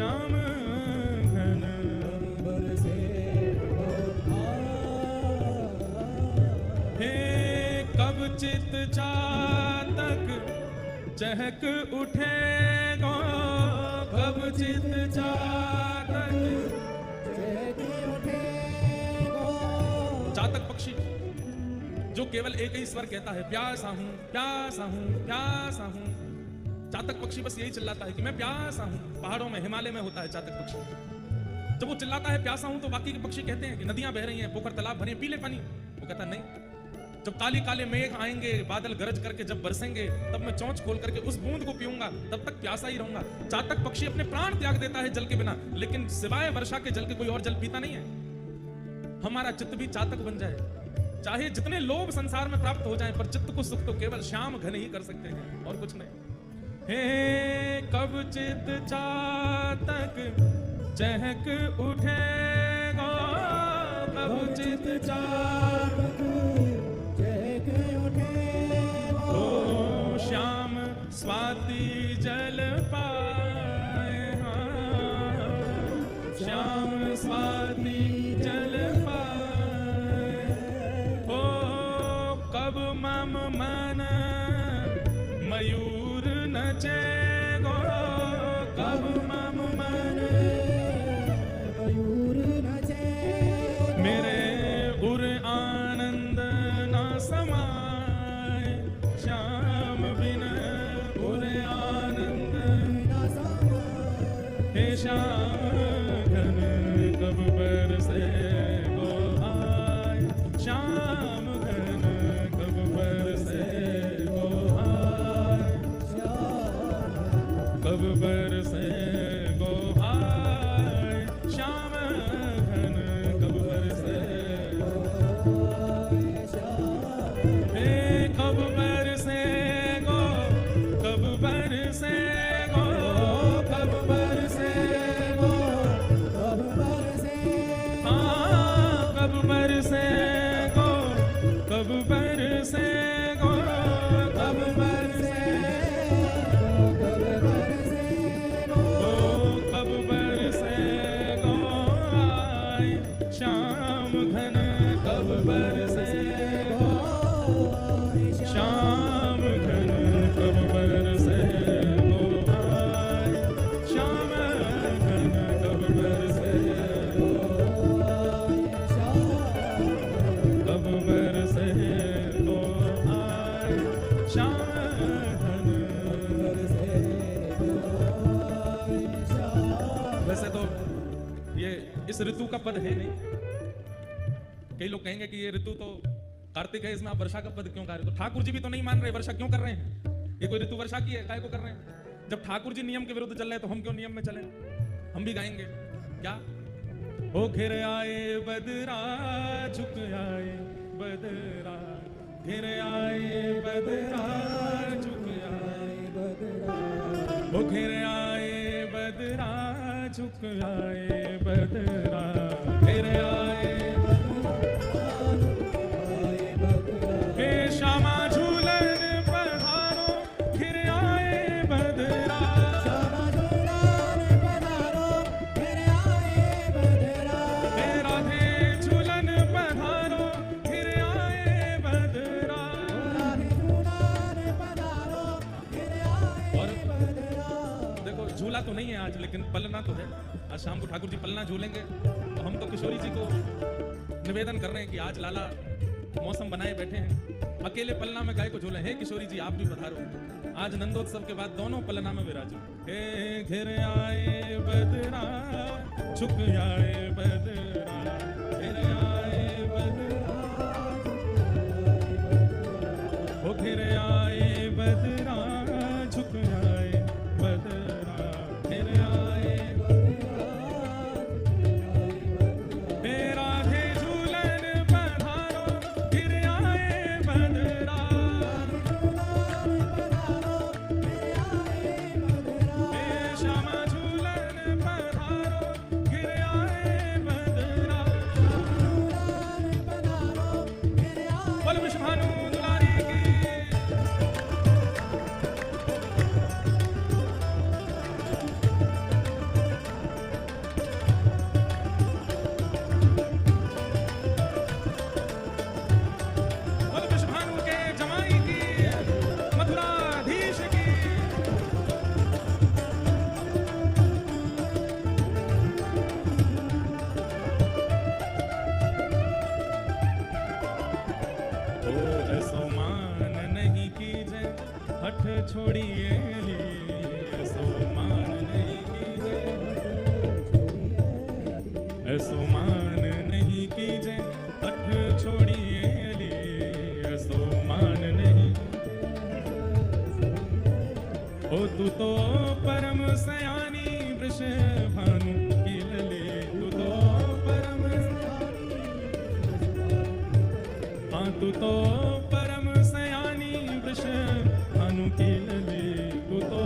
श्याम घन बरसे हे कब चित चातक चहक उठेगा, कब चित चातक चहक उठेगा। चातक पक्षी जो केवल एक ही स्वर कहता है, प्यासा हूं प्यासा हूं प्यासा हूं। चातक पक्षी बस यही चिल्लाता है कि मैं प्यासा हूं। पहाड़ों में हिमालय में होता है चातक पक्षी। जब वो चिल्लाता है प्यासा हूं तो बाकी के पक्षी कहते हैं कि नदियां बह रही हैं, पोखर तालाब भरे, पी ले पानी। वो कहता नहीं, जब काले काले मेघ आएंगे, बादल गरज करके जब बरसेंगे, तब मैं चोंच खोल करके उस बूंद को पीऊंगा, तब तक प्यासा ही रहूंगा। चातक पक्षी अपने प्राण त्याग देता है जल के बिना, लेकिन सिवाय वर्षा के जल के कोई और जल पीता नहीं है। हमारा चित्त भी चातक बन जाए, चाहे जितने लोभ संसार में प्राप्त हो जाएं, पर चित्त को सुख तो केवल श्याम घन ही कर सकते हैं और कुछ नहीं। हे कब चित्त चातक चहक उठेगा, कब चित्त चातक चहक उठेगा। ओ श्याम स्वाति जल पाए, श्याम स्वाति जल पाए। ओ कब मम मन मयूर नचेगो, कब मम मन मयूर नचेगो। मेरे उर आनंद न समाए, श्याम बिन उर आनंद न समाए। हे श्याम घन कब बरसे गो आए, श्याम घन कब बरसे गो आए, कब बरसे गो आए, श्याम घन कब बरसे गो आए। हे कब बरसे गो, कब बरसे गो, कब बरसे गो, कब बरसे, हाँ कब बरसे गो, कब बरसे गो, कब बरसे गो, कब बरसे गो आए, श्याम घन कब बरसे गो, श्याम घन कब बरसे गो आए, श्याम घन कब बरसे गो, कब बरसे गो आए, श्याम घन बरसे गो। वैसे तो ये इस ऋतु का पद है नहीं। कई लोग कहेंगे कि ये ऋतु तो कार्तिक है, इसमें आप वर्षा का पद क्यों गा रहे हो? तो ठाकुर जी भी तो नहीं मान रहे, वर्षा क्यों कर रहे हैं? ये कोई ऋतु वर्षा की है, काय को कर रहे हैं? जब ठाकुर जी नियम के विरुद्ध चल रहे हैं तो हम क्यों नियम में चलें? हम भी गाएंगे क्या? ओ घिर आए बदरा, झुक आए बदरा, घिर आए बदरा, झुक आए बदरा। ओ घिर आए बदरा, झुक आए बदरा, घिर आए श्यामा झूलन पधारो, घिर आए बदरा, श्यामा झूलन पधारो, घिर आए बदरा। हे राधे झूलन पधारो, घिर आए बदरा, राधे झूलन पधारो, घिर आए बदरा। देखो झूला तो नहीं है आज, लेकिन पलना तो है। आज शाम को ठाकुर जी पलना झूलेंगे, तो हम तो किशोरी जी को निवेदन कर रहे हैं कि आज लाला मौसम बनाए बैठे हैं, अकेले पलना में गाय को झूले। हे किशोरी जी आप भी पधारो, आज नंदोत्सव के बाद दोनों पलना में विराजो। हे घिर आए बदरा, झुक आए बदरा, घिर आए बदरा, ओ घिर आए बदरा, झुक आए बदरा, घिर आए बदरा। हे राधे झूलन पधारो, घिर आए बदरा, हे श्यामा झूलन पधारो, घिर आए ऐसो मान नहीं कीजे अठ छोड़िए अली, ऐसो मान नहीं। ओ तू तो परम सयानी वृष भानु की लले, तू तो परम हाँ तू तो परम सयानी वृष भानु की लले, तू तो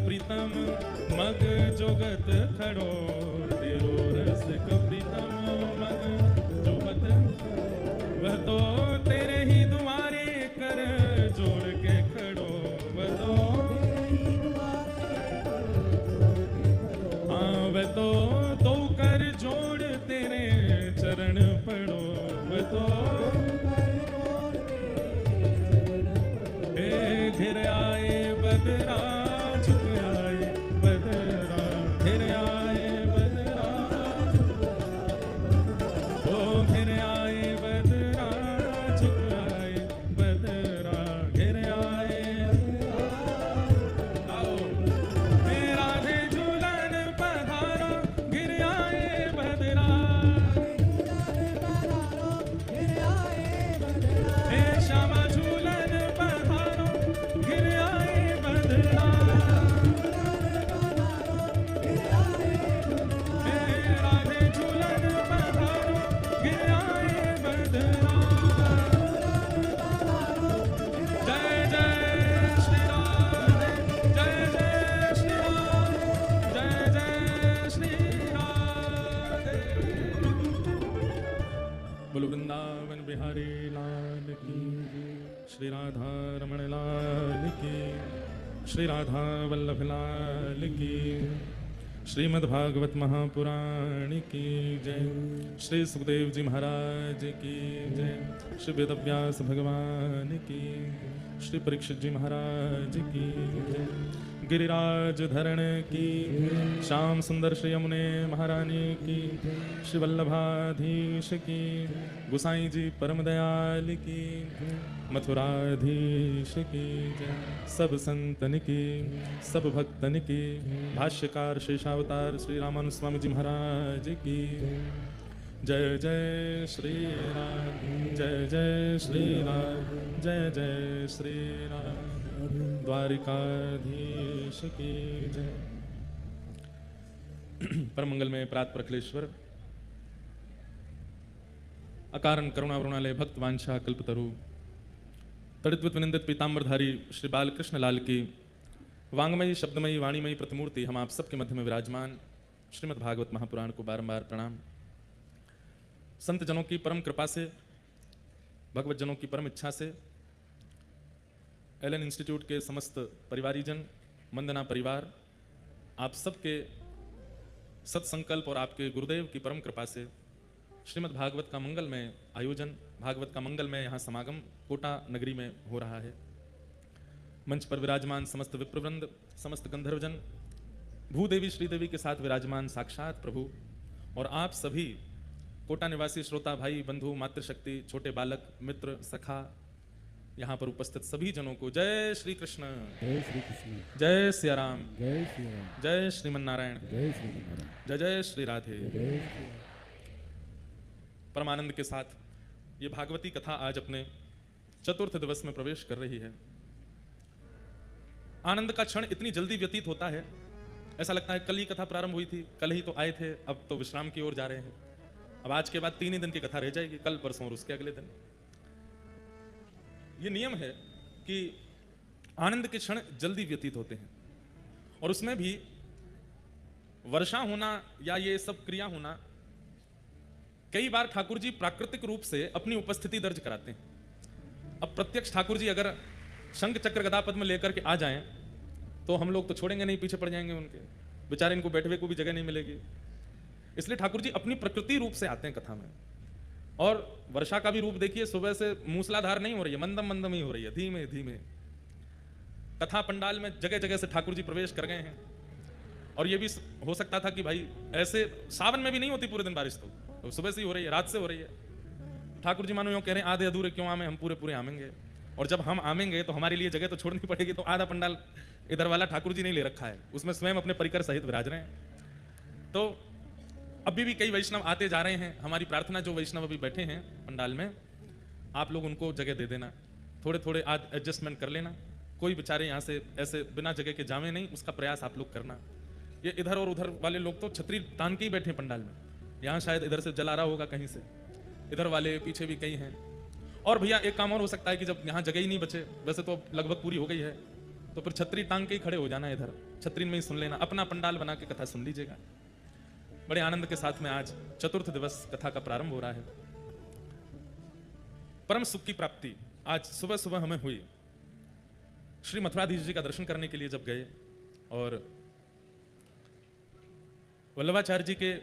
प्रीतम मग जोगत खड़ो, तेरो रसिक प्रीतम मग जोगत, वह तो तेरे ही दुआरे कर जोड़ के खड़ो, वह तो हाँ वह तो कर जोड़ तेरे चरण पड़ो, वह तो घिर आए बदरा बिहारी लाल की, श्री राधा रमण लाल की, श्री राधा वल्लभ लाल की, श्रीमद् भागवत महापुराण की जय, श्री सुखदेव जी महाराज की जय, श्री वेदव्यास भगवान की, श्री परीक्षित जी महाराज की जय, गिरिराज धरण की, श्याम सुंदर श्री यमुने महारानी की, श्री वल्लभाधीश की, गुसाई जी परम दयाल की, मथुराधीश की जय, सब संतन की, सब भक्तन की, भाष्यकार शेषावतार श्री रामानुज स्वामी जी महाराज की जय जय श्री राम, जय जय श्री राम, जय जय श्री राम, द्वारिकाधीश की जय। परम मंगल में प्रात प्रखलेश्वर, अकारण करुणा वरुणालय भक्त वांछा कल्पतरु, तड़िद्वत विनिंदित पीताम्बरधारी श्री बालकृष्ण लाल की वांगमयी शब्दमयी वाणीमयी प्रतिमूर्ति हम आप सबके मध्य में विराजमान श्रीमद् भागवत महापुराण को बारंबार प्रणाम। संत जनों की परम कृपा से, भगवत जनों की परम इच्छा से एलन इंस्टीट्यूट के समस्त परिवारीजन, वंदना परिवार, आप सबके सत्संकल्प और आपके गुरुदेव की परम कृपा से श्रीमद् भागवत का मंगलमय आयोजन, भागवत का मंगलमय यहाँ समागम कोटा नगरी में हो रहा है। मंच पर विराजमान समस्त विप्रवृंद, समस्त गंधर्वजन, भूदेवी श्रीदेवी के साथ विराजमान साक्षात प्रभु और आप सभी कोटा निवासी श्रोता भाई बंधु मातृशक्ति, छोटे बालक, मित्र, सखा, यहाँ पर उपस्थित सभी जनों को जय श्री कृष्ण, जय श्री कृष्ण, जय सिया राम, जय श्री राम, जय श्रीमन्नारायण, जय श्री नारायण, जय जय श्री राधे। जय श्री परमानंद के साथ ये भागवती कथा आज अपने चतुर्थ दिवस में प्रवेश कर रही है। आनंद का क्षण इतनी जल्दी व्यतीत होता है, ऐसा लगता है कल ही कथा प्रारंभ हुई थी, कल ही तो आए थे, अब तो विश्राम की ओर जा रहे हैं। अब आज के बाद 3 ही दिन की कथा रह जाएगी, कल परसों और उसके अगले दिन। ये नियम है कि आनंद के क्षण जल्दी व्यतीत होते हैं और उसमें भी वर्षा होना या ये सब क्रिया होना कई बार ठाकुर जी प्राकृतिक रूप से अपनी उपस्थिति दर्ज कराते हैं। अब प्रत्यक्ष ठाकुर जी अगर शंख चक्र गदा पद्म लेकर के आ जाएं तो हम लोग तो छोड़ेंगे नहीं, पीछे पड़ जाएंगे उनके, बेचारे इनको बैठने को भी जगह नहीं मिलेगी। इसलिए ठाकुर जी अपनी प्रकृति रूप से आते हैं कथा में। और वर्षा का भी रूप देखिए, सुबह से मूसलाधार नहीं हो रही है, मंदम मंदम ही हो रही है, धीमे धीमे। कथा पंडाल में जगह जगह से ठाकुर जी प्रवेश कर गए हैं। और ये भी हो सकता था कि भाई ऐसे सावन में भी नहीं होती पूरे दिन बारिश, तो सुबह से ही हो रही है, रात से हो रही है। ठाकुर जी मानो यूं कह रहे हैं आधे अधूरे क्यों आमे, हम पूरे पूरे आमेंगे। और जब हम आमेंगे तो हमारे लिए जगह तो छोड़नी पड़ेगी। तो आधा पंडाल इधर वाला ठाकुर जी नहीं ले रखा है, उसमें स्वयं अपने परिकर सहित विराज रहे हैं। तो अभी भी कई वैष्णव आते जा रहे हैं। हमारी प्रार्थना, जो वैष्णव अभी बैठे हैं पंडाल में, आप लोग उनको जगह दे देना, थोड़े थोड़े आज एडजस्टमेंट कर लेना। कोई बेचारे यहाँ से ऐसे बिना जगह के जावे नहीं, उसका प्रयास आप लोग करना। ये इधर और उधर वाले लोग तो छतरी तान के ही बैठे पंडाल में, यहाँ शायद इधर से जला रहा होगा कहीं से, इधर वाले पीछे भी कई हैं। और भैया एक काम और हो सकता है कि जब यहाँ जगह ही नहीं बचे, वैसे तो लगभग पूरी हो गई है, तो फिर छतरी टांग के ही खड़े हो जाना, इधर छतरी में ही सुन लेना, अपना पंडाल बना के कथा सुन लीजिएगा। बड़े आनंद के साथ में आज चतुर्थ दिवस कथा का प्रारंभ हो रहा है। परम सुख की प्राप्ति आज सुबह सुबह हमें हुई। श्री मथुराधीश जी का दर्शन करने के लिए जब गए और वल्लभाचार्य जी के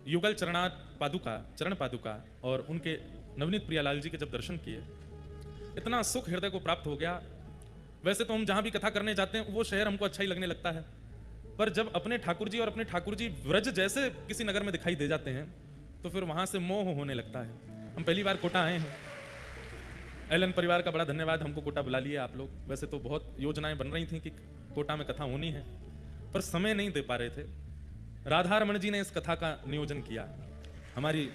युगल चरण पादुका और उनके नवनीत प्रियालाल जी के जब दर्शन किए, इतना सुख हृदय को प्राप्त हो गया। वैसे तो हम जहां भी कथा करने जाते हैं वो शहर हमको अच्छा ही लगने लगता है, पर जब अपने ठाकुर जी और अपने ठाकुर जी व्रज जैसे किसी नगर में दिखाई दे जाते हैं तो फिर वहां से मोह होने लगता है। हम पहली बार कोटा आए हैं, एलन परिवार का बड़ा धन्यवाद, हमको कोटा बुला लिया आप लोग। वैसे तो बहुत योजनाएं बन रही थी कि कोटा में कथा होनी है, पर समय नहीं दे पा रहे थे। राधा रमन जी ने इस कथा का नियोजन किया। हमारी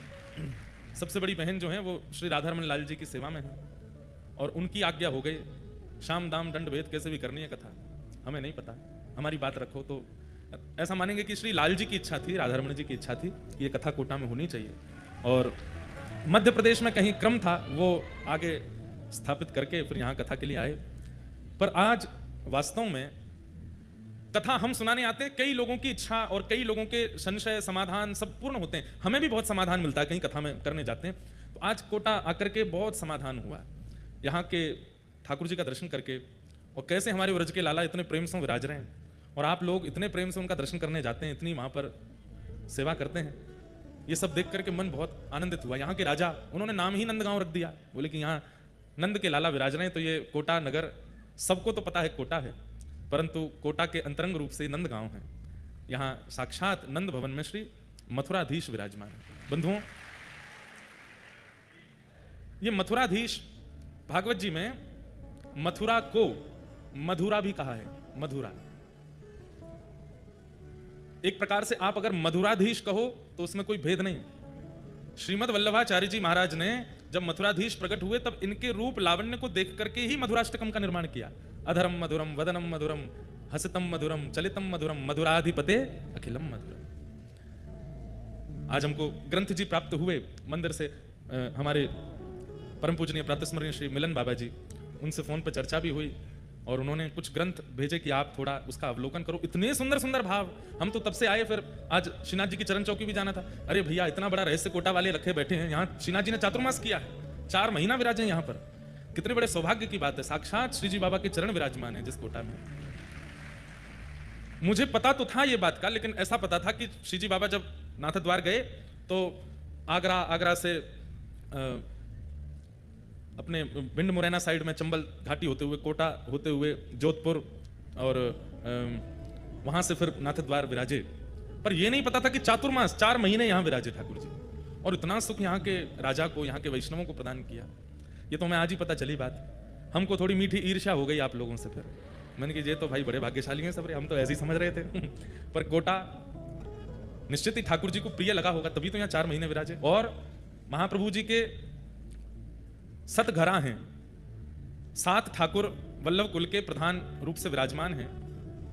सबसे बड़ी बहन जो है वो श्री राधा रमन लाल जी की सेवा में है और उनकी आज्ञा हो गई, शाम दाम दंड भेद कैसे भी करनी है कथा, हमें नहीं पता, हमारी बात रखो। तो ऐसा मानेंगे कि श्री लाल जी की इच्छा थी, राधा रमन जी की इच्छा थी कि ये कथा कोटा में होनी चाहिए। और मध्य प्रदेश में कहीं क्रम था, वो आगे स्थापित करके फिर यहाँ कथा के लिए आए। पर आज वास्तव में कथा हम सुनाने आते हैं, कई लोगों की इच्छा और कई लोगों के संशय समाधान सब पूर्ण होते हैं। हमें भी बहुत समाधान मिलता है कहीं कथा में करने जाते हैं। तो आज कोटा आकर के बहुत समाधान हुआ यहाँ के ठाकुर जी का दर्शन करके, और कैसे हमारे व्रज के लाला इतने प्रेम से विराज रहे हैं और आप लोग इतने प्रेम से उनका दर्शन करने जाते हैं, इतनी वहाँ पर सेवा करते हैं। ये सब देख करके मन बहुत आनंदित हुआ। यहाँ के राजा, उन्होंने नाम ही नंदगांव रख दिया, बोले कि यहाँ नंद के लाला विराज रहे हैं। तो ये कोटा नगर सबको तो पता है कोटा है, परंतु कोटा के अंतरंग रूप से नंदगांव है। यहाँ साक्षात नंद भवन में श्री मथुराधीश विराजमान है। बंधुओं, ये मथुराधीश भागवत जी में मथुरा को मधुरा भी कहा है। मधुरा एक प्रकार से आप अगर मधुराधीश कहो तो उसमें कोई भेद नहीं। श्रीमद वल्लभाचार्य जी महाराज ने जब मथुराधीश प्रकट हुए तब इनके रूप लावण्य को देख करके ही मधुराष्टकम का निर्माण किया। अधरम मधुरम वदनम मधुरम हसितम मधुरम चलितम मधुरम मधुराधिपते अखिलम मधुरम। आज हमको ग्रंथ जी प्राप्त हुए मंदिर से, हमारे परम पूजनीय प्रातस्मरणीय श्री मिलन बाबा जी, उनसे फोन पर चर्चा भी हुई और उन्होंने कुछ ग्रंथ भेजे कि आप थोड़ा उसका अवलोकन करो। इतने सुंदर सुंदर भाव, हम तो तब से आए, फिर आज श्रीनाथ जी की चरण चौकी भी जाना था। अरे भैया, इतना बड़ा रहस्य कोटा वाले रखे बैठे हैं, यहाँ श्रीनाथ जी ने चातुर्मास किया है, 4 महीना विराजे यहाँ पर, कितने बड़े सौभाग्य की बात है। साक्षात श्री जी बाबा के चरण विराजमान है जिस कोटा में। मुझे पता तो था ये बात का, लेकिन ऐसा पता था कि श्री जी बाबा जब नाथद्वार गए तो आगरा से अपने भिंड मुरैना साइड में चंबल घाटी होते हुए, कोटा होते हुए जोधपुर और वहां से फिर नाथद्वार विराजे। पर यह नहीं पता था कि चातुर्मास 4 महीने यहां विराजे ठाकुर जी, और इतना सुख यहाँ के राजा को, यहाँ के वैष्णवों को प्रदान किया। ये तो हमें आज ही पता चली बात। हमको थोड़ी मीठी ईर्ष्या हो गई आप लोगों से। फिर मैंने कहा ये तो भाई बड़े भाग्यशाली हैं सब रे, हम तो ऐसे ही समझ रहे थे। पर कोटा निश्चित ही ठाकुर जी को प्रिय लगा होगा, तभी तो यहाँ 4 महीने विराजे। और महाप्रभु जी के 7 घरा हैं, 7 ठाकुर वल्लभ कुल के प्रधान रूप से विराजमान हैं।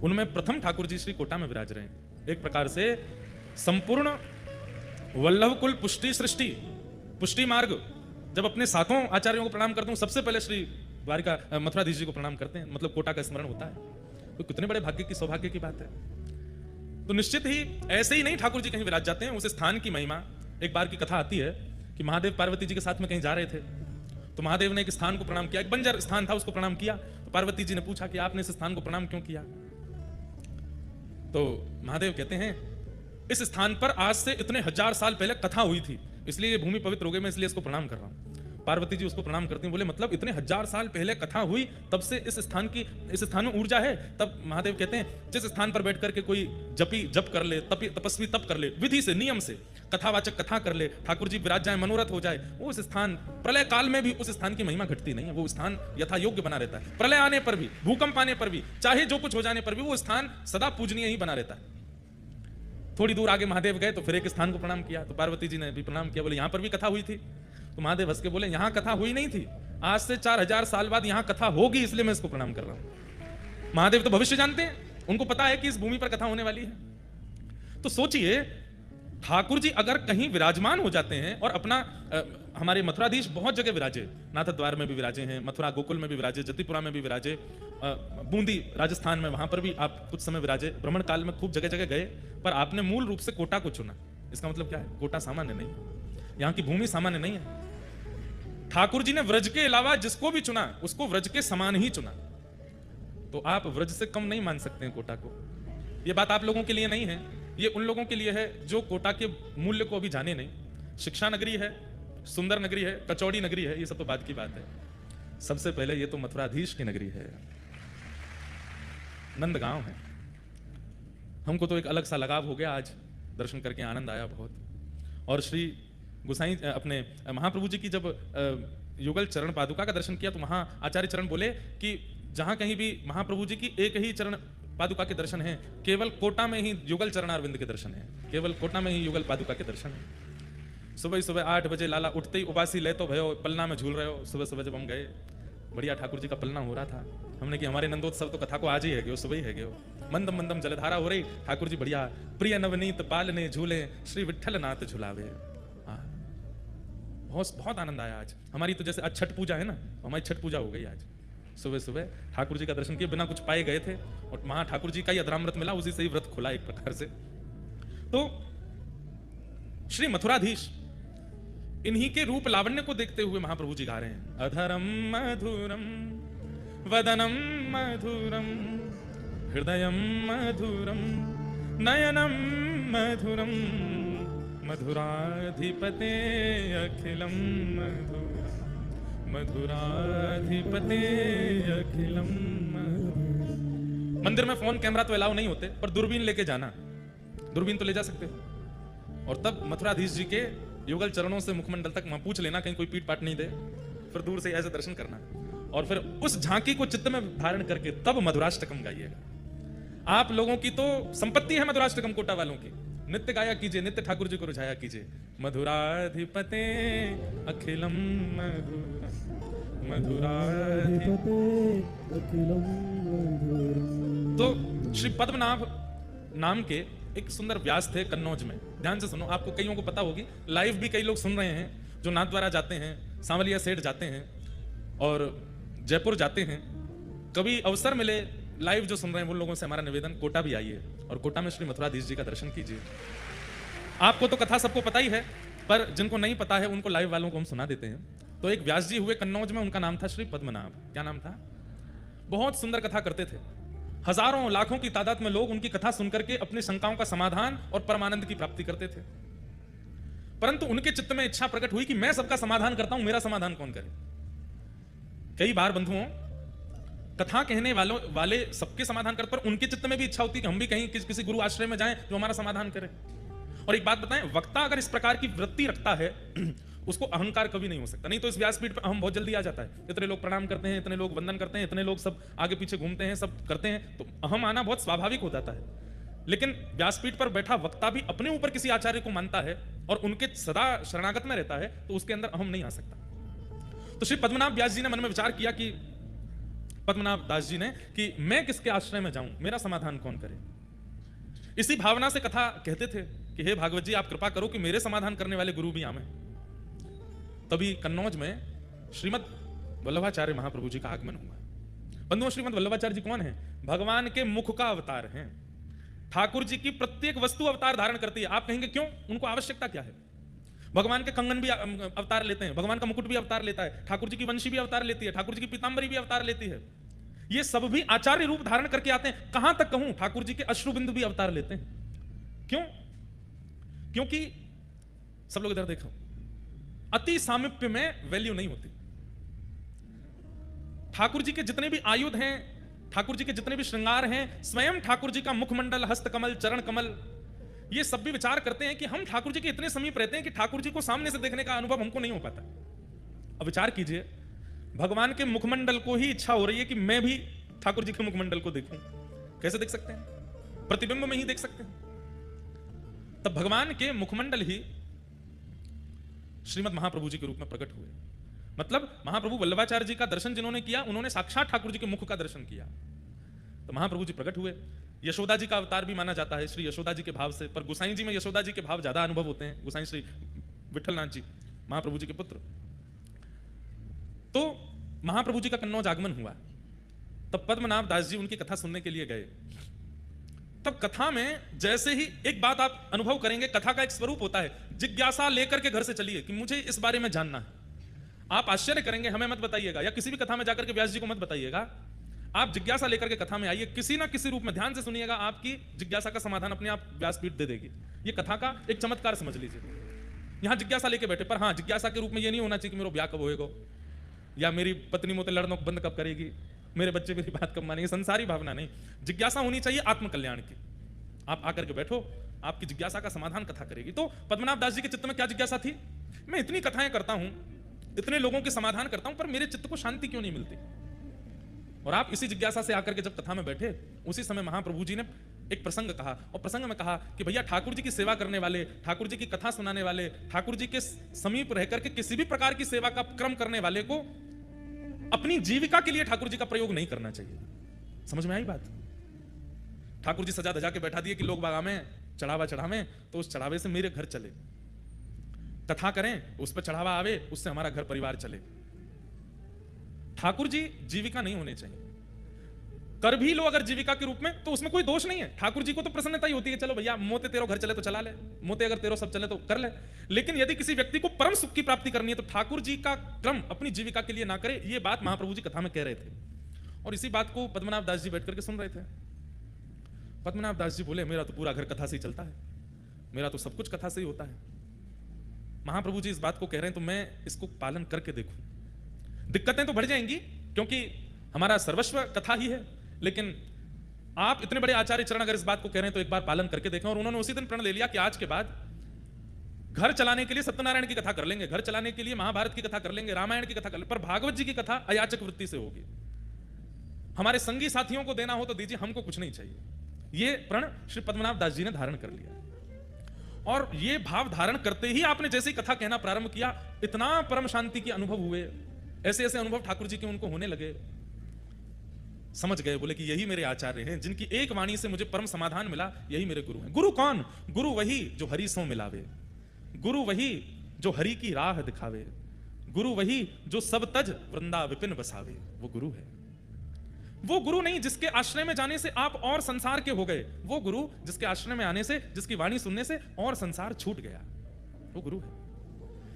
उनमें प्रथम ठाकुर जी श्री कोटा में विराज रहे हैं। एक प्रकार से संपूर्ण वल्लभ कुल पुष्टि सृष्टि, पुष्टि मार्ग, जब अपने 7 आचार्यों को प्रणाम करता हूं, सबसे पहले श्री द्वारिका मथुराधीश जी को प्रणाम करते हैं, मतलब कोटा का स्मरण होता है। तो कितने बड़े भाग्य की, सौभाग्य की बात है। तो निश्चित ही ऐसे ही नहीं ठाकुर जी कहीं विराज जाते हैं, उस स्थान की महिमा एक बार की कथा आती है कि महादेव पार्वती जी के साथ में कहीं जा रहे थे, तो महादेव ने एक स्थान को प्रणाम किया, एक बंजर स्थान था, उसको प्रणाम किया। तो पार्वती जी ने पूछा कि आपने इस स्थान को प्रणाम क्यों किया? तो महादेव कहते हैं इस स्थान पर आज से इतने 1000 साल पहले कथा हुई थी, इसलिए ये भूमि पवित्र हो गई, मैं इसलिए इसको प्रणाम कर रहा हूं। पार्वती जी उसको प्रणाम करती हैं, बोले मतलब इतने 1000 साल पहले कथा हुई तब से इस स्थान में ऊर्जा है? तब महादेव कहते हैं जिस स्थान पर बैठ करके कोई जप कर ले, तपस्वी तप कर ले, विधि से नियम से कथावाचक कथा कर ले, ठाकुर जी विराज जाए, मनोरथ हो जाए, वो उस स्थान प्रलय काल में भी उस स्थान की महिमा घटती नहीं है, वो स्थान यथा योग्य बना रहता है। प्रलय आने पर भी, भूकंप आने पर भी, चाहे जो कुछ हो जाने पर भी वो स्थान सदा पूजनीय ही बना रहता है। थोड़ी दूर आगे महादेव गए तो फिर एक स्थान को प्रणाम किया, तो पार्वती जी ने भी प्रणाम किया, बोले यहां पर भी कथा हुई थी? तो महादेव हंस के बोले यहां कथा हुई नहीं थी, आज से 4000 साल बाद यहां कथा होगी, इसलिए मैं इसको प्रणाम कर रहा हूं। महादेव तो भविष्य जानते हैं, उनको पता है कि इस भूमि पर कथा होने वाली है। तो सोचिए ठाकुर जी अगर कहीं विराजमान हो जाते हैं और अपना हमारे मथुराधीश बहुत जगह विराजे, नाथ द्वार में भी विराजे हैं, मथुरा गोकुल में भी विराजे, जतिपुरा में भी विराजे, बूंदी राजस्थान में वहां पर भी आप कुछ समय विराजे, भ्रमण काल में खूब जगह जगह गए, पर आपने मूल रूप से कोटा को चुना। इसका मतलब क्या है? कोटा सामान्य नहीं, यहाँ की भूमि सामान्य नहीं है। ठाकुर जी ने व्रज के अलावा जिसको भी चुना उसको व्रज के समान ही चुना, तो आप व्रज से कम नहीं मान सकते हैं कोटा को। ये बात आप लोगों के लिए नहीं है, ये उन लोगों के लिए है जो कोटा के मूल्य को अभी जाने नहीं। शिक्षा नगरी है, सुंदर नगरी है, कचौड़ी नगरी है, ये सब तो बात की बात है। सबसे पहले ये तो मथुराधीश की नगरी है, नंदगांव है। हमको तो एक अलग सा लगाव हो गया, आज दर्शन करके आनंद आया बहुत। और श्री गुसाई अपने महाप्रभु जी की जब युगल चरण पादुका का दर्शन किया तो वहां आचार्य चरण बोले कि जहां कहीं भी महाप्रभु जी की एक ही चरण पादुका के दर्शन है, केवल कोटा में ही युगल चरणारविंद के दर्शन है, केवल कोटा में ही युगल पादुका के दर्शन है। सुबह सुबह 8 बजे लाला उठते ही उपासी ले तो भयो पलना में झूल रहे हो। सुबह सुबह जब हम गए, बढ़िया ठाकुर जी का पलना हो रहा था, हमने कि हमारे नंदोत्सव तो कथा को आज ही है, सुबह ही है, मंदम मंदम जलधारा हो रही, ठाकुर जी बढ़िया प्रिय नवनीत पालने झूले श्री विठ्ठल नाथ झुलावे। बहुत बहुत आनंद आया आज। हमारी तो जैसे आज छठ पूजा है ना, हमारी छठ पूजा हो गई आज। सुबह सुबह ठाकुर जी का दर्शन किए, बिना कुछ पाए गए थे, और वहां ठाकुर जी का ही अधरामृत मिला, उसी से ही व्रत खुला एक प्रकार से। तो श्री मथुराधीश इन्हीं के रूप लावण्य को देखते हुए महाप्रभु जी गा रहे हैं, अधरम मधुरम वदनम मधुरम हृदयम मधुरम नयनम मधुरम मधुराधिपते अखिलम मधुरम मधुराधिपते अखिलम मधुरम। मंदिर में फोन कैमरा तो अलाउ नहीं होते, पर दूरबीन लेके जाना, दूरबीन तो ले जा सकते हो, और तब मथुराधीश जी के युगल चरणों से मुखमंडल तक वहां पूछ लेना कहीं कोई पीट पाट नहीं दे, फिर दूर से ऐसे दर्शन करना, और फिर उस झांकी को चित्त में धारण करके तब मधुराष्टकम गाइएगा। आप लोगों की तो संपत्ति है मधुराष्टकम, कोटा वालों की। नित्य गाया कीजिए, नित्य ठाकुर जी को रुझाया कीजिए, मधुराधिपते अखिलम मधुरम मधुराधिपते अखिलम मधुरम। तो श्री पद्मनाभ नाम के एक सुंदर व्यास थे कन्नौज में। ध्यान से सुनो, आपको कईयों को पता होगी, लाइव भी कई लोग सुन रहे हैं जो नाथद्वारा जाते हैं, सांवलिया सेठ जाते हैं और जयपुर जाते हैं। कभी अवसर मिले, लाइव जो सुन रहे हैं उन लोगों से हमारा निवेदन, कोटा भी आइए और कोटा में श्री मथुराधीश जी का दर्शन कीजिए। आपको तो कथा सबको पता ही है, पर जिनको नहीं पता है उनको लाइव वालों को हम सुना देते हैं। तो एक व्यास जी हुए कन्नौज में, उनका नाम था श्री पद्मनाभ। क्या नाम था? बहुत सुंदर कथा करते थे। हजारों लाखों की तादाद में लोग उनकी कथा सुनकर के अपनी शंकाओं का समाधान और परमानंद की प्राप्ति करते थे। परंतु उनके चित्त में इच्छा प्रकट हुई कि मैं सबका समाधान करता हूं, मेरा समाधान कौन करे। कई बार बंधुओं, कथा कहने वाले सबके समाधान करते, पर उनके चित्त में भी इच्छा होती कि हम भी कहीं किसी गुरु आश्रय में जाएं जो हमारा समाधान करे। और एक बात बताएं, वक्ता अगर इस प्रकार की वृत्ति रखता है उसको अहंकार कभी नहीं हो सकता। नहीं तो इस व्यासपीठ पर अहम बहुत जल्दी आ जाता है। इतने लोग प्रणाम करते हैं, इतने लोग वंदन करते हैं, इतने लोग सब आगे पीछे घूमते हैं, सब करते हैं, तो अहम आना बहुत स्वाभाविक हो जाता है। लेकिन व्यासपीठ पर बैठा वक्ता भी अपने ऊपर किसी आचार्य को मानता है और उनके सदा शरणागत में रहता है, तो उसके अंदर अहम नहीं आ सकता। तो श्री पद्मनाभ व्यास जी ने मन में विचार किया कि पद्मनाभ दास जी ने कि मैं किसके आश्रय में जाऊं, मेरा समाधान कौन करे। इसी भावना से कथा कहते थे कि हे भागवत जी, आप कृपा करो कि मेरे समाधान करने वाले गुरु भी आवे। तभी कन्नौज में श्रीमद वल्लभाचार्य महाप्रभु जी का आगमन हुआ। बंधुओं, श्रीमद वल्लभाचार्य जी कौन है? भगवान के मुख का अवतार हैं। ठाकुर जी की प्रत्येक वस्तु अवतार धारण करती है। आप कहेंगे क्यों, उनको आवश्यकता क्या है? भगवान के कंगन भी अवतार लेते हैं, भगवान का मुकुट भी अवतार लेता है, ठाकुर जी की वंशी भी अवतार लेती है, ठाकुर जी की पीतांबरी भी अवतार लेती है। ये सब भी आचार्य रूप धारण करके आते हैं। कहां तक कहूं, ठाकुर जी के अश्रुबिंदु भी अवतार लेते हैं। क्यों? क्योंकि सब लोग इधर देखो, अति सामीप्य में वैल्यू नहीं होती। ठाकुर जी के जितने भी आयुध हैं, ठाकुर जी के जितने भी श्रृंगार हैं, स्वयं ठाकुर जी का मुखमंडल, हस्तकमल, चरण कमल, ये सब भी विचार करते हैं कि हम ठाकुर जी के इतने समीप रहते हैं कि ठाकुर जी को सामने से देखने का अनुभव हमको नहीं हो पाता। अब विचार कीजिए, भगवान के मुखमंडल को ही इच्छा हो रही है कि मैं भी ठाकुर जी के मुखमंडल को देखूं। कैसे देख सकते हैं? प्रतिबिंब में ही देख सकते हैं। तब भगवान के मुखमंडल ही श्रीमद महाप्रभु जी के रूप में प्रकट हुए। मतलब महाप्रभु वल्लभाचार्य जी का दर्शन जिन्होंने किया, उन्होंने साक्षात ठाकुर जी के मुख का दर्शन किया। तो महाप्रभु जी प्रकट हुए। यशोदा जी का अवतार भी माना जाता है, श्री यशोदा जी के भाव से, पर गोसाई जी में यशोदा जी के भाव ज्यादा अनुभव होते हैं। गोसाई श्री विठलनाथ जी महाप्रभु जी के पुत्र। तो महाप्रभु जी का कन्नौज आगमन हुआ, तब पद्मनाभ दास जी उनकी कथा सुनने के लिए गए। तब कथा में जैसे ही एक बात आप अनुभव करेंगे, कथा का एक स्वरूप होता है, जिज्ञासा लेकर के घर से चलिए कि मुझे इस बारे में जानना है। आप आश्चर्य करेंगे, हमें मत बताइएगा, या किसी भी कथा में जाकर के व्यास जी को मत बताइएगा। आप जिज्ञासा लेकर के कथा में आइए, किसी ना किसी रूप में ध्यान से सुनिएगा, आपकी जिज्ञासा का समाधान अपने आप व्यासपीठ दे देगी। ये कथा का एक चमत्कार समझ लीजिए। यहां जिज्ञासा लेके बैठे, पर हाँ, जिज्ञासा के रूप में ये नहीं होना चाहिए कि मेरा ब्याह कब होएगा, या मेरी पत्नी मुझे लड़ना बंद कब करेगी, मेरे बच्चे मेरी बात कब मानेंगे, संसारी भावना नहीं। जिज्ञासा होनी चाहिए आत्मकल्याण की। आप आकर के बैठो, आपकी जिज्ञासा का समाधान कथा करेगी। तो पद्मनाभ दास जी के चित्त में क्या जिज्ञासा थी? मैं इतनी कथाएं करता हूं, इतने लोगों के समाधान करता हूं, पर मेरे चित्त को शांति क्यों नहीं मिलती? और आप इसी जिज्ञासा से आकर के जब कथा में बैठे, उसी समय महाप्रभु जी ने एक प्रसंग कहा, और प्रसंग में कहा कि भैया ठाकुर जी की सेवा करने वाले, ठाकुर जी की कथा सुनाने वाले, ठाकुर जी के समीप रहकर के किसी भी प्रकार की सेवा का क्रम करने वाले को अपनी जीविका के लिए ठाकुर जी का प्रयोग नहीं करना चाहिए। समझ में आई बात? ठाकुर जी सजा धजा के बैठा दिए कि लोग बागा में चढ़ावा चढ़ावें, तो उस चढ़ावे से मेरे घर चले, कथा करें, उस पर चढ़ावा आवे, उससे हमारा घर परिवार चले। ठाकुर जी जीविका नहीं होने चाहिए। कर भी लो अगर जीविका के रूप में, तो उसमें कोई दोष नहीं है। ठाकुर जी को तो प्रसन्नता ही होती है, चलो भैया मोते तेरो घर चले तो चला ले, मोते अगर तेरो सब चले तो कर ले। लेकिन यदि किसी व्यक्ति को परम सुख की प्राप्ति करनी है, तो ठाकुर जी का क्रम अपनी जीविका के लिए ना करे। ये बात महाप्रभु जी कथा में कह रहे थे, और इसी बात को पद्मनाभ दास जी बैठ करके सुन रहे थे। पद्मनाभ दास जी बोले, मेरा तो पूरा घर कथा से ही चलता है, मेरा तो सब कुछ कथा से ही होता है। महाप्रभु जी इस बात को कह रहे हैं, तो मैं इसको पालन करके देखूं। दिक्कतें तो बढ़ जाएंगी, क्योंकि हमारा सर्वस्व कथा ही है, लेकिन आप इतने बड़े आचार्य चरण अगर इस बात को कह रहे हैं, तो एक बार पालन करके देखें। और उन्होंने उसी दिन प्रण ले लिया कि आज के बाद घर चलाने के लिए सत्यनारायण की कथा कर लेंगे, घर चलाने के लिए महाभारत की कथा कर लेंगे, रामायण की कथा कर लेंगे, पर भागवत जी की कथा अयाचक वृत्ति से होगी। हमारे संगी साथियों को देना हो तो दीजिए, हमको कुछ नहीं चाहिए। ये प्रण श्री पद्मनाभ दास जी ने धारण कर लिया, और ये भाव धारण करते ही आपने जैसे ही कथा कहना प्रारंभ किया, इतना परम शांति के अनुभव हुए, ऐसे ऐसे अनुभव ठाकुर जी के उनको होने लगे। समझ गए, बोले कि यही मेरे आचार्य हैं, जिनकी एक वाणी से मुझे परम समाधान मिला, यही मेरे गुरु हैं। गुरु कौन? गुरु वही जो हरि सो मिलावे, गुरु वही जो हरि की राह दिखावे, गुरु वही जो सब तज वृंदा विपिन बसावे, वो गुरु है। वो गुरु नहीं जिसके आश्रय में जाने से आप और संसार के हो गए, वो गुरु जिसके आश्रय में आने से, जिसकी वाणी सुनने से और संसार छूट गया, वो गुरु है।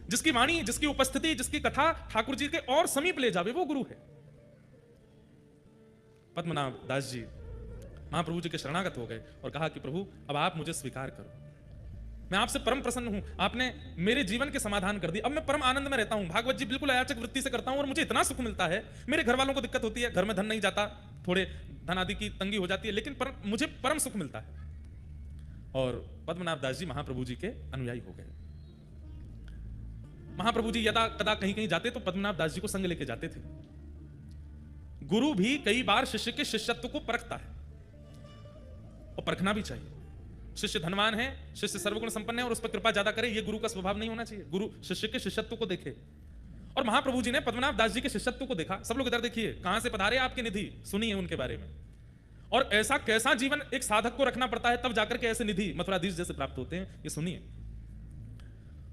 जिसकी वाणी, जिसकी उपस्थिति, जिसकी कथा ठाकुर जी के और समीप ले जावे, वो गुरु है। पद्मनाभ दास जी महाप्रभु जी के शरणागत हो गए और कहा कि प्रभु अब आप मुझे स्वीकार करो, मैं आपसे परम प्रसन्न हूं, आपने मेरे जीवन के समाधान कर दिए, अब मैं परम आनंद में रहता हूं, भागवत जी बिल्कुल अयाचक वृत्ति से करता हूं, और मुझे इतना सुख मिलता है। मेरे घर वालों को दिक्कत होती है, घर में धन नहीं जाता, थोड़े धन आदि की तंगी हो जाती है, लेकिन मुझे परम सुख मिलता है। और पद्मनाभ दास जी महाप्रभु जी के अनुयायी हो गए। महाप्रभु जी यदा कदा कहीं कहीं जाते तो पद्मनाभ दास जी को संग लेके जाते थे। गुरु भी कई बार शिष्य के शिष्यत्व को परखता है, और परखना भी चाहिए। शिष्य धनवान है, शिष्य सर्वगुण संपन्न है, और उस पर कृपा ज्यादा करे, ये गुरु का स्वभाव नहीं होना चाहिए। गुरु शिष्य के शिष्यत्व को देखे, और महाप्रभु जी ने पद्मनाभ दास जी के शिष्यत्व को देखा। सब लोग इधर देखिए, कहां से पधारे आपके निधि, सुनिए उनके बारे में। और ऐसा कैसा जीवन एक साधक को रखना पड़ता है, तब जाकर के ऐसे निधि मथुराधीश जैसे प्राप्त होते हैं, ये सुनिए।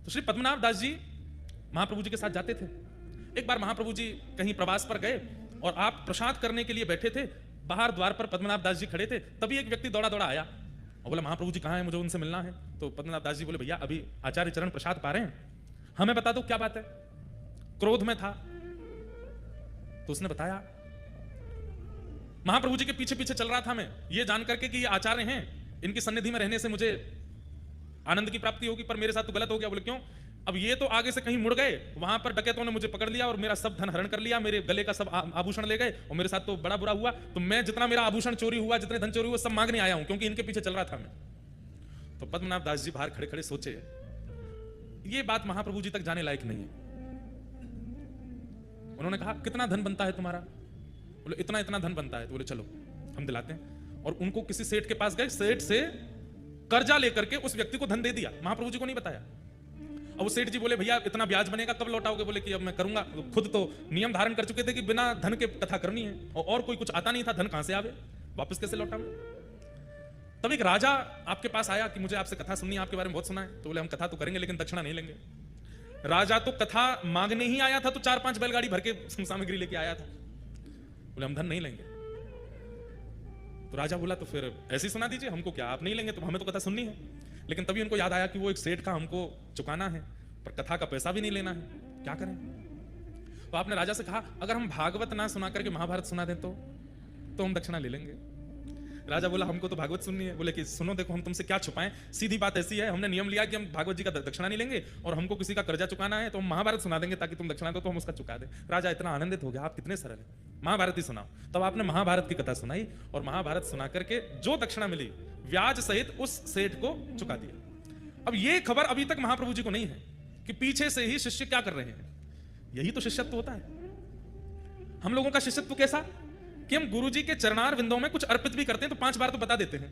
तो श्री पद्मनाभ दास जी महाप्रभु जी के साथ जाते थे। एक बार महाप्रभु जी कहीं प्रवास पर गए, और आप प्रसाद करने के लिए बैठे थे, बाहर द्वार पर पद्मनाभ दास जी खड़े थे। तभी एक व्यक्ति दौड़ा दौड़ा आया और बोला, महाप्रभु जी कहाँ हैं, मुझे उनसे मिलना है। तो पद्मनाभ दास जी बोले, भैया अभी आचार्य चरण प्रसाद पा रहे हैं, हमें बता दो क्या बात है। क्रोध में था तो उसने बताया। महाप्रभु जी के पीछे पीछे चल रहा था मैं, ये जान करके कि ये आचार्य हैं, इनकी सन्निधि में रहने से मुझे आनंद की प्राप्ति होगी, पर मेरे साथ तो गलत हो गया। बोले क्यों? अब ये तो आगे से कहीं मुड़ गए, वहां पर डकैतों ने मुझे पकड़ लिया और मेरा सब धन हरण कर लिया, मेरे गले का सब आभूषण ले गए और मेरे साथ तो बड़ा बुरा हुआ। तो मैं जितना मेरा आभूषण चोरी हुआ, जितने धन चोरी हुआ, सब मांगने आया हूं, क्योंकि इनके पीछे चल रहा था मैं। तो पद्मनाभ दास जी बाहर खड़े खड़े सोचे, ये बात महाप्रभु जी तक जाने लायक नहीं है। उन्होंने कहा कितना धन बनता है तुम्हारा? बोले इतना इतना धन बनता है। तो बोले चलो हम दिलाते हैं। और उनको किसी सेठ के पास गए, सेठ से कर्जा लेकर के उस व्यक्ति को धन दे दिया, महाप्रभु जी को नहीं बताया। अब वो सेठ जी बोले भैया इतना ब्याज बनेगा, कब लौटाओगे? बोले कि अब मैं करूंगा। खुद तो नियम धारण कर चुके थे कि बिना धन के कथा करनी है, और कोई कुछ आता नहीं था, धन कहां से आवे, वापस कैसे लौटाऊं? तब एक राजा आपके पास आया कि मुझे आपसे कथा सुननी है, आपके बारे में बहुत सुना है। तो बोले हम कथा तो करेंगे लेकिन दक्षिणा नहीं लेंगे। राजा तो कथा मांगने ही आया था, तो 4-5 बैलगाड़ी भर के सामग्री लेके आया था। बोले हम धन नहीं लेंगे। तो राजा बोला तो फिर ऐसे ही सुना दीजिए, हमको क्या, आप नहीं लेंगे तो हमें तो कथा सुननी है। लेकिन तभी उनको याद आया कि वो एक सेठ का हमको चुकाना है, पर कथा का पैसा भी नहीं लेना है, क्या करें? तो आपने राजा से कहा अगर हम भागवत ना सुना करके महाभारत सुना दें तो हम दक्षिणा ले लेंगे। राजा बोला हमको तो भागवत सुननी है। बोले कि सुनो देखो हम तुमसे क्या छुपाएं, सीधी बात ऐसी है, हमने नियम लिया कि हम भागवत जी का दक्षिणा नहीं लेंगे, और हमको किसी का कर्जा चुकाना है तो हम महाभारत सुना देंगे ताकि तुम दक्षिणा दो तो हम उसका चुका दें। राजा इतना आनंदित हो गया, आप कितने सरल हैं, महाभारत ही सुनाओ। तब आपने महाभारत की कथा सुनाई और महाभारत सुना करके जो दक्षिणा मिली ब्याज सहित उस सेठ को चुका दिया। अब ये खबर अभी तक महाप्रभु जी को नहीं है कि पीछे से ही शिष्य क्या कर रहे हैं। यही तो शिष्यत्व होता है। हम लोगों का शिष्यत्व कैसा कि हम गुरुजी के चरणार विंदों में कुछ अर्पित भी करते हैं तो 5 बार तो बता देते हैं,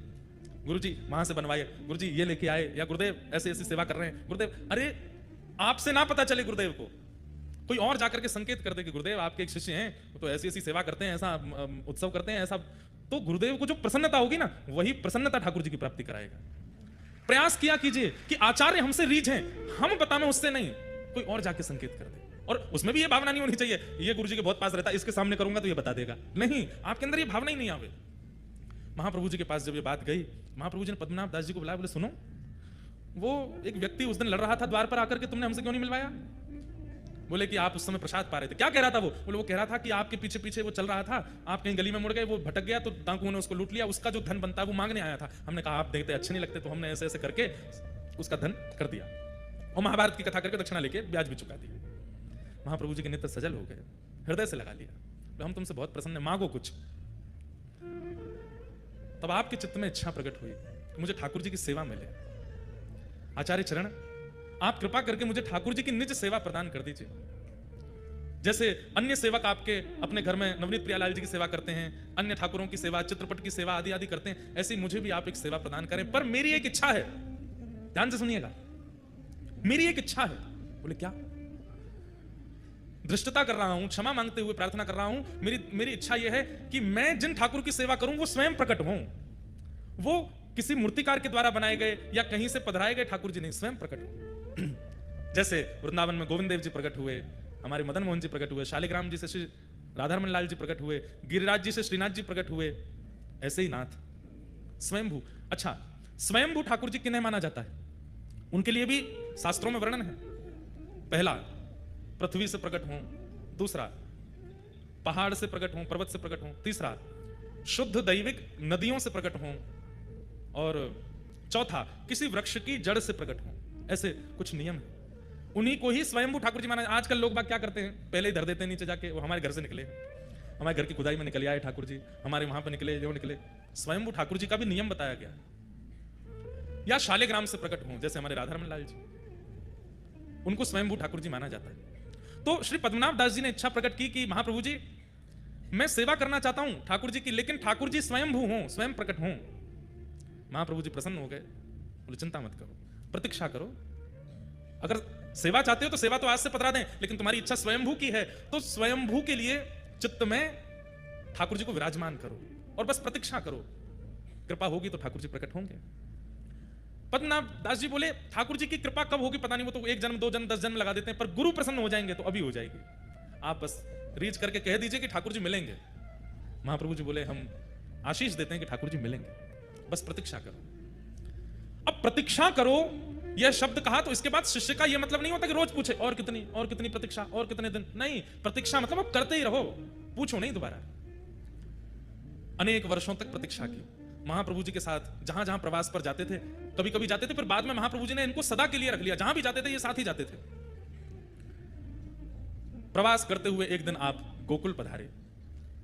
गुरुजी वहां से बनवाइए, गुरुजी ये लेके आए, या गुरुदेव ऐसे ऐसी सेवा कर रहे हैं। गुरुदेव, अरे आपसे ना पता चले गुरुदेव को, कोई और जाकर के संकेत कर दे कि गुरुदेव आपके एक शिष्य हैं, तो ऐसी ऐसी सेवा करते हैं, ऐसा उत्सव करते हैं, ऐसा, तो गुरुदेव को जो प्रसन्नता होगी ना, वही प्रसन्नता ठाकुर जी की प्राप्ति कराएगा। प्रयास किया कीजिए कि आचार्य हमसे रीझ हैं, हम बतावें उससे नहीं, कोई और जाके संकेत कर दे। और उसमें भी ये भावना नहीं होनी चाहिए ये गुरुजी के बहुत पास रहता है, इसके सामने करूंगा तो ये बता देगा, नहीं, आपके अंदर ये भावना ही नहीं आवे। महाप्रभु जी के पास जब ये बात गई, महाप्रभु जी ने पद्मनाभ दास जी को बुलाया, बोले सुनो, वो एक व्यक्ति उस दिन लड़ रहा था द्वार पर आकर के, तुमने हमसे क्यों नहीं मिलवाया? बोले कि आप उस समय प्रसाद पा रहे थे। क्या कह रहा था वो? बोले वो कह रहा था कि आपके पीछे पीछे वो चल रहा था, आप कहीं गली में मुड़ गए, वो भटक गया तो डाकुओं ने उसको लूट लिया, उसका जो धन बनता है वो मांगने आया था। हमने कहा आप देखते अच्छे नहीं लगते, तो हमने ऐसे ऐसे करके उसका धन कर दिया और महाभारत की कथा करके दक्षिणा लेके ब्याज भी चुका दिया। महाप्रभु जी के नेत्र सजल हो गए, हृदय से लगा लिया, तो हम तुमसे बहुत प्रसन्न हैं, मांगो कुछ। तब आपके चित्त में इच्छा प्रकट हुई कि मुझे ठाकुर जी की सेवा मिले। आचार्य चरण, आप कृपा करके मुझे ठाकुर जी की निज सेवा प्रदान कर दीजिए। जैसे अन्य सेवक आपके अपने घर में नवनीत प्रियालाल जी की सेवा करते हैं, अन्य ठाकुरों की सेवा, चित्रपट की सेवा आदि आदि करते हैं, ऐसी मुझे भी आप एक सेवा प्रदान करें। पर मेरी एक इच्छा है, ध्यान से सुनिएगा, मेरी एक इच्छा है। बोले क्या? धृष्टता कर रहा हूं, क्षमा मांगते हुए प्रार्थना कर रहा हूं। मेरी इच्छा यह है कि मैं जिन ठाकुर की सेवा करूं वो स्वयं प्रकट हों, वो किसी मूर्तिकार के द्वारा बनाए गए या कहीं से पधराए गए ठाकुर जी नहीं, स्वयं प्रकट हो। जैसे वृंदावन में गोविंद देव जी प्रकट हुए, हमारे मदन मोहन जी प्रकट हुए, शालिग्राम जी से श्री राधारमन लाल जी प्रकट हुए, गिरिराज जी से श्रीनाथ जी प्रकट हुए, ऐसे ही नाथ स्वयंभू। अच्छा, स्वयंभू ठाकुर जी किन्हें माना जाता है? उनके लिए भी शास्त्रों में वर्णन है। पहला, पृथ्वी से प्रकट हों, दूसरा पहाड़ से प्रकट हों, पर्वत से प्रकट हों, तीसरा शुद्ध दैविक नदियों से प्रकट हों, और चौथा किसी वृक्ष की जड़ से प्रकट हों। ऐसे कुछ नियम है, उन्हीं को ही स्वयंभू ठाकुर जी माना। आजकल लोग बाग क्या करते हैं, पहले ही धर देते हैं नीचे जाके, वो हमारे घर से निकले, हमारे घर की खुदाई में निकले आए ठाकुर जी, हमारे वहां पर निकले, जो निकले। स्वयंभू ठाकुर जी का भी नियम बताया गया। या शालिग्राम से प्रकट हों, जैसे हमारे राधारमन लाल जी, उनको स्वयंभू ठाकुर जी माना जाता है। तो श्री पद्मनाभ दास जी ने इच्छा प्रकट की कि महाप्रभु जी, मैं सेवा करना चाहता हूं ठाकुर जी की, लेकिन ठाकुर जी स्वयंभू हों, स्वयं प्रकट हों। महाप्रभु जी प्रसन्न हो गए, बोले चिंता मत करो, प्रतीक्षा करो, अगर सेवा चाहते हो तो सेवा तो आज से पधरा दें, लेकिन तुम्हारी इच्छा स्वयंभू की है तो स्वयंभू के लिए चित्त में ठाकुर जी को विराजमान करो और बस प्रतीक्षा करो, कृपा होगी तो ठाकुर जी प्रकट होंगे। पद्मनाभ दास जी बोले ठाकुर जी की कृपा कब होगी पता नहीं, वो तो 1 जन्म 2 जन्म 10 जन्म लगा देते हैं, पर गुरु प्रसन्न हो जाएंगे तो अभी हो जाएगी। आप बस रीच करके कह दीजिए कि ठाकुर जी मिलेंगे। महाप्रभु जी बोले हम आशीष देते हैं कि ठाकुर जी मिलेंगे, बस प्रतीक्षा करो। अब प्रतीक्षा करो यह शब्द कहा तो इसके बाद शिष्य का यह मतलब नहीं होता कि रोज पूछे और कितनी प्रतीक्षा, और कितने दिन। नहीं, प्रतीक्षा मतलब आप करते ही रहो, पूछो नहीं दोबारा। अनेक वर्षों तक प्रतीक्षा की। महाप्रभु जी के साथ जहां जहां प्रवास पर जाते थे, कभी कभी जाते थे, फिर बाद में महाप्रभु जी ने इनको सदा के लिए रख लिया। जहां भी जाते थे ये साथ ही जाते थे। प्रवास करते हुए एक दिन आप गोकुल पधारे,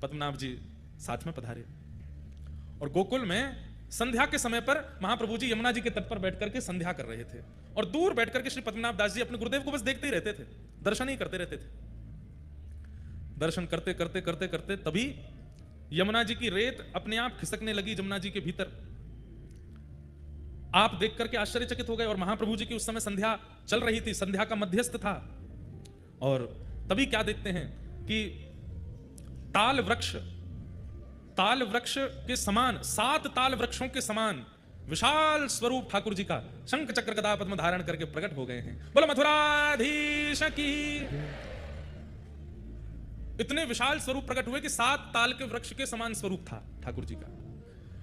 पद्मनाभ जी साथ में पधारे, और गोकुल में संध्या के समय पर महाप्रभु जी यमुना जी के तट पर बैठ करके संध्या कर रहे थे, और दूर बैठ करके श्री पद्मनाभ दास जी अपने गुरुदेव को बस देखते ही रहते थे, दर्शन ही करते रहते थे। दर्शन करते करते करते करते तभी यमुना जी की रेत अपने आप खिसकने लगी जमुना जी के भीतर। आप देख करके आश्चर्यचकित हो गए, और महाप्रभु जी की उस समय संध्या चल रही थी, संध्या का मध्यस्थ था। और तभी क्या देखते हैं कि ताल वृक्ष के समान, 7 ताल वृक्षों के समान विशाल स्वरूप ठाकुर जी का शंख चक्र गदा पद्म धारण करके प्रकट हो गए हैं। बोलो मथुराधीश की। इतने विशाल स्वरूप प्रकट हुए कि 7 ताल के वृक्ष के समान स्वरूप था ठाकुर जी का।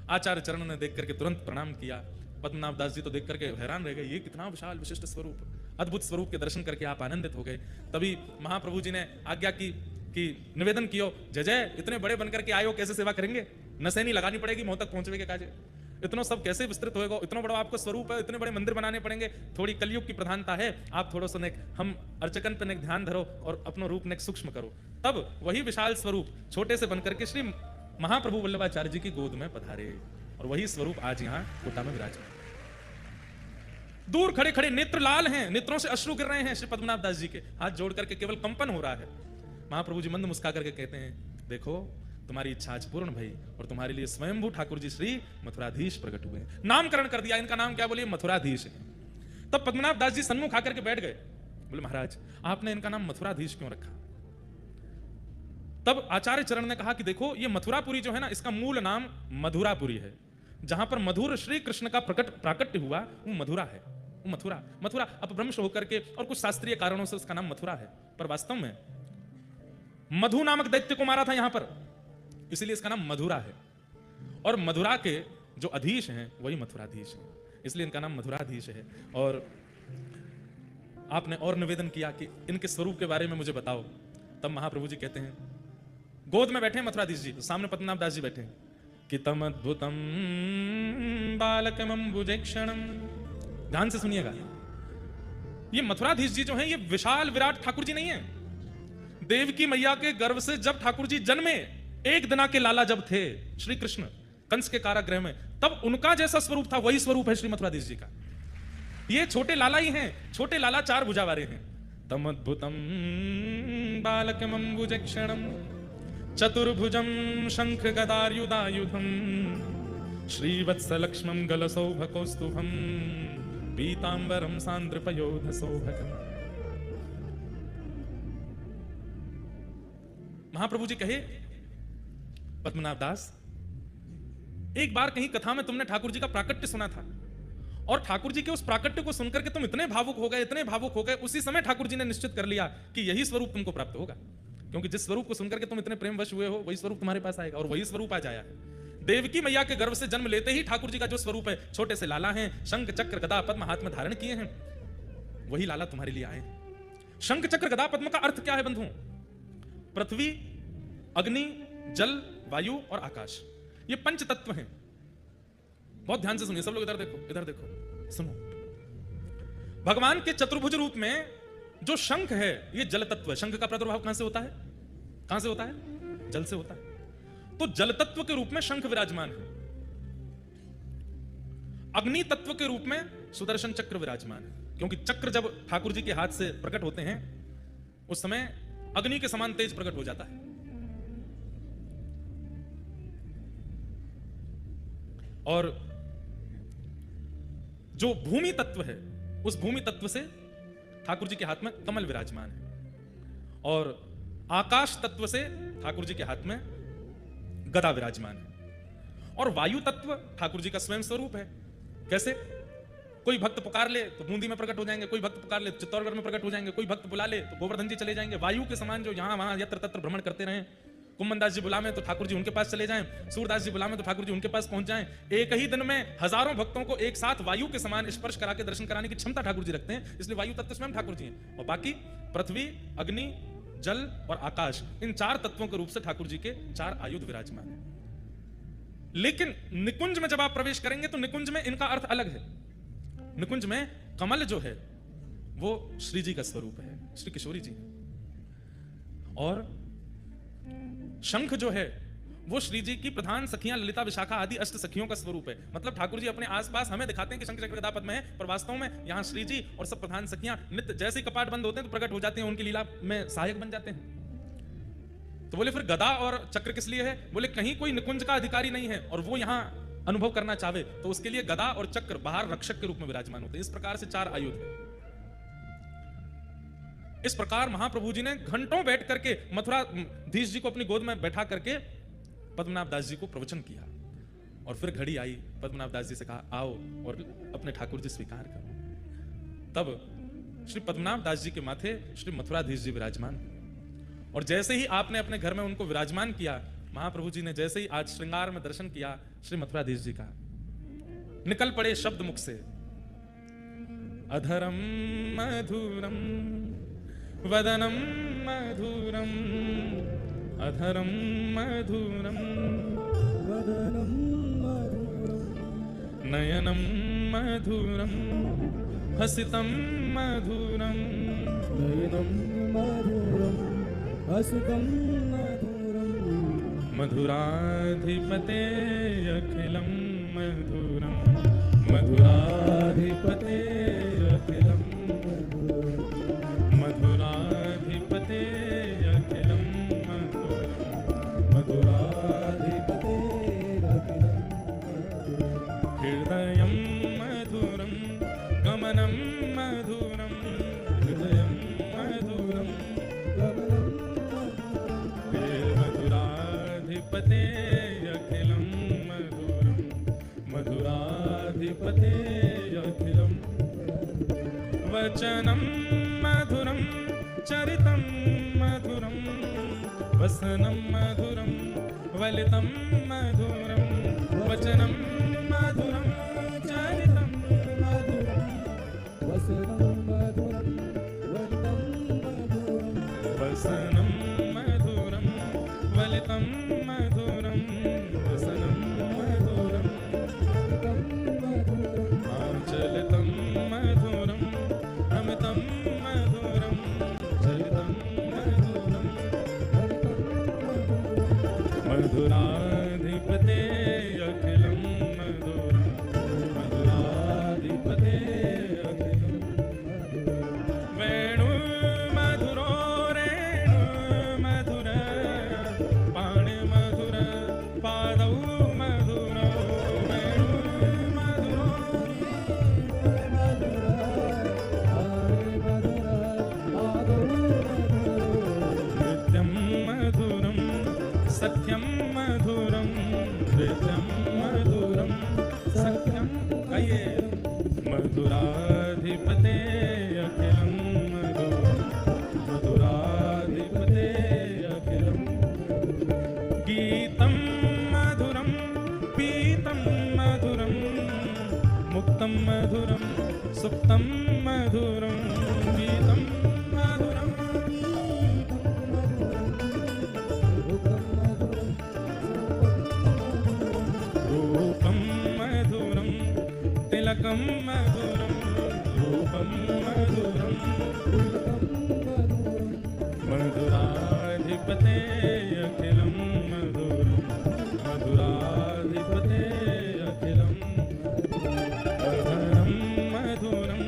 आचार्य चरण ने देख करके तुरंत प्रणाम किया। पद्मनाभ दास जी तो देख करके हैरान रह गए, ये कितना विशाल विशिष्ट स्वरूप, अद्भुत स्वरूप के दर्शन करके आप आनंदित हो गए। तभी महाप्रभु जी ने आज्ञा की कि निवेदन कियो, जय जय, इतने बड़े बनकर के आयो, कैसे सेवा करेंगे? नसैनी लगानी पड़ेगी मोह तक पहुंचने के काजे। इतना सब कैसे विस्तृत होएगा? इतना बड़ा आपका स्वरूप है, इतने बड़े मंदिर बनाने पड़ेंगे। थोड़ी कलयुग की प्रधानता है, आप थोड़ा सा हम अर्चकन पे ध्यान धरो और अपनो रूप ने सूक्ष्म करो। तब वही विशाल स्वरूप छोटे से बनकर के श्री महाप्रभु वल्लभाचार्य जी की गोद में पधारे, और वही स्वरूप आज यहाँ कोटा में विराजमान। दूर खड़े खड़े नेत्र लाल हैं, नेत्रों से अश्रु गिर रहे हैं श्री पद्मनाभ दास जी के। हाथ जोड़ करके केवल कंपन हो रहा है। महाप्रभु जी मंद मुस्का करके कहते हैं, देखो तुम्हारी इच्छा आज पूर्ण भई, और तुम्हारे लिए स्वयंभू ठाकुर जी श्री मथुराधीश प्रकट हुए। नामकरण कर दिया, इनका नाम क्या बोलिए? मथुराधीश है। तब पद्मनाभ दास जी सन्मुख आकर के बैठ गए, बोले महाराज आपने इनका नाम मथुराधीश क्यों रखा? तब आचार्य चरण ने कहा कि देखो ये मथुरापुरी जो है ना, इसका मूल नाम मधुरापुरी है। जहां पर मधुर श्री कृष्ण का प्राकट्य हुआ वो मधुरा है। वो मथुरा अपभ्रंश होकर के और कुछ शास्त्रीय कारणों से उसका नाम मथुरा है, पर वास्तव में मधु नामक दैत्य को मारा था यहां पर, इसलिए इसका नाम मधुरा है। और मधुरा के जो अधीश हैं वही मथुराधीश हैं, इसलिए इनका नाम मथुराधीश है। और आपने और निवेदन किया कि इनके स्वरूप के बारे में मुझे बताओ। तब महाप्रभु जी कहते हैं, गोद में बैठे मथुराधीश जी, तो सामने पद्मनाभ दास जी बैठे कि तम अद्भुतम बालकमं भुजेक्षणम। ध्यान से सुनिएगा, ये मथुराधीश जी जो हैं ये विशाल विराट ठाकुर जी नहीं है। देवकी मैया के गर्भ से जब ठाकुर जी जन्मे, 1 दिना के लाला जब थे श्री कृष्ण कंस के कारागृह में, तब उनका जैसा स्वरूप था वही स्वरूप है श्री मथुराधीश जी का। ये छोटे लाला ही हैं, छोटे लाला 4 भुजा वाले हैं। तम अद्भुतम बालकमं भुजेक्षणम चतुर्भुजम शंख गदायुधायुधम श्रीवत्सलक्ष्मं गलसौभकौस्तुभम पीतांबरम सांद्रपयोधसौभगम। महाप्रभु जी कहे, पद्मनाभ दास एक बार कहीं कथा में तुमने ठाकुर जी का प्राकट्य सुना था, और ठाकुर जी के उस प्राकट्य को सुनकर के तुम इतने भावुक हो गए, इतने भावुक हो गए, उसी समय ठाकुर जी ने निश्चित कर लिया कि यही स्वरूप तुमको प्राप्त होगा, क्योंकि जिस स्वरूप को सुनकर के तुम इतने प्रेमवश हुए हो वही स्वरूप तुम्हारे पास आएगा, और वही स्वरूप आज आया है। देवकी मैया के गर्भ से जन्म लेते ही ठाकुर जी का जो स्वरूप है, छोटे से लाला हैं, शंख चक्र गदा पद्म हाथ में धारण किए हैं, वही लाला तुम्हारे लिए आए। शंख चक्र गदा पद्म का अर्थ क्या है बंधुओं? पृथ्वी, अग्नि, जल, वायु और आकाश, ये 5 तत्व हैं। बहुत ध्यान से सुनिए सब लोग, इधर देखो, इधर देखो, सुनो। भगवान के चतुर्भुज रूप में जो शंख है ये जल तत्व है। शंख का प्रादुर्भाव कहां से होता है? कहां से होता है? जल से होता है। तो जल तत्व के रूप में शंख विराजमान है। अग्नि तत्व के रूप में सुदर्शन चक्र विराजमान है, क्योंकि चक्र जब ठाकुर जी के हाथ से प्रकट होते हैं उस समय अग्नि के समान तेज प्रकट हो जाता है। और जो भूमि तत्व है उस भूमि तत्व से ठाकुर जी के हाथ में कमल विराजमान है, और आकाश तत्व से ठाकुर जी के हाथ में गदा विराजमान है, और वायु तत्व ठाकुर जी का स्वयं स्वरूप है। कैसे? कोई भक्त पुकार ले तो बूंदी में प्रकट हो जाएंगे, कोई भक्त पुकार ले तो चित्तौड़गढ़ में प्रकट हो जाएंगे, कोई भक्त बुला ले तो गोवर्धन जी चले जाएंगे। वायु के समान जो यहां वहां यत्र तत्र भ्रमण करते रहे, कुम्मनदास जी बुलावें तो ठाकुर जी उनके पास चले जाएं, सूरदास जी बुलावें तो ठाकुर जी उनके पास पहुंच जाएं। एक ही दिन में हजारों भक्तों को एक साथ वायु के समान स्पर्श करा के दर्शन कराने की क्षमता ठाकुर जी रखते हैं, इसलिए वायु तत्व स्वयं ठाकुर जी हैं। और बाकी पृथ्वी, अग्नि, जल और आकाश, इन 4 तत्वों के रूप से ठाकुर जी के 4 आयुध विराजमान हैं। लेकिन निकुंज में जब आप प्रवेश करेंगे तो निकुंज में इनका अर्थ अलग है। निकुंज में कमल जो है वो श्री जी का स्वरूप है, श्री किशोरी जी, और शंख जो है वो श्री जी की प्रधान सखियां ललिता, विशाखा आदि अष्ट सखियों का स्वरूप है। मतलब ठाकुर जी अपने आसपास हमें दिखाते हैं कि शंख चक्र गदा पद्म है, पर वास्तव में यहाँ श्री जी और सब प्रधान सखियां नित्य जैसे ही कपाट बंद होते हैं तो प्रकट हो जाते हैं, उनकी लीला में सहायक बन जाते हैं। तो बोले फिर गदा और चक्र किस लिए है? बोले कहीं कोई निकुंज का अधिकारी नहीं है और वो यहाँ अनुभव करना चाहे तो उसके लिए गदा और चक्र बाहर रक्षक के रूप में विराजमान होते हैं। इस प्रकार से 4 आयुध है। इस प्रकार महाप्रभु जी ने घंटों बैठ करके मथुराधीश जी को अपनी गोद में बैठा करके पद्मनाभ दास जी को प्रवचन किया, और फिर घड़ी आई, पद्मनाभ दास जी से कहा आओ और अपने ठाकुर जी स्वीकार करो। तब श्री पद्मनाभ दास जी के माथे श्री मथुराधीश जी विराजमान, और जैसे ही आपने अपने घर में उनको विराजमान किया, महाप्रभु जी ने जैसे ही आज श्रृंगार में दर्शन किया श्री मथुराधीश जी का, निकल पड़े शब्द मुख से, अधरम मधुरम वदनम मधुरम, अधरम मधुरम वदनं मधुरं नयनम मधुरम हसितम मधुरम, नयनं मधुरं हसितं मधुरं, मधुराधिपते अखिलम मधुरम, मधुराधिपते अखिलम, मधुराधिपते अखिलम मधुरम, मधुराधिपते अखिलं हृदयं मधुरं गमनं मधुरं, हृदयं मधुरं गमनं हे मधुराधिपते अखिलं मधुरं, मधुराधिपते अखिलं, वचनं मधुरं चरितं मधुरं, वसनं मधुरं वलितं मधुरं, वचनं मधुरं चरितं मधुरं, वसनं मधुरं वलितं मधुरं, वसनं मधुरं वलितं मधुरं, वसनं मधुरं वलितं मधुरं, आचलितं मधुरं अमितं मधुरं, चलितं मधुरं वलितं मधुरं, मधुराधिपते अखिलं मधुरं, मधुराधिपते अखिलं, वेणु मधुरो रेणु मधुर, पाणि मधुर पादौ मधुरो, वेणु मधुरो नृत्यं मधुरं सत्यं मधुरं, नृत्यं मधुरं सत्यं, आइए, मधुराधिपते अखिलं मधुरं, मधुराधिपते अखिलं, गीतं मधुरं पीतं मधुरं, मुक्तं मधुरं सुप्तं मधुरं, गीतं मधुरं रूपं मधुरं तिलकं मधुरं, रूपं मधुरं मधुराधिपते अखिलं मधुरं, मधुराधिपते अखिलं, अधरं मधुरं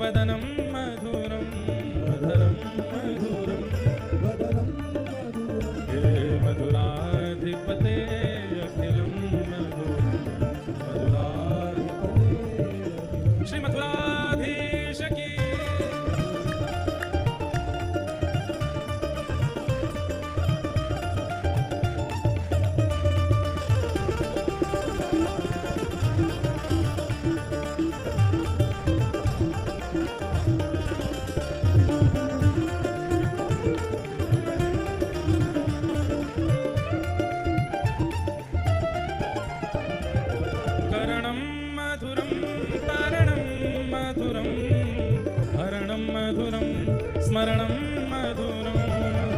वदनं मधुरं, अधरं मधुरं वदनं मधुरं, हे मधुराधिपते अखिलं मधुरं, मधुराधिपते श्री मथुराधीश की मधुरं स्मरणं मधुरं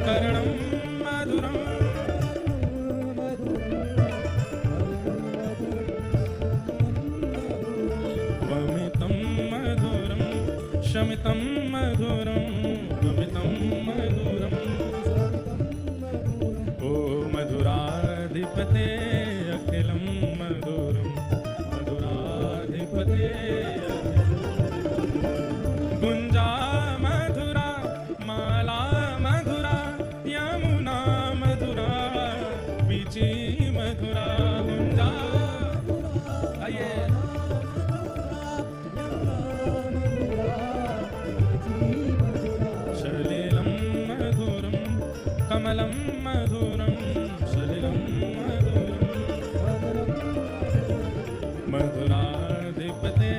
करणं मधुरं वमितं मधुरं शमितं मधुरं वमितं मधुरम् ओ मधुराधिपते अखिलं मधुरं मधुराधिपते गुंजा मधुरा माला मधुरा यमुना मधुरा बीची मधुरा गुंजा आइए सलिलं मधुरं कमलं मधुरं सलिलं मधुरं मधुराधिपते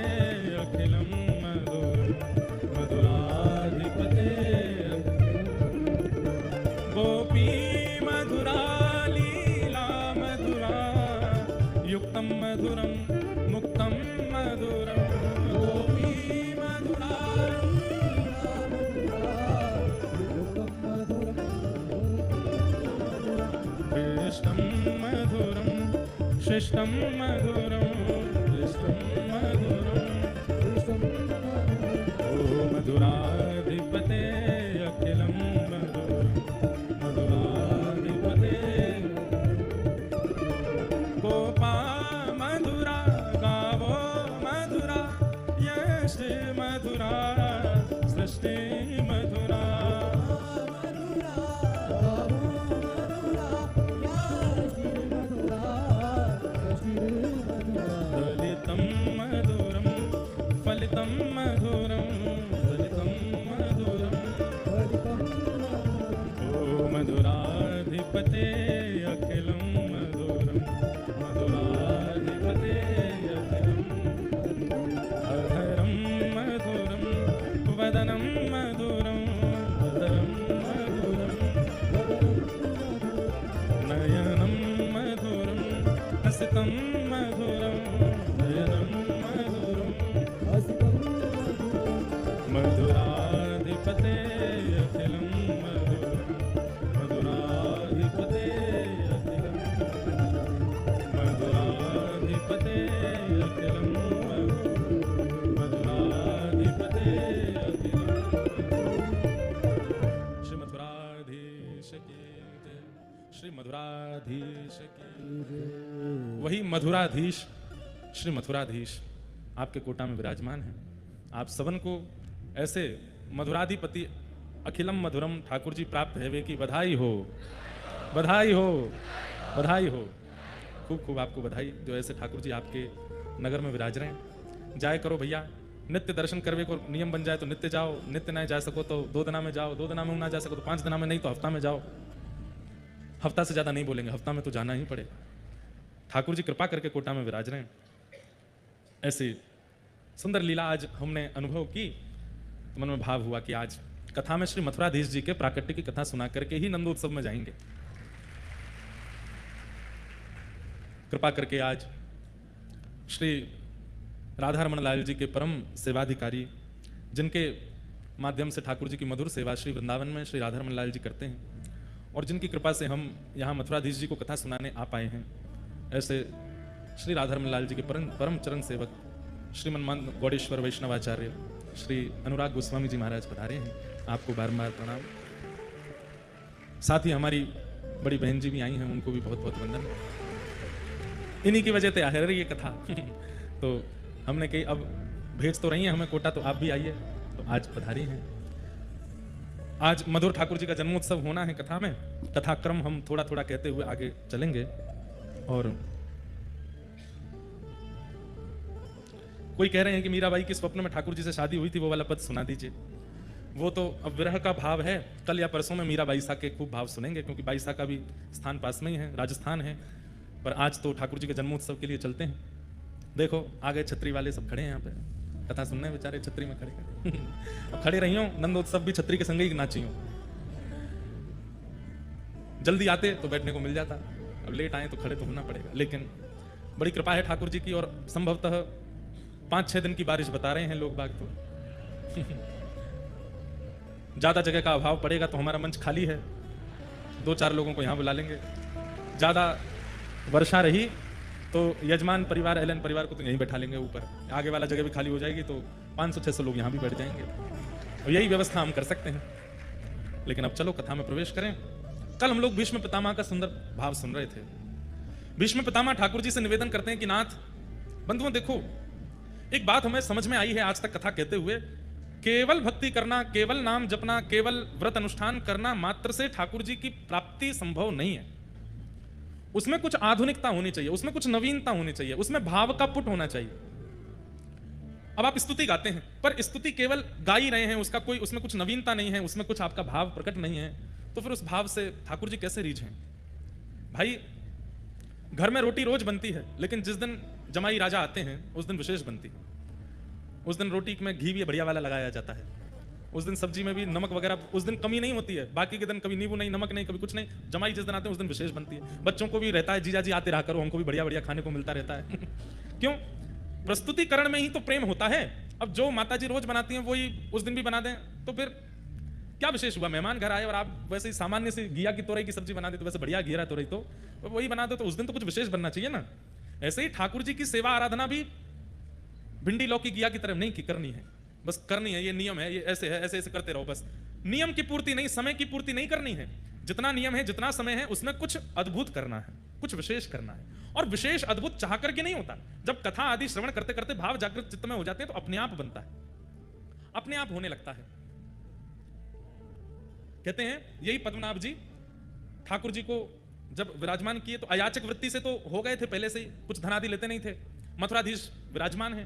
अखिलं मधुरं मधुराधिपते गोपी मधुरा लीला मधुरा युक्तं मधुरं मुक्तं मधुरं गोपी मधुरा कृष्णं मधुरं शिष्टं मधुरं कृष्णं मधुरं ओ मधुराधिपते अखिलं मधुरं मधुराधिपते गोपा मधुरा गावो मधुरा यश मधुरा सृष्टि मधुरा ललितं मधुरं फलितं मधुरं ललितं मधुरं ओ मधुराधिपते अखिलं मधुरं मधुराधिपते अखिलं अधरं मधुरं वदनं मधुरं वदनं मधुरं नयनं मधुरं हसितं मधुरं नयनं मधुरं मधुराधिपते अखिलं मधुरं मधुराधिपते अखिलं मधुराधिपते अखिलं मधुराधिपते अखिलं श्री मथुराधीश की जय श्री मधुराधीश की वही मधुराधीश श्री मथुराधीश आपके कोटा में विराजमान है। आप सबन को ऐसे मधुराधिपति अखिलम मधुरम ठाकुर जी प्राप्त है वे की बधाई हो बधाई हो बधाई हो। खूब खूब आपको बधाई जो ऐसे ठाकुर जी आपके नगर में विराज रहे हैं। जाए करो भैया, नित्य दर्शन करवे को नियम बन जाए तो नित्य जाओ, नित्य नहीं जा सको तो 2 दिना में जाओ, 2 दिना में ना जा सको तो 5 दिना में, नहीं तो हफ्ता में जाओ। हफ्ता से ज्यादा नहीं बोलेंगे, हफ्ता में तो जाना ही पड़ेगा। ठाकुर जी कृपा करके कोटा में विराज रहे हैं। ऐसी सुंदर लीला आज हमने अनुभव की तो मन में भाव हुआ कि आज कथा में श्री मथुराधीश जी के प्राकट्य की कथा सुना करके ही नंदोत्सव में जाएंगे। कृपा करके आज श्री राधारमण लाल जी के परम सेवाधिकारी, जिनके माध्यम से ठाकुर जी की मधुर सेवा श्री वृंदावन में श्री राधारमण लाल जी करते हैं और जिनकी कृपा से हम यहाँ मथुराधीश जी को कथा सुनाने आ पाए हैं, ऐसे श्री राधारमण लाल जी के परम चरण सेवक श्रीमन गौड़ेश्वर वैष्णवाचार्य श्री अनुराग गोस्वामी जी महाराज पधारे हैं। आपको बारंबार प्रणाम। साथ ही हमारी बड़ी बहन जी भी आई हैं, उनको भी बहुत बहुत वंदन। इन्हीं की वजह से आ रही है कथा तो हमने कही अब भेज तो रही हैं हमें कोटा, तो आप भी आइए। तो आज पधारी हैं। आज मधुर ठाकुर जी का जन्मोत्सव होना है कथा में। कथाक्रम हम थोड़ा थोड़ा कहते हुए आगे चलेंगे। और कोई कह रहे हैं कि मीराबाई के स्वप्न में ठाकुर जी से शादी हुई थी, वो वाला पद सुना दीजिए। वो तो अब विरह का भाव है, कल या परसों में मीरा बाईसा के खूब भाव सुनेंगे, क्योंकि बाईसा का भी स्थान पास में ही है, राजस्थान है। पर आज तो ठाकुर जी के जन्मोत्सव के लिए चलते हैं। देखो आगे छतरी वाले सब खड़े हैं यहाँ पे, कथा सुनने बेचारे छतरी में खड़े अब खड़े रही हो, नंदोत्सव भी छतरी के संग ही नाची हो। जल्दी आते तो बैठने को मिल जाता, अब लेट आए तो खड़े तो होना पड़ेगा। लेकिन बड़ी कृपा है ठाकुर जी की, और संभवतः 5-6 दिन की बारिश बता रहे हैं लोग बाग तो ज़्यादा जगह का अभाव पड़ेगा तो हमारा मंच खाली है, 2-4 लोगों को यहाँ बुला लेंगे। ज़्यादा वर्षा रही तो यजमान परिवार एलन परिवार को तो यहीं बैठा लेंगे ऊपर, आगे वाला जगह भी खाली हो जाएगी तो 500-600 लोग यहाँ भी बैठ जाएंगे। और यही व्यवस्था हम कर सकते हैं। लेकिन अब चलो कथा में प्रवेश करें। कल हम लोग भीष्म पितामह का सुंदर भाव सुन रहे थे। भीष्म पितामह ठाकुर जी से निवेदन करते हैं कि नाथ बंधुओं देखो, एक बात हमें समझ में आई है आज तक कथा कहते हुए, केवल भक्ति करना, केवल नाम जपना, केवल व्रत अनुष्ठान करना मात्र से ठाकुर जी की प्राप्ति संभव नहीं है। उसमें कुछ आधुनिकता होनी चाहिए, उसमें कुछ नवीनता होनी चाहिए, उसमें भाव का पुट होना चाहिए। अब आप स्तुति गाते हैं पर स्तुति केवल गा ही रहे हैं, उसका कोई उसमें कुछ नवीनता नहीं है, उसमें कुछ आपका भाव प्रकट नहीं है, तो फिर उस भाव से ठाकुर जी कैसे रीझें? भाई घर में रोटी रोज बनती है, लेकिन जिस दिन जमाई राजा आते हैं उस दिन विशेष बनती है। उस दिन रोटी में घी भी बढ़िया वाला लगाया जाता है, उस दिन सब्जी में भी नमक वगैरह उस दिन कमी नहीं होती है। बाकी के दिन कभी नींबू नहीं, नमक नहीं, कभी कुछ नहीं। जमाई जिस दिन आते हैं उस दिन विशेष बनती है। बच्चों को भी रहता है जीजा जी आते रहा करो, हमको भी बढ़िया बढ़िया खाने को मिलता रहता है। क्यों? प्रस्तुतिकरण में ही तो प्रेम होता है। अब जो माता जी रोज बनाती हैं वही उस दिन भी बना दें तो फिर क्या विशेष हुआ? मेहमान घर आए और आप वैसे ही सामान्य से घिया की तोरई की सब्जी बना दे तो वैसे बढ़िया घिया तोरई तो वही बना दो, तो उस दिन तो कुछ विशेष बनना चाहिए ना। ऐसे ही ठाकुर जी की सेवा आराधना भी भिंडी लौकी घिया की तरह नहीं की करनी है, बस करनी है, ये नियम है, ये ऐसे है, ऐसे ऐसे करते रहो। बस नियम की पूर्ति नहीं, समय की पूर्ति नहीं करनी है। जितना नियम है, जितना समय है, उसमें कुछ अद्भुत करना है, कुछ विशेष करना है। और विशेष अद्भुत चाह करके नहीं होता। जब कथा आदि श्रवण करते करते भाव जागृत चित्त में हो जाते हैं तो अपने आप बनता है, अपने आप होने लगता है। कहते हैं यही पद्मनाभ जी ठाकुर जी को जब विराजमान किए तो अयाचक वृत्ति से तो हो गए थे पहले से ही, कुछ धनादि लेते नहीं थे। मथुराधीश विराजमान है।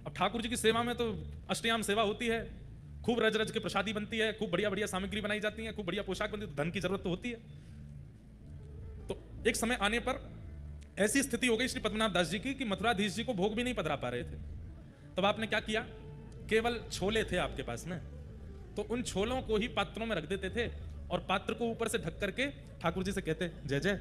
अब ठाकुर जी की सेवा में तो अष्टयाम सेवा होती है, खूब रज रज के प्रसादी बनती है, खूब बढ़िया बढ़िया सामग्री बनाई जाती है, खूब बढ़िया पोशाक बनती है, तो धन की जरूरत तो होती है। तो एक समय आने पर ऐसी स्थिति हो गई श्री पद्मनाभ दास जी की कि मथुराधीश जी को भोग भी नहीं पधरा पा रहे थे। तब आपने क्या किया? केवल छोले थे आपके पास में, तो उन छोलों को ही पात्रों में रख देते थे और पात्र को ऊपर से ढक करके ठाकुर जी से कहते, जय जय।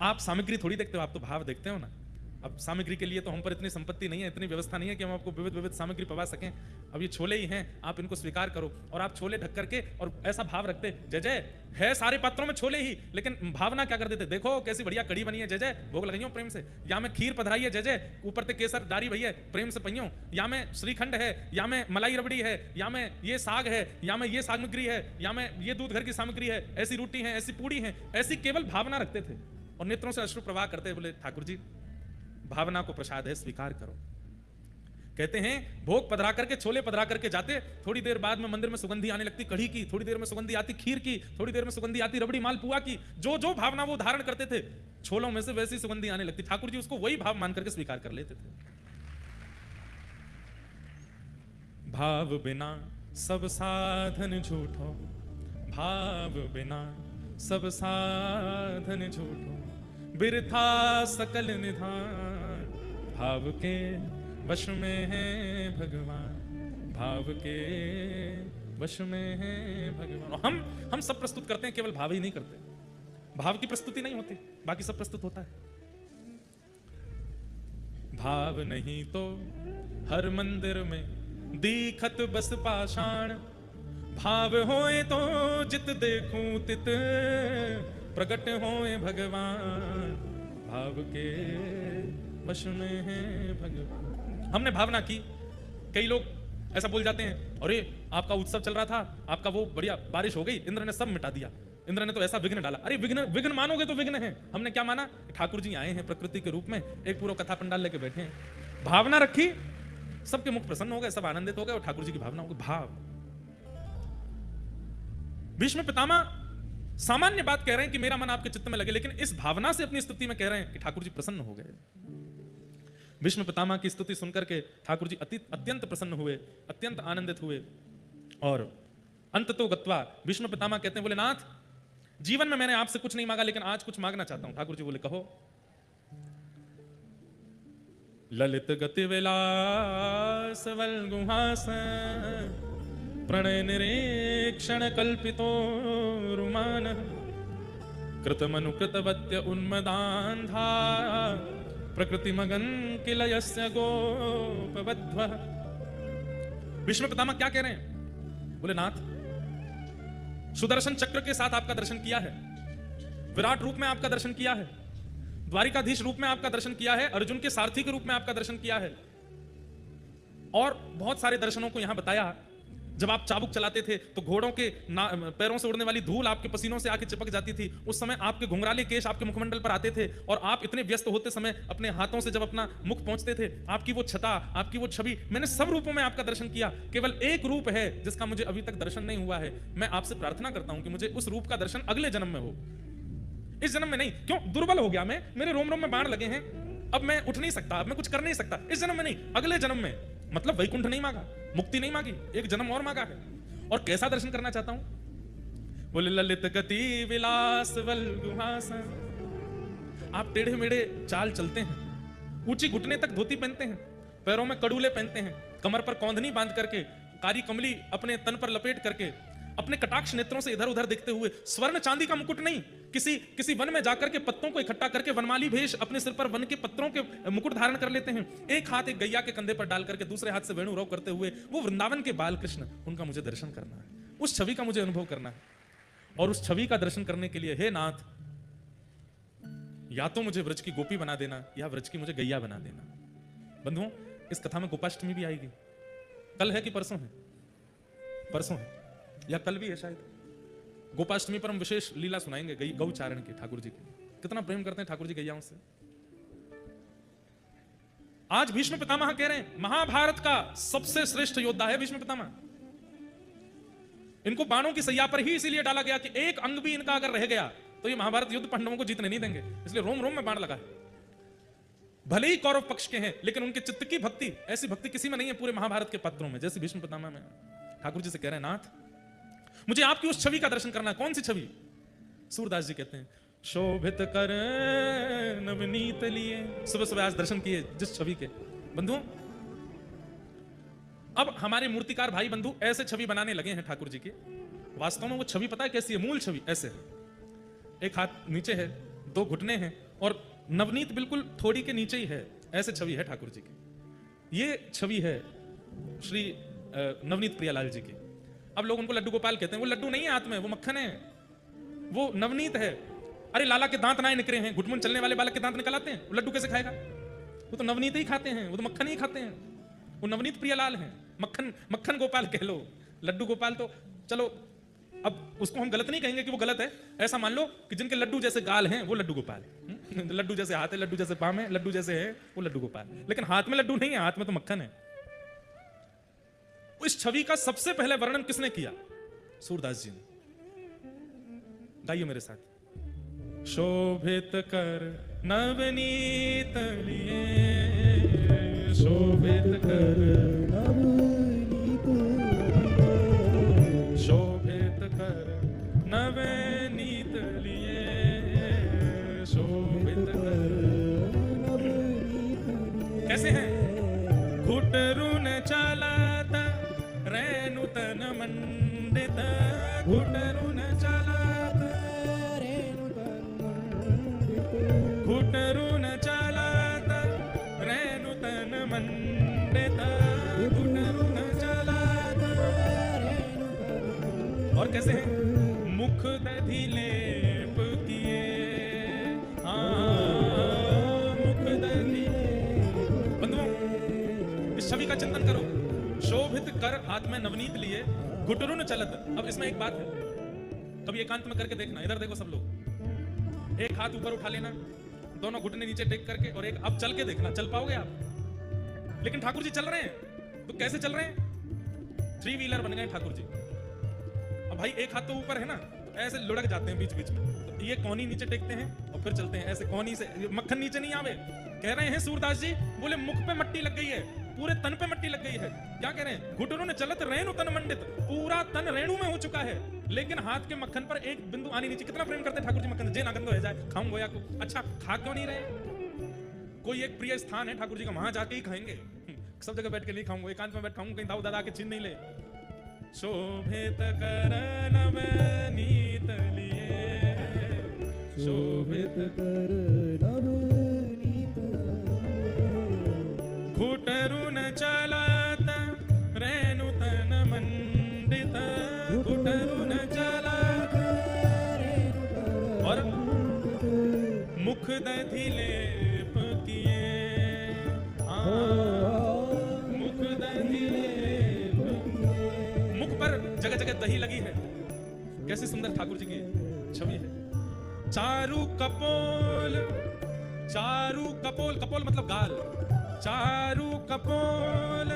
आप सामग्री थोड़ी देखते हो, आप तो भाव देखते हो ना। अब सामग्री के लिए तो हम पर इतनी संपत्ति नहीं है, इतनी व्यवस्था नहीं है कि हम आपको विविध विविध सामग्री पवा सकें। अब ये छोले ही हैं, आप इनको स्वीकार करो। और आप छोले ढक करके और ऐसा भाव रखते, जय जय। है सारे पात्रों में छोले ही, लेकिन भावना क्या कर देते, देखो कैसी बढ़िया कड़ी बनी है, जय जय, भोग लगाइयो प्रेम से। या में खीर पधराई है, जय जय, ऊपर से केसर डारी भैया प्रेम से पहियो। या में श्रीखंड है, या में मलाई रबड़ी है, या में ये साग है, या में ये सामग्री है, या में ये दूध घर की सामग्री है, ऐसी रोटी है, ऐसी पूड़ी है, ऐसी केवल भावना रखते थे। और नेत्रों से अश्रु प्रवाह करते बोले, ठाकुर जी भावना को प्रसाद है, स्वीकार करो। कहते हैं भोग पधरा करके, छोले पधरा करके जाते, थोड़ी देर बाद में मंदिर में सुगंधी आने लगती कढ़ी की, थोड़ी देर में सुगंधी आती खीर की, थोड़ी देर में सुगंधी आती रबड़ी मालपुआ की। जो जो भावना वो धारण करते थे छोलों में से वैसी सुगंधी आने लगती। ठाकुर जी उसको वही भाव मान करके स्वीकार कर लेते थे। भाव बिना सब साधन झूठो, भाव बिना सब साधन झूठो, बिरथा सकल निधान, भाव के वश में है भगवान, भाव के वश में है भगवान। हम सब प्रस्तुत करते हैं, केवल भाव ही नहीं करते। भाव की प्रस्तुति नहीं होती, बाकी सब प्रस्तुत होता है। भाव नहीं तो हर मंदिर में दीखत बस पाषाण, भाव होए तो जित देखूं तित प्रकट होए भगवान, भाव के वश में है भगवान। हमने भावना की। कई लोग ऐसा बोल जाते हैं, अरे आपका उत्सव चल रहा था, आपका वो बढ़िया बारिश हो गई, इंद्र ने सब मिटा दिया, इंद्र ने तो ऐसा विघ्न डाला। अरे विघ्न मानोगे तो विघ्न है। हमने क्या माना? ठाकुर जी आए हैं प्रकृति के रूप में, एक पूरा कथा पंडाल लेके बैठे हैं, भावना रखी, सबके मुख प्रसन्न हो गए, सब आनंदित हो गए और ठाकुर जी की भावना हो गई। भाव। भीष्म पितामह सामान्य बात कह रहे हैं कि मेरा मन आपके चित्त में लगे, लेकिन इस भावना से अपनी स्तुति में कह रहे हैं कि ठाकुर जी प्रसन्न हो गए। भीष्म पितामह की स्तुति सुनकर के ठाकुर जी अत्यंत प्रसन्न हुए, अत्यंत आनंदित हुए। और अंततो गत्वा भीष्म पितामह कहते हैं, बोले नाथ जीवन में मैंने आपसे कुछ नहीं मांगा, लेकिन आज कुछ मांगना चाहता हूं। ठाकुर जी बोले कहो। ललित गति विलास वल्गुहास प्रणय निरीक्षण कल्पितो रुमान, कृतमनुकृतवत्य उन्मदान्धा प्रकृति मगन किलयस्य गोपवध्वः। भीष्म पितामह क्या कह रहे हैं? बोले नाथ सुदर्शन चक्र के साथ आपका दर्शन किया है, विराट रूप में आपका दर्शन किया है, द्वारिकाधीश रूप में आपका दर्शन किया है, अर्जुन के सारथी के रूप में आपका दर्शन किया है, और बहुत सारे दर्शनों को यहां बताया। जब आप चाबुक चलाते थे तो घोड़ों के पैरों से उड़ने वाली धूल आपके पसीनों से आके चिपक जाती थी। उस समय आपके घुंघराले केश आपके मुखमंडल पर आते थे, और आप इतने व्यस्त होते समय अपने हाथों से जब अपना मुख पहुंचते थे, आपकी वो छटा, आपकी वो छवि, मैंने सब रूपों में आपका दर्शन किया। केवल एक रूप है जिसका मुझे अभी तक दर्शन नहीं हुआ है। मैं आपसे प्रार्थना करता हूं कि मुझे उस रूप का दर्शन अगले जन्म में हो, इस जन्म में नहीं। क्यों? दुर्बल हो गया मैं, मेरे रोम रोम में बाण लगे हैं, अब मैं उठ नहीं सकता, अब मैं कुछ कर नहीं सकता। इस जन्म में नहीं, अगले जन्म में। मतलब वैकुंठ नहीं मांगा, मुक्ति नहीं मांगी, एक जन्म और मांगा है। और कैसा दर्शन करना चाहता हूं? बोले ललित गति विलास वल गुहासन। आप टेढ़े मेढ़े चाल चलते हैं, ऊंची घुटने तक धोती पहनते हैं, पैरों में कड़ूले पहनते हैं, कमर पर कौंधनी बांध करके, कारी कमली अपने तन पर लपेट करके, अपने कटाक्ष नेत्रों से इधर उधर देखते हुए, स्वर्ण चांदी का मुकुट नहीं, किसी वन में जाकर के पत्तों को इकट्ठा करके वनमाली भेष अपने सिर पर वन के पत्तों के मुकुट धारण कर लेते हैं। एक हाथ एक गैया के कंधे पर डाल करके दूसरे हाथ से वेणु रव करते हुए वो वृंदावन के बाल कृष्ण, उनका मुझे दर्शन करना है, उस छवि का मुझे अनुभव करना है। और उस छवि का दर्शन करने के लिए हे नाथ, या तो मुझे व्रज की गोपी बना देना या व्रज की मुझे गैया बना देना। बंधुओं, इस कथा में गोपाष्टमी भी आएगी। कल है कि परसों है? परसों है या कल भी है शायद। गोपाष्टमी पर हम विशेष लीला सुनाएंगे गौचारण की, ठाकुर जी की। कितना प्रेम करते हैं ठाकुर जी गैयाओं से। आज भीष्म पितामह कह रहे हैं महाभारत का सबसे श्रेष्ठ योद्धा है भीष्म पितामह। इनको बाणों की सैया पर ही इसीलिए डाला गया कि एक अंग भी इनका अगर रह गया तो ये महाभारत युद्ध पांडवों को जीतने नहीं देंगे, इसलिए रोम रोम में बाण लगा है। भले ही कौरव पक्ष के हैं, लेकिन उनके चित्त की भक्ति, ऐसी भक्ति किसी में नहीं है पूरे महाभारत के पात्रों में जैसे भीष्म पितामह में। ठाकुर जी से कह रहे हैं नाथ, मुझे आपकी उस छवि का दर्शन करना है। कौन सी छवि? सूरदास जी कहते हैं शोभित कर नवनीत लिए। सुबह सुबह आज दर्शन किए जिस छवि के। बंधुओं, अब हमारे मूर्तिकार भाई बंधु ऐसे छवि बनाने लगे हैं ठाकुर जी की। वास्तव में वो छवि पता है कैसी है? मूल छवि ऐसे है, एक हाथ नीचे है, दो घुटने हैं, और नवनीत बिल्कुल थोड़ी के नीचे ही है। ऐसे छवि है ठाकुर जी की। ये छवि है श्री नवनीत प्रियालाल जी की। अब लोग उनको लड्डू गोपाल कहते हैं। वो लड्डू नहीं है हाथ में, वो मक्खन है, वो नवनीत है। अरे लाला के दांत ना निकले हैं, घुटमुन चलने वाले बालक के दांत निकल आते हैं, वो लड्डू कैसे खाएगा? वो तो नवनीत ही खाते हैं, वो तो मक्खन ही खाते हैं। वो नवनीत प्रियालाल हैं, मक्खन गोपाल कह लो, लड्डू गोपाल तो चलो अब उसको हम गलत नहीं कहेंगे कि वो गलत है। ऐसा मान लो कि जिनके लड्डू जैसे गाल हैं वो लड्डू गोपाल है, लड्डू जैसे हाथ है, लड्डू जैसे पाम है, लड्डू जैसे है, वो लड्डू गोपाल। लेकिन हाथ में लड्डू नहीं है, हाथ में तो मक्खन है। इस छवि का सबसे पहले वर्णन किसने किया? सूरदास जी ने। गाइए मेरे साथ। शोभित कर नवनीत लिए, शोभित कर नवनीत शोभित कर नवनीत लिए, शोभित कर। कैसे हैं? घुटरुन चलत रेणु तन मंडित, घुटरुन चलत रेणु तन मंडित, घुटरुन चलत रेणु तन मंडित, घुटरुन चलत रेणु तन। और कैसे हैं? मुख दधि लेप किए, मुख दधि। बंधुओं, इस छवि का चिंतन करो। शोभित कर हाथ में नवनीत लिए, घुटरुन चलत। अब इसमें एक बात है, कभी एकांत में करके देखना। इधर देखो सब लोग, एक हाथ ऊपर उठा लेना, दोनों घुटने नीचे टेक करके, और एक अब चल के देखना। चल पाओगे आप? लेकिन ठाकुर जी चल रहे हैं, तो कैसे चल रहे हैं? 3 व्हीलर बन गए ठाकुर जी। अब भाई एक हाथ तो ऊपर है ना, तो ऐसे लुढ़क जाते हैं बीच बीच में, तो ये कौनी नीचे टेकते हैं और फिर चलते हैं ऐसे कौनी से। मक्खन नीचे नहीं आवे। कह रहे हैं सूरदास जी, बोले मुख पे मट्टी लग गई है, पूरे तन पे मट्टी लग गई है। क्या कह रहे हैं? घुटरुन चलत रेणु तन मंडित, पूरा तन रेणु में हो चुका है, लेकिन हाथ के मक्खन पर एक बिंदु आनी नीचे। कितना प्रेम करते ठाकुर जी मक्खन। जे ना गंदो है जाए, खाऊं गोया को। अच्छा, खा क्यों नहीं रहे? कोई एक प्रिय स्थान है ठाकुर जी का, वहां जाके ही खाएंगे। सब जगह बैठ के नहीं खाऊंगा, एकांत में बैठ खाऊंगा, कहीं दाऊ दादा के छीन नहीं ले। शोभित कर नवनीत लिए, शोभित कर नवनीत, घुटरुन चलत रेणु तन मंडित, घुटरुन चलत कही लगी है। कैसी सुंदर ठाकुर जी की छवि है। चारू कपोल, चारू कपोल, कपोल मतलब गाल, चारू कपोल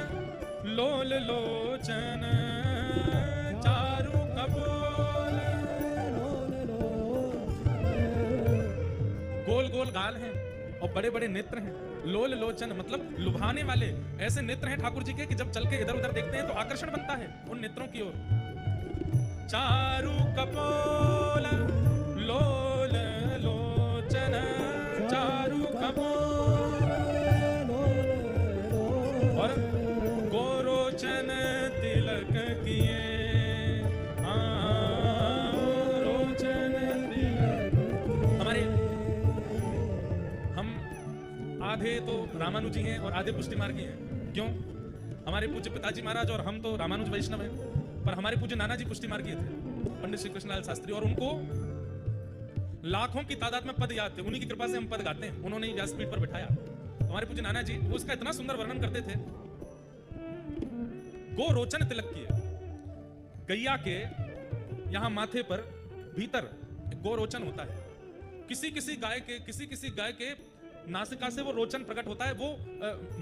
लोल लोचन, चारू कपोल, गोल गोल गाल हैं और बड़े बड़े नेत्र हैं। लोल लोचन मतलब लुभाने वाले ऐसे नेत्र हैं ठाकुर जी के कि जब चल के इधर उधर देखते हैं तो आकर्षण बनता है उन नेत्रों की ओर। चारू कपोल लोल लोचन, चारू कपोल और गोरोचन तिलक किए, रोचन तिलक। हमारे हम आधे तो रामानुजी हैं और आधे पुष्टि मार्गी हैं। क्यों? हमारे पूज्य पिताजी महाराज और हम तो रामानुज वैष्णव हैं, पर हमारे पूज्य नाना जी पुष्टि मार्गी थे, पंडित श्री कृष्णलाल शास्त्री, और उनको लाखों की तादाद में पद याद थे। उन्हीं की कृपा से हम पद गाते हैं। उन्होंने ही व्यासपीठ पर बिठाया। हमारे पूज्य नाना जी वो उसका इतना सुंदर वर्णन करते थे। गोरोचन तिलक किए, गैया के यहां माथे पर भीतर गोरोचन होता है। किसी किसी गाय के नासिका से वो रोचन प्रकट होता है। वो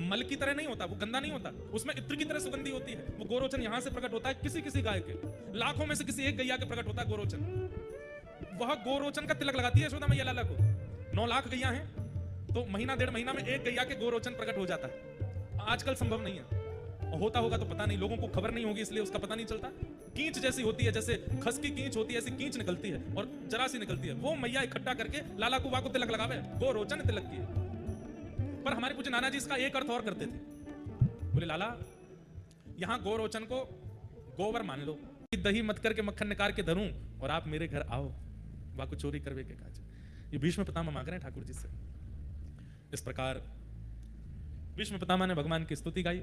मल की तरह नहीं होता, वो गंदा नहीं होता, उसमें इत्र की तरह सुगंधी होती है। वो गोरोचन यहां से प्रकट होता है किसी किसी गाय के। लाखों में से किसी एक गैया के प्रकट होता है गोरोचन। वह गोरोचन का तिलक लगाती है यशोदा मैया लाला को। 9 लाख गैया हैं तो महीना 1.5 महीना में एक गैया के गोरोचन प्रकट हो जाता है। आजकल संभव नहीं है, और होता होगा तो पता नहीं, लोगों को खबर नहीं होगी इसलिए उसका पता नहीं चलता। कींच जैसी होती है, जैसे खस की कींच होती है ऐसी कींच निकलती है और जरा सी निकलती है। वो मैया इकट्ठा करके लाला कुआ को तिलक लगावे, गोरोचन तिलक किए। पर हमारे पूज्य नाना जी इसका एक अर्थ और करते थे। बोले लाला यहां गोरोचन को गोबर मान लो, दही मत करके मक्खन निकाल के धरूं और आप मेरे घर आओ, वाको चोरी करवे के काज। ये भीष्म पितामह मांग रहे हैं ठाकुर जी से। इस प्रकार भीष्म पितामह ने भगवान की स्तुति गाई।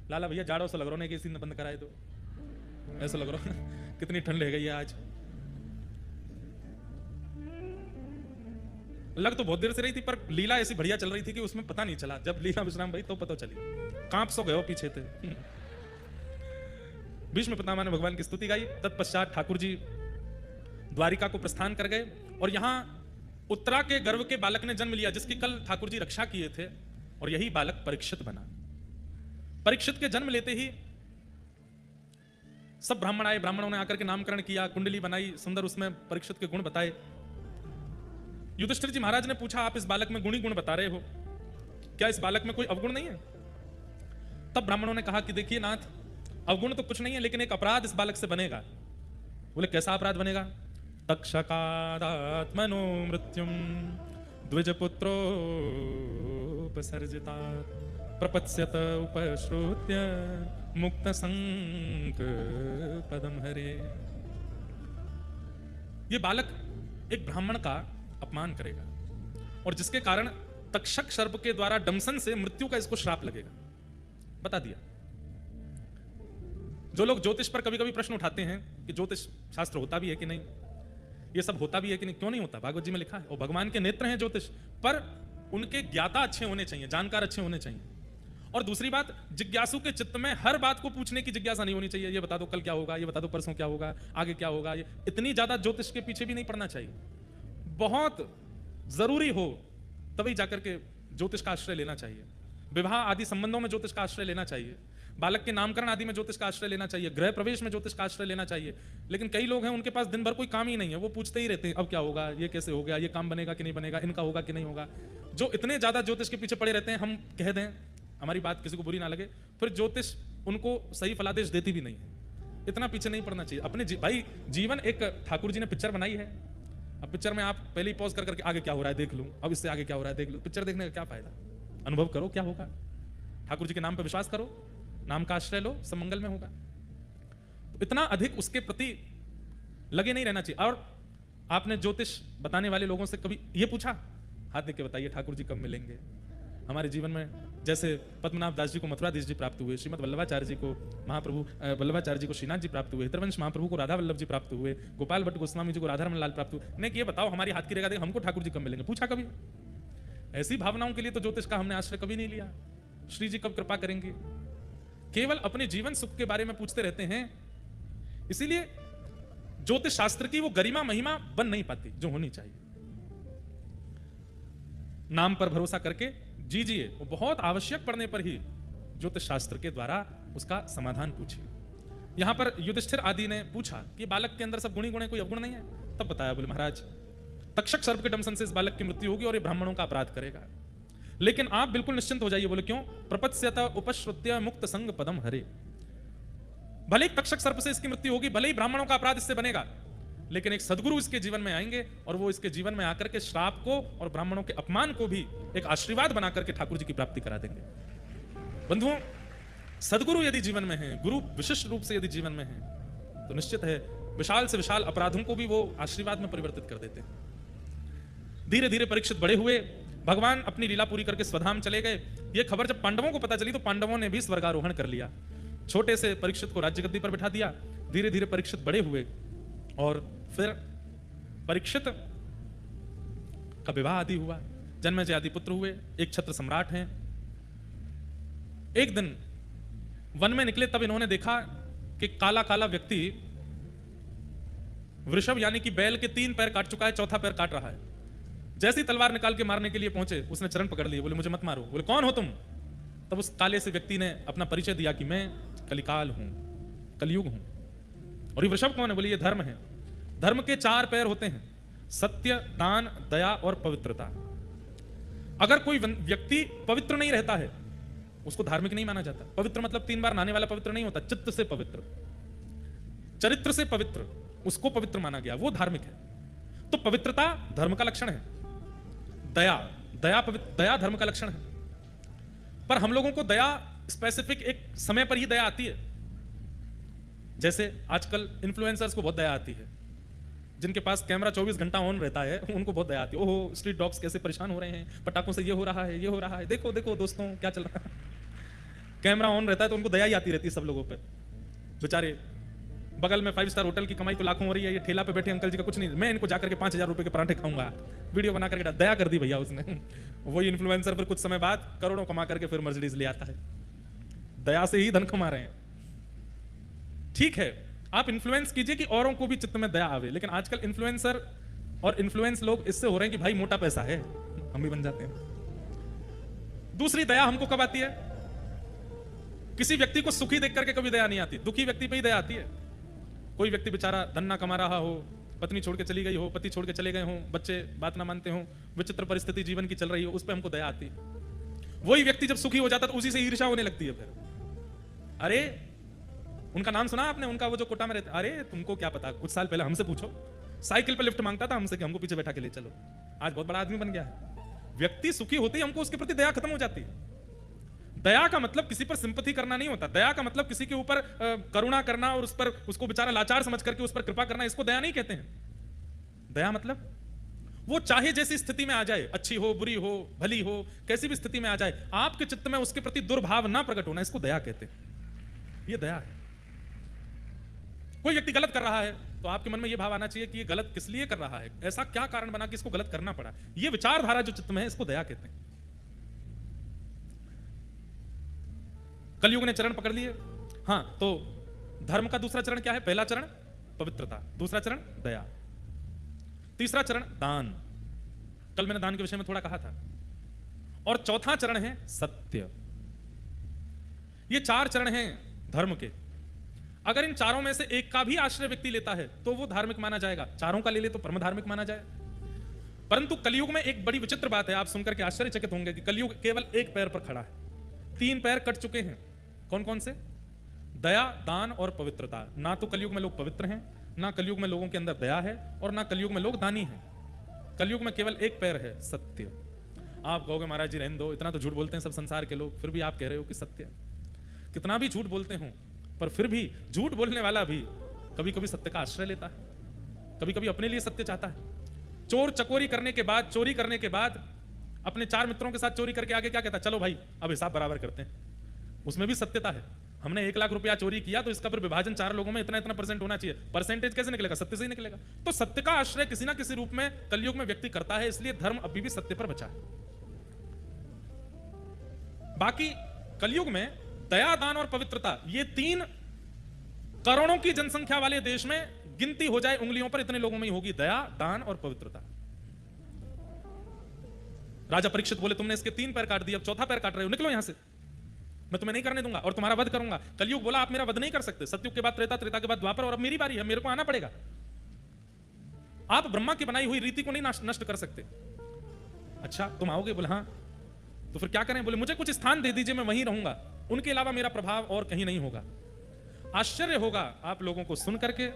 लाला भैया जाड़ों से लग रहा है कि बंद कराए तो ऐसा लग रहा है कितनी ठंड है गई है आज। लग तो बहुत देर से रही थी पर लीला ऐसी बढ़िया चल रही थी कि उसमें पता नहीं चला। जब लीला विश्राम भाई तो पता चली, कांप सो गए पीछे थे। भीष्म पितामह ने भगवान की स्तुति गाई। तत्पश्चात ठाकुर जी द्वारिका को प्रस्थान कर गए और यहां उत्तरा के गर्भ के बालक ने जन्म लिया जिसकी कल ठाकुर जी रक्षा किए थे, और यही बालक परीक्षित बना। परीक्षित के जन्म लेते ही सब ब्राह्मण आए, ब्राह्मणों ने आकर के नामकरण किया, कुंडली बनाई, सुंदर उसमें परीक्षित के गुण बताए। युधिष्ठिर जी महाराज ने पूछा आप इस बालक में गुणी गुण बता रहे हो, क्या इस बालक में कोई अवगुण नहीं है? तब ब्राह्मणों ने कहा कि देखिए नाथ, अवगुण तो कुछ नहीं है लेकिन एक अपराध इस बालक से बनेगा। बोले कैसा अपराध बनेगा? तक्षकादात्मनो मृत्युम द्विजपुत्रोपसर्जिता प्रपत्स्यत उपश्रुत्य मुक्त संक पदम हरे। ये बालक एक ब्राह्मण का अपमान करेगा और जिसके कारण तक्षक सर्प के द्वारा डमसन से मृत्यु का इसको श्राप लगेगा। बता दिया। जो लोग ज्योतिष पर कभी कभी प्रश्न उठाते हैं कि ज्योतिष शास्त्र होता भी है कि नहीं, ये सब होता भी है कि नहीं, क्यों नहीं होता? भागवत जी में लिखा है। और भगवान के नेत्र हैं ज्योतिष, पर उनके ज्ञाता अच्छे होने चाहिए, जानकार अच्छे होने चाहिए। और दूसरी बात, जिज्ञासु के चित्त में हर बात को पूछने की जिज्ञासा नहीं होनी चाहिए। ये बता दो कल क्या होगा, ये बता दो परसों क्या होगा, आगे क्या होगा। ये इतनी ज्यादा ज्योतिष के पीछे भी नहीं पड़ना चाहिए। बहुत जरूरी हो तभी जाकर के ज्योतिष का आश्रय लेना चाहिए। विवाह आदि संबंधों में ज्योतिष का आश्रय लेना चाहिए। बालक के नामकरण आदि में ज्योतिष का आश्रय लेना चाहिए। गृह प्रवेश में ज्योतिष का आश्रय लेना चाहिए। लेकिन कई लोग हैं उनके पास दिन भर कोई काम ही नहीं है, वो पूछते ही रहते हैं अब क्या होगा, ये कैसे हो गया, ये काम बनेगा कि नहीं बनेगा, इनका होगा कि नहीं होगा। जो इतने ज्यादा ज्योतिष के पीछे पड़े रहते हैं, हम कह दें हमारी बात किसी को बुरी ना लगे, फिर ज्योतिष उनको सही फलादेश देती भी नहीं है। इतना पीछे नहीं पड़ना चाहिए अपने भाई। जीवन एक ठाकुर जी ने पिक्चर बनाई है। अब पिक्चर में आप पहले ही पॉज कर करके आगे क्या हो रहा है देख लूं, अब इससे आगे क्या हो रहा है देख लूं। पिक्चर देखने का क्या फायदा? अनुभव करो क्या होगा। ठाकुर जी के नाम पर विश्वास करो, नाम का आश्रय लो, सब मंगल में होगा। तो इतना अधिक उसके प्रति लगे नहीं रहना चाहिए। और आपने ज्योतिष बताने वाले लोगों से कभी ये पूछा, हाथ देख के बताइए ठाकुर जी कब मिलेंगे हमारे जीवन में? जैसे पद्मनाभ दास जी को मथुराधीश जी प्राप्त हुए, श्रीमद वल्लभाचार्य जी को महाप्रभु वल्लभाचार्य जी को श्रीनाथ जी प्राप्त हुए, हितरवंश महाप्रभु को राधा वल्लभ जी प्राप्त हुए, गोपाल भट्ट गोस्वामी जी को राधारमण लाल प्राप्त हुए। नहीं कि ये बताओ हमारी हाथ की रेखा देख हमको ठाकुर जी कब मिलेंगे, पूछा कभी? ऐसी भावनाओं के लिए तो ज्योतिष का हमने आश्रय कभी नहीं लिया। श्री जी कब कृपा करेंगे? केवल अपने जीवन सुख के बारे में पूछते रहते हैं इसीलिए ज्योतिष शास्त्र की वो गरिमा महिमा बन नहीं पाती जो होनी चाहिए। नाम पर भरोसा करके जीजिए, वो बहुत आवश्यक पड़ने पर ही ज्योतिष शास्त्र के द्वारा उसका समाधान पूछिए। यहां पर युधिष्ठिर आदि ने पूछा कि बालक के अंदर सब गुणी गुण है, कोई अवगुण नहीं है? तब बताया, बोले महाराज तक्षक सर्प के दंशन से इस बालक की मृत्यु होगी और ये ब्राह्मणों का अपराध करेगा, लेकिन आप बिल्कुल निश्चिंत हो जाइए। बोले क्यों? प्रपत्स्यत उपश्रुत्य मुक्त संग पदम हरे। भले ही तक्षक सर्प से इसकी मृत्यु होगी, भले ही ब्राह्मणों का अपराध इससे बनेगा, लेकिन एक सदगुरु इसके जीवन में आएंगे और वो इसके जीवन में आकर के श्राप को और ब्राह्मणों के अपमान को भी एक आशीर्वाद बनाकर के ठाकुर जी की प्राप्ति करा देंगे। बंधुओं, सदगुरु यदि जीवन में है, गुरु विशिष्ट रूप से यदि जीवन में है, तो निश्चित है विशाल से विशाल अपराधों को भी वो आशीर्वाद में परिवर्तित कर देते हैं। धीरे धीरे परीक्षित बड़े हुए, भगवान अपनी लीला पूरी करके स्वधाम चले गए। ये खबर जब पांडवों को पता चली तो पांडवों ने भी स्वर्गारोहण कर लिया। छोटे से परीक्षित को राज्य गद्दी पर बिठा दिया। धीरे धीरे परीक्षित बड़े हुए और फिर परीक्षित का विवाह आदि हुआ, जन्मेजय आदि पुत्र हुए, एक छत्र सम्राट हैं। एक दिन वन में निकले तब इन्होंने देखा कि काला काला व्यक्ति वृषभ यानी कि बैल के 3 पैर काट चुका है, चौथा पैर काट रहा है। जैसी तलवार निकाल के मारने के लिए पहुंचे, उसने चरण पकड़ लिए, बोले मुझे मत मारो। बोले कौन हो तुम? तब उस काले से व्यक्ति ने अपना परिचय दिया कि मैं कलिकाल हूं, कलयुग हूं। और ये वृषभ कौन है? बोले ये धर्म है। धर्म के 4 पैर होते हैं, सत्य, दान, दया और पवित्रता। अगर कोई व्यक्ति पवित्र नहीं रहता है, उसको धार्मिक नहीं माना जाता। पवित्र मतलब 3 बार नहाने वाला पवित्र नहीं होता, चित्त से पवित्र, चरित्र से पवित्र, उसको पवित्र माना गया, वो धार्मिक है। तो पवित्रता धर्म का लक्षण है। दया, दया धर्म का लक्षण है। पर हम लोगों को दया स्पेसिफिक एक समय पर ही दया आती है। जैसे आजकल इन्फ्लुएंसर्स को बहुत दया आती है, जिनके पास कैमरा 24 घंटा ऑन रहता है, उनको बहुत दया आती है। ओहो, स्ट्रीट डॉग्स कैसे परेशान हो रहे हैं, पटाखों से ये हो रहा है, ये हो रहा है, देखो देखो दोस्तों क्या चल रहा है। कैमरा ऑन रहता है तो उनको दया ही आती रहती है सब लोगों पे। बेचारे बगल में 5 स्टार होटल की कमाई तो लाखों हो रही है, ये ठेला पे बैठे अंकल जी का कुछ नहीं, मैं इनको जाकर के 5000 रुपए के पराठे खाऊंगा, वीडियो बना करके दया कर दी भैया उसने। वही इन्फ्लुएंसर फिर कुछ समय बाद करोड़ों कमा करके फिर मर्सिडीज ले आता है। दया से ही धन कमा रहे हैं। ठीक है, आप इन्फ्लुएंस कीजिए कि औरों को भी चित्त में दया आवे, लेकिन आजकल इन्फ्लुएंसर और इन्फ्लुएंस लोग इससे हो रहे हैं कि भाई मोटा पैसा है, हम भी बन जाते हैं। दूसरी दया हमको कब आती है? किसी व्यक्ति को सुखी देख करके कभी दया नहीं आती, दुखी व्यक्ति पे ही दया आती है। कोई व्यक्ति बेचारा धन ना कमा रहा हो, पत्नी छोड़ के चली गई हो, पति छोड़ के चले गए हो, बच्चे बात ना मानते हो, विचित्र परिस्थिति जीवन की चल रही हो, उस पर हमको दया आती है। वही व्यक्ति जब सुखी हो जाता है तो उसी से ईर्ष्या होने लगती है। फिर अरे उनका नाम सुना आपने, उनका वो जो कोटा में रहते, अरे तुमको क्या पता, कुछ साल पहले हमसे पूछो, साइकिल पे लिफ्ट मांगता था हमसे कि हमको पीछे बैठा के ले चलो, आज बहुत बड़ा आदमी बन गया है। व्यक्ति सुखी होते ही हमको उसके प्रति दया खत्म हो जाती है। दया का मतलब किसी पर सिंपैथी करना नहीं होता। दया का मतलब किसी के ऊपर करुणा करना और उस पर उसको बेचारा लाचार समझ करके उस पर कृपा करना, इसको दया नहीं कहते हैं। दया मतलब वो चाहे जैसी स्थिति में आ जाए, अच्छी हो, बुरी हो, भली हो, कैसी भी स्थिति में आ जाए, आपके चित्त में उसके प्रति दुर्भाव ना प्रकट होना, इसको दया कहते हैं। ये दया है। कोई व्यक्ति गलत कर रहा है तो आपके मन में यह भाव आना चाहिए कि ये गलत किस लिए कर रहा है, ऐसा क्या कारण बना कि इसको गलत करना पड़ा। ये विचारधारा जो चित्त में है, इसको दया कहते हैं। कलयुग ने चरण पकड़ लिए। हाँ, तो धर्म का दूसरा चरण क्या है? पहला चरण पवित्रता, दूसरा चरण दया, तीसरा चरण दान। कल मैंने दान के विषय में थोड़ा कहा था। और चौथा चरण है सत्य। ये 4 चरण हैं धर्म के। अगर इन चारों में से एक का भी आश्रय व्यक्ति लेता है तो वो धार्मिक माना जाएगा, चारों का ले ले तो परम धार्मिक माना जाए। परंतु कलयुग में एक बड़ी विचित्र बात है, आप सुनकर के आश्चर्यचकित होंगे कि कलयुग केवल एक पैर पर खड़ा है, 3 पैर कट चुके हैं। कौन कौन से? दया, दान और पवित्रता। ना तो कलयुग में लोग पवित्र हैं, ना कलयुग में लोगों के अंदर दया है, और ना कलयुग में लोग दानी हैं। कलयुग में केवल एक पैर है, सत्य। आप कहोगे महाराज जी रहने दो, इतना तो झूठ बोलते हैं सब संसार के लोग, फिर भी आप कह रहे हो कि सत्य। कितना भी झूठ बोलते हो, पर फिर भी झूठ बोलने वाला भी कभी कभी सत्य का आश्रय लेता है, कभी कभी अपने लिए सत्य चाहता है। चोर चकोरी करने के बाद, चोरी करने के बाद अपने 4 मित्रों के साथ चोरी करके आगे क्या कहता है? चलो भाई अब हिसाब बराबर करते हैं। उसमें भी सत्यता है। हमने 1 लाख रुपया चोरी किया तो इसका फिर विभाजन 4 लोगों में इतना इतना % होना चाहिए। परसेंटेज कैसे निकलेगा? सत्य से ही निकलेगा। तो सत्य का आश्रय किसी ना किसी रूप में कलयुग में व्यक्ति करता है, इसलिए धर्म अभी भी सत्य पर बचा है। बाकी कलयुग में दया, दान और पवित्रता, ये 3 करोड़ों की जनसंख्या वाले देश में गिनती हो जाए उंगलियों पर, इतने लोगों में ही होगी दया, दान और पवित्रता। राजा परीक्षित बोले तुमने इसके 3 पैर काट दिए, अब चौथा पैर काट रहे हो, निकलो यहां से, मैं तुम्हें नहीं करने दूंगा और तुम्हारा वध करूंगा। कलयुग बोला आप मेरा वध नहीं कर सकते, सतयुग के बाद त्रेता, त्रेता के बाद द्वापर, और अब मेरी बारी है, मेरे को आना पड़ेगा। आप ब्रह्मा की बनाई हुई रीति को नहीं नष्ट कर सकते। अच्छा तुम आओगे? बोले हाँ। तो फिर क्या करें? बोले मुझे कुछ स्थान दे दीजिए, मैं वहीं रहूंगा, उनके अलावा मेरा प्रभाव और कहीं नहीं होगा। आश्चर्य होगा आप लोगों को सुन करके,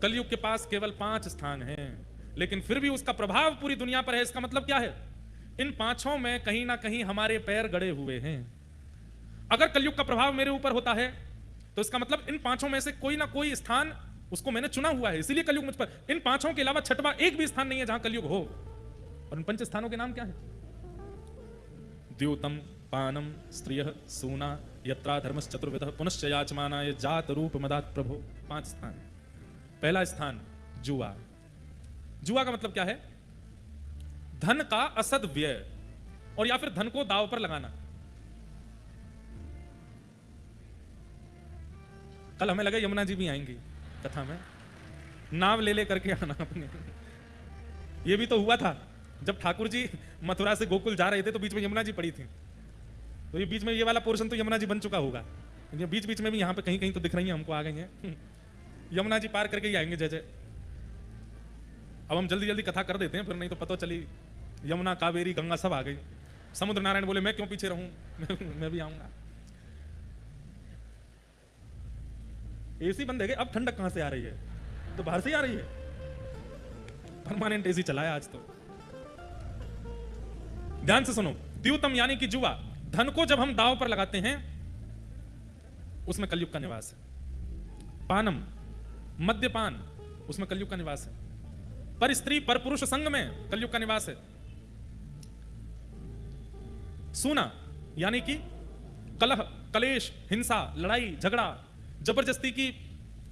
कलयुग के पास केवल 5 स्थान हैं, लेकिन फिर भी उसका प्रभाव पूरी दुनिया पर है। इसका मतलब क्या है? इन 5 में कहीं ना कहीं हमारे पैर गड़े हुए हैं। अगर कलयुग का प्रभाव मेरे ऊपर होता है तो इसका मतलब इन 5 में से कोई ना कोई स्थान उसको मैंने चुना हुआ है, इसीलिए कलयुग मुझ पर। इन 5 के अलावा छठवां एक भी स्थान नहीं है जहां कलयुग हो। और इन 5 स्थानों के नाम क्या है? द्योतम, पानम, स्त्रियः, सूना, यत्रा धर्मश्चतुर्विधः, पुनश्च याचमानाय जात रूप मदात प्रभो। 5 स्थान। पहला स्थान जुआ। जुआ का मतलब क्या है? धन का असद व्यय, और या फिर धन को दांव पर लगाना। कल हमें लगा यमुना जी भी आएंगी कथा में, नाव ले करके आना अपने। ये भी तो हुआ था जब ठाकुर जी मथुरा से गोकुल जा रहे थे, तो बीच में यमुना जी पड़ी थी। तो ये बीच में ये वाला पोर्शन तो यमुना जी बन चुका होगा, ये बीच बीच में भी यहाँ पे कहीं कहीं तो दिख रही है हमको, आ गई हैं। यमुना जी पार करके ही आएंगे जय जय। अब हम जल्दी जल्दी कथा कर देते हैं, फिर नहीं तो पता चली यमुना, कावेरी, गंगा सब आ गई। समुद्र नारायण बोले मैं क्यों पीछे रहूं, मैं भी आऊंगा। एसी बंद है कि अब ठंडक कहां से आ रही है? तो बाहर से ही आ रही है। परमानेंट एसी चला है आज तो। ध्यान से सुनो, द्यूतम यानी कि जुआ। धन को जब हम दांव पर लगाते हैं उसमें कलयुग का निवास है। पानम, मद्यपान, उसमें कलयुग का निवास है। पर स्त्री पर पुरुष संग में कलयुग का निवास है। सूना यानी कि कलह, कलेश, हिंसा, लड़ाई झगड़ा, जबरदस्ती की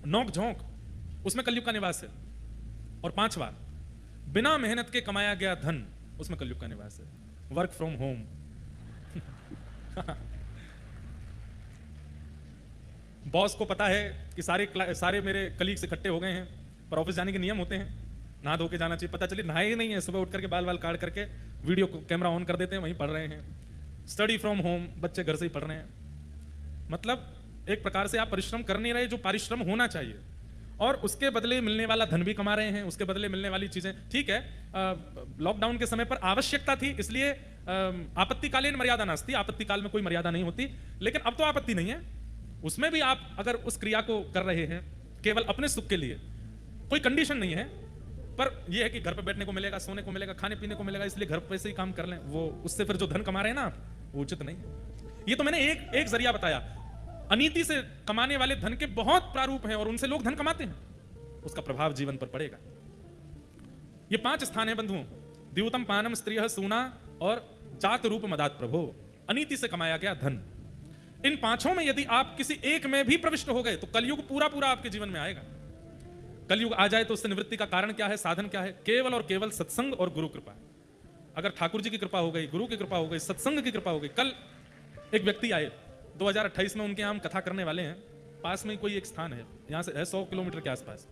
नोक झोंक, उसमें कलयुग का निवास है। और 5वां, बिना मेहनत के कमाया गया धन, उसमें कलयुग का निवास है। Work from home. बॉस को पता है कि सारे मेरे कलीग्स इकट्ठे हो गए हैं, पर ऑफिस जाने के नियम होते हैं, नहा धो के जाना चाहिए। पता चले नहाए ही नहीं है, सुबह उठ करके बाल काट करके वीडियो कैमरा ऑन कर देते हैं, वहीं पढ़ रहे हैं। स्टडी फ्रॉम होम, बच्चे घर से ही पढ़ रहे हैं। मतलब एक प्रकार से आप परिश्रम कर नहीं रहे जो परिश्रम होना चाहिए, और उसके बदले मिलने वाला धन भी कमा रहे हैं, उसके बदले मिलने वाली चीजें। ठीक है, लॉकडाउन के समय पर आवश्यकता थी, इसलिए आपत्तिकालीन मर्यादा नास्ति, आपत्तिकाल में कोई मर्यादा नहीं होती। लेकिन अब तो आपत्ति नहीं है, उसमें भी आप अगर उस क्रिया को कर रहे हैं केवल अपने सुख के लिए, कोई कंडीशन नहीं है, पर यह है कि घर पर बैठने को मिलेगा, सोने को मिलेगा, खाने पीने को मिलेगा, इसलिए घर पे से ही काम कर लें, वो उससे फिर जो धन कमा रहे हैं ना, वो उचित नहीं है। ये तो मैंने एक जरिया बताया। अनीति से कमाने वाले धन के बहुत प्रारूप हैं और उनसे लोग धन कमाते हैं, उसका प्रभाव जीवन पर पड़ेगा। ये 5 स्थान है बंधुओं, द्यूतम, पानम, स्त्रियः, सूना और जात रूप मदात प्रभो, अनीति से कमाया गया धन। इन 5 में यदि आप किसी एक में भी प्रविष्ट हो गए तो कलयुग पूरा पूरा आपके जीवन में आएगा। कलयुग आ जाए तो उससे निवृत्ति का कारण क्या है, साधन क्या है? केवल और केवल सत्संग और गुरु कृपा। अगर ठाकुर जी की कृपा हो गई, गुरु की कृपा हो गई, सत्संग की कृपा हो गई। कल एक व्यक्ति आए 2028 में, उनके यहाँ हम कथा करने वाले हैं, पास में कोई एक स्थान है, यहाँ से है 100 किलोमीटर के आसपास।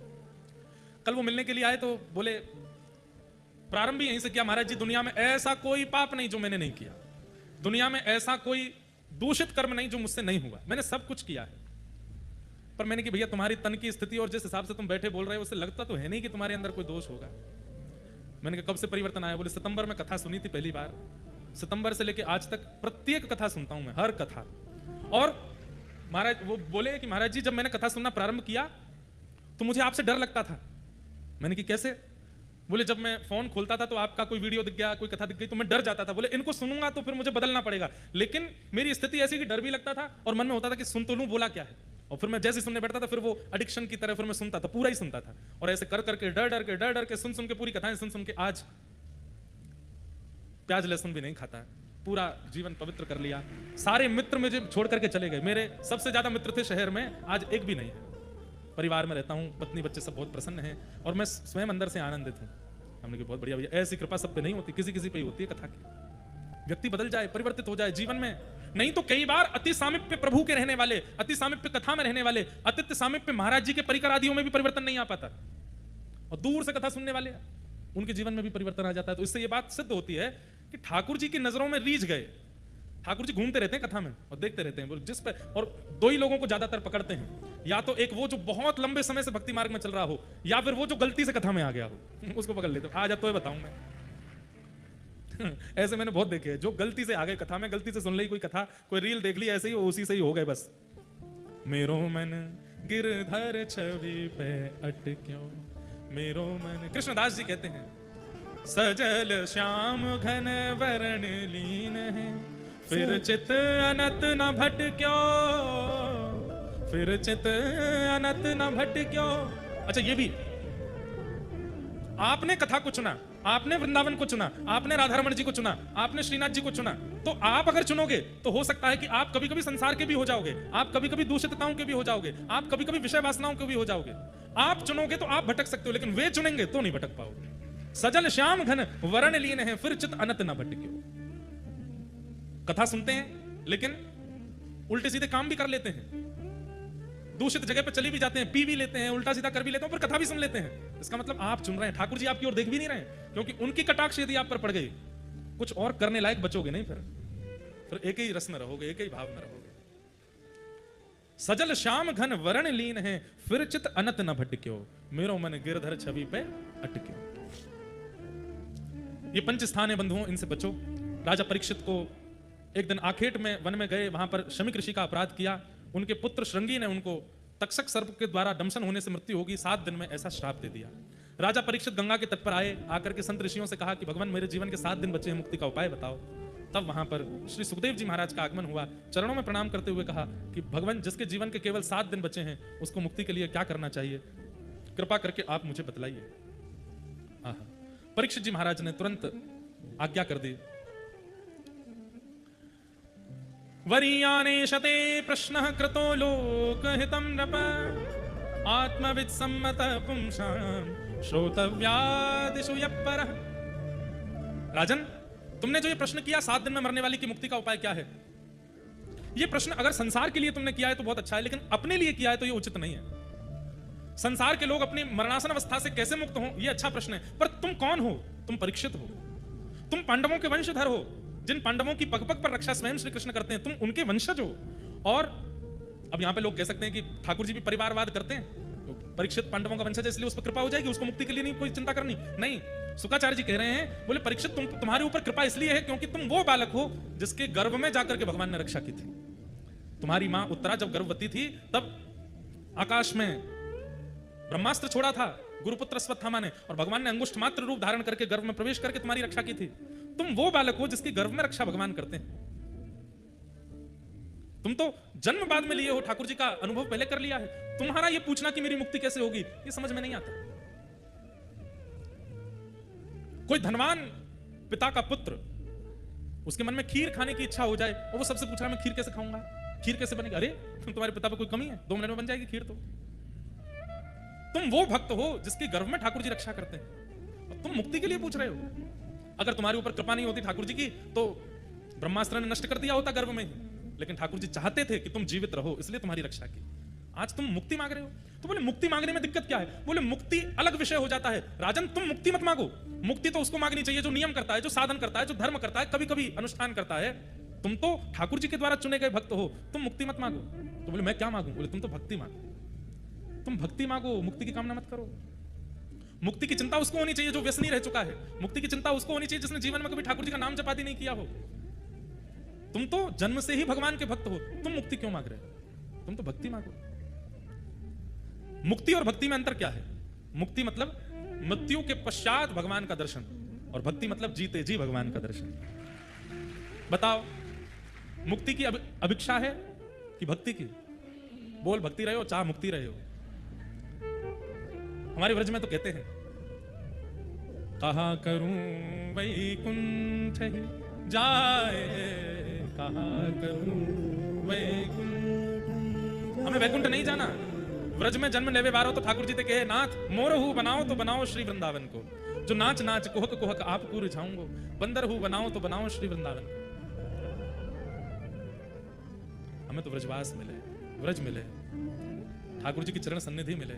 कल वो मिलने के लिए आए तो बोले, प्रारंभ ही यहीं से किया, महाराज जी दुनिया में ऐसा कोई पाप नहीं जो मैंने नहीं किया, दुनिया में ऐसा कोई दूषित कर्म नहीं जो मुझसे नहीं हुआ, मैंने सब कुछ किया है। पर मैंने कि भैया तुम्हारी तन की स्थिति और जिस हिसाब से तुम बैठे बोल रहे हो उससे लगता तो है नहीं कि तुम्हारे अंदर कोई दोष होगा। मैंने कहा कब से परिवर्तन आया? बोले सितंबर में कथा सुनी थी पहली बार, सितंबर से लेके आज तक प्रत्येक कथा सुनता हूं मैं, हर कथा। और महाराज वो बोले कि महाराज जी जब मैंने कथा सुनना प्रारंभ किया तो मुझे आपसे डर लगता था। मैंने कि कैसे? बोले जब मैं फोन खोलता था तो आपका कोई वीडियो दिख गया, कोई कथा दिख गई तो मैं डर जाता था। बोले इनको सुनूंगा तो फिर मुझे बदलना पड़ेगा, लेकिन मेरी स्थिति ऐसी कि डर भी लगता था और मन में होता था कि सुन तो लूं, बोला क्या है। और फिर मैं जैसे सुनने बैठता था फिर वो एडिक्शन की तरह फिर मैं सुनता था, पूरा ही सुनता था। और ऐसे कर करके डर के सुन के पूरी कथाएं सुन के आज प्याज लहसुन भी नहीं खाता, पूरा जीवन पवित्र कर लिया। सारे मित्र मुझे छोड़ करके चले गए, मेरे सबसे ज्यादा मित्र थे शहर में, आज एक भी नहीं है। परिवार में रहता हूँ, पत्नी बच्चे सब बहुत प्रसन्न हैं और मैं स्वयं अंदर से आनंदित हूँ। हमने कहा बहुत बढ़िया भैया, ऐसी कृपा सब पे नहीं होती, किसी किसी पे ही होती है कथा की। व्यक्ति बदल जाए, परिवर्तित हो जाए, जीवन में नहीं तो कई बार अति सामीप्य प्रभु के रहने वाले, अति सामीप्य कथा में रहने वाले, अतिथ्य सामीप्य महाराज जी के परिकर आदियों में भी परिवर्तन नहीं आ पाता, और दूर से कथा सुनने वाले उनके जीवन में भी परिवर्तन आ जाता है। तो इससे यह बात सिद्ध होती है कि ठाकुर जी की नजरों में रीझ गए। ठाकुर जी घूमते रहते हैं कथा में और देखते रहते हैं जिस पर, और दो ही लोगों को ज्यादातर पकड़ते हैं, या तो एक वो जो बहुत लंबे समय से भक्ति मार्ग में चल रहा हो, या फिर वो जो गलती से कथा में आ गया हो, उसको पकड़ लेते हैं। आ जा तो बताऊं मैं ऐसे मैंने बहुत देखे हैं जो गलती से आ गए कथा में, गलती से सुन ली कोई कथा, कोई रील देख ली, ऐसे ही उसी से ही हो गए बस। मेरो मन गिरधर छवि पे अटक्यो, मेरो मन। कृष्णदास जी कहते हैं सजल श्याम घन वरण लीन है, फिर चित अनत न भटक्यो, फिर चित अनत न भटक्यो। अच्छा ये भी, आपने कथा को चुना, आपने वृंदावन को चुना, आपने राधा रमण जी को चुना, आपने श्रीनाथ जी को चुना, तो आप अगर चुनोगे तो हो सकता है कि आप कभी कभी संसार के भी हो जाओगे, आप कभी कभी दूषितताओं के भी हो जाओगे, आप कभी कभी विषय वासनाओं के भी हो जाओगे। आप चुनोगे तो आप भटक सकते हो, लेकिन वे चुनेंगे तो नहीं भटक पाओगे। सजल श्याम घन वरण लीन है, फिर चित अनत न भटक्यो। कथा सुनते हैं लेकिन उल्टे सीधे काम भी कर लेते हैं, दूषित जगह पे चली भी जाते हैं, पी भी लेते हैं, उल्टा सीधा कर भी लेते हैं, पर कथा भी सुन लेते हैं। इसका मतलब आप चुन रहे हैं, ठाकुर जी आपकी ओर देख भी नहीं रहे हैं, क्योंकि उनकी कटाक्ष यदि आप पर पड़ गई, कुछ और करने लायक बचोगे नहीं, फिर एक ही रस में रहोगे, एक ही भाव में रहोगे। सजल श्याम घन वरण लीन है, फिर चित अनत न भटक्यो, मेरो मन गिरधर छवि पे अटक्यो। ये पंच स्थान है बंधुओं, इनसे बचो। राजा परीक्षित को एक दिन आखेट में वन में गए, वहां पर शमिक ऋषि का अपराध किया, उनके पुत्र श्रृंगी ने उनको तक्षक सर्प के द्वारा दंशन होने से मृत्यु होगी, 7 दिन में ऐसा श्राप दे दिया। राजा परीक्षित गंगा के तट पर आए, आकर के संत ऋषियों से कहा कि भगवान मेरे जीवन के 7 दिन बचे हैं, मुक्ति का उपाय बताओ। तब वहां पर श्री सुखदेव जी महाराज का आगमन हुआ, चरणों में प्रणाम करते हुए कहा कि भगवान जिसके जीवन के केवल 7 दिन बचे हैं, उसको मुक्ति के लिए क्या करना चाहिए, कृपा करके आप मुझे बतलाइए। परीक्षित जी महाराज ने तुरंत आज्ञा कर दी। वरीयाने शते प्रश्नः कृतो लोकहितं नृप, आत्मवित् सम्मतः पुंसां श्रोतव्यादिषु यः परः। राजन, तुमने जो ये प्रश्न किया 7 दिन में मरने वाली की मुक्ति का उपाय क्या है, ये प्रश्न अगर संसार के लिए तुमने किया है तो बहुत अच्छा है, लेकिन अपने लिए किया है तो ये उचित नहीं है। संसार के लोग अपनी मरणासन अवस्था से कैसे मुक्त हों, ये अच्छा प्रश्न है, पर तुम कौन हो? तुम परीक्षित हो, तुम पांडवों के वंशधर हो, जिन पांडवों की पग पग पर रक्षा स्वयं श्री कृष्ण करते हैं, तुम उनके वंशज हो। और अब यहां पे लोग कह सकते हैं कि ठाकुर जी भी परिवारवाद करते हैं, तो परीक्षित पांडवों का वंशज, इसलिए उस पर कृपा हो जाएगी, उसको मुक्ति के लिए नहीं कोई चिंता करनी। नहीं, शुक्राचार्य जी कह रहे हैं, बोले परीक्षित तुम्हारे ऊपर कृपा इसलिए है क्योंकि तुम वो बालक हो जिसके गर्भ में जाकर के भगवान ने रक्षा की थी। तुम्हारी मां उत्तरा जब गर्भवती थी, तब आकाश में ब्रह्मास्त्र छोड़ा था गुरुपुत्र अश्वत्थामा ने, और भगवान ने अंगुष्ठ मात्र रूप धारण करके गर्भ में प्रवेश करके तुम्हारी रक्षा की थी। तुम वो बालक हो जिसकी गर्भ में रक्षा भगवान करते हैं। तुम तो जन्म बाद में लिए हो, ठाकुर जी का अनुभव पहले कर लिया है। तुम्हारा ये पूछना कि मेरी मुक्ति कैसे होगी, ये समझ में नहीं आता। कोई धनवान पिता का पुत्र, उसके मन में खीर खाने की इच्छा हो जाए और वो सबसे पूछ रहा मैं खीर कैसे खाऊंगा, खीर कैसे बनेगी? अरे तुम्हारे पिता पे कोई कमी है, 2 मिनट में बन जाएगी खीर। तो तुम वो भक्त हो जिसके गर्भ में ठाकुर जी रक्षा करते हैं, और तुम मुक्ति के लिए पूछ रहे हो। अगर तुम्हारे ऊपर कृपा नहीं होती ठाकुर जी की, तो ब्रह्मास्त्र ने नष्ट कर दिया होता गर्भ में ही, लेकिन ठाकुर जी चाहते थे कि तुम जीवित रहो, इसलिए तुम्हारी रक्षा की। आज तुम मुक्ति मांग रहे हो, तो बोले मुक्ति मांगने में दिक्कत क्या है? बोले मुक्ति अलग विषय हो जाता है। राजन, तुम मुक्ति मत मांगो, मुक्ति तो उसको मांगनी चाहिए जो नियम करता है, जो साधन करता है, जो धर्म करता है, कभी कभी अनुष्ठान करता है। तुम तो ठाकुर जी के द्वारा चुने गए भक्त हो, तुम मुक्ति मत मांगो। तो बोले मैं क्या मांगू? बोले तुम तो भक्ति मांगो, तुम भक्ति मांगो, मुक्ति की कामना मत करो। मुक्ति की चिंता उसको होनी चाहिए जो व्यसनी रह चुका है, मुक्ति की चिंता उसको होनी चाहिए जिसने जीवन में कभी ठाकुर जी का नाम जपादी नहीं किया हो। तुम तो जन्म से ही भगवान के भक्त हो, तुम मुक्ति क्यों मांग रहे हो? तुम तो भक्ति मांगो। मुक्ति और भक्ति में अंतर क्या है? मुक्ति मतलब मृत्यु के पश्चात भगवान का दर्शन, और भक्ति मतलब जीते जी भगवान का दर्शन। बताओ, मुक्ति की अभिक्षा है कि भक्ति की? बोल भक्ति रहे हो चाहे मुक्ति रहे हो। हमारे व्रज में तो कहते हैं, कहा करूं वैकुंठ ही जाए, कहा करूं वैकुंठ। हमें वैकुंठ नहीं जाना, व्रज में जन्म लेवे वारो तो ठाकुर जी ते कहे नाथ मोरहू बनाओ तो बनाओ श्री वृंदावन को, जो नाच नाच कुहक कुहक आपको रिझाऊंगो, बंदर हूं बनाओ तो बनाओ श्री वृंदावन को। हमें तो व्रजवास मिले, व्रज मिले, ठाकुर जी की चरण सन्निधि मिले।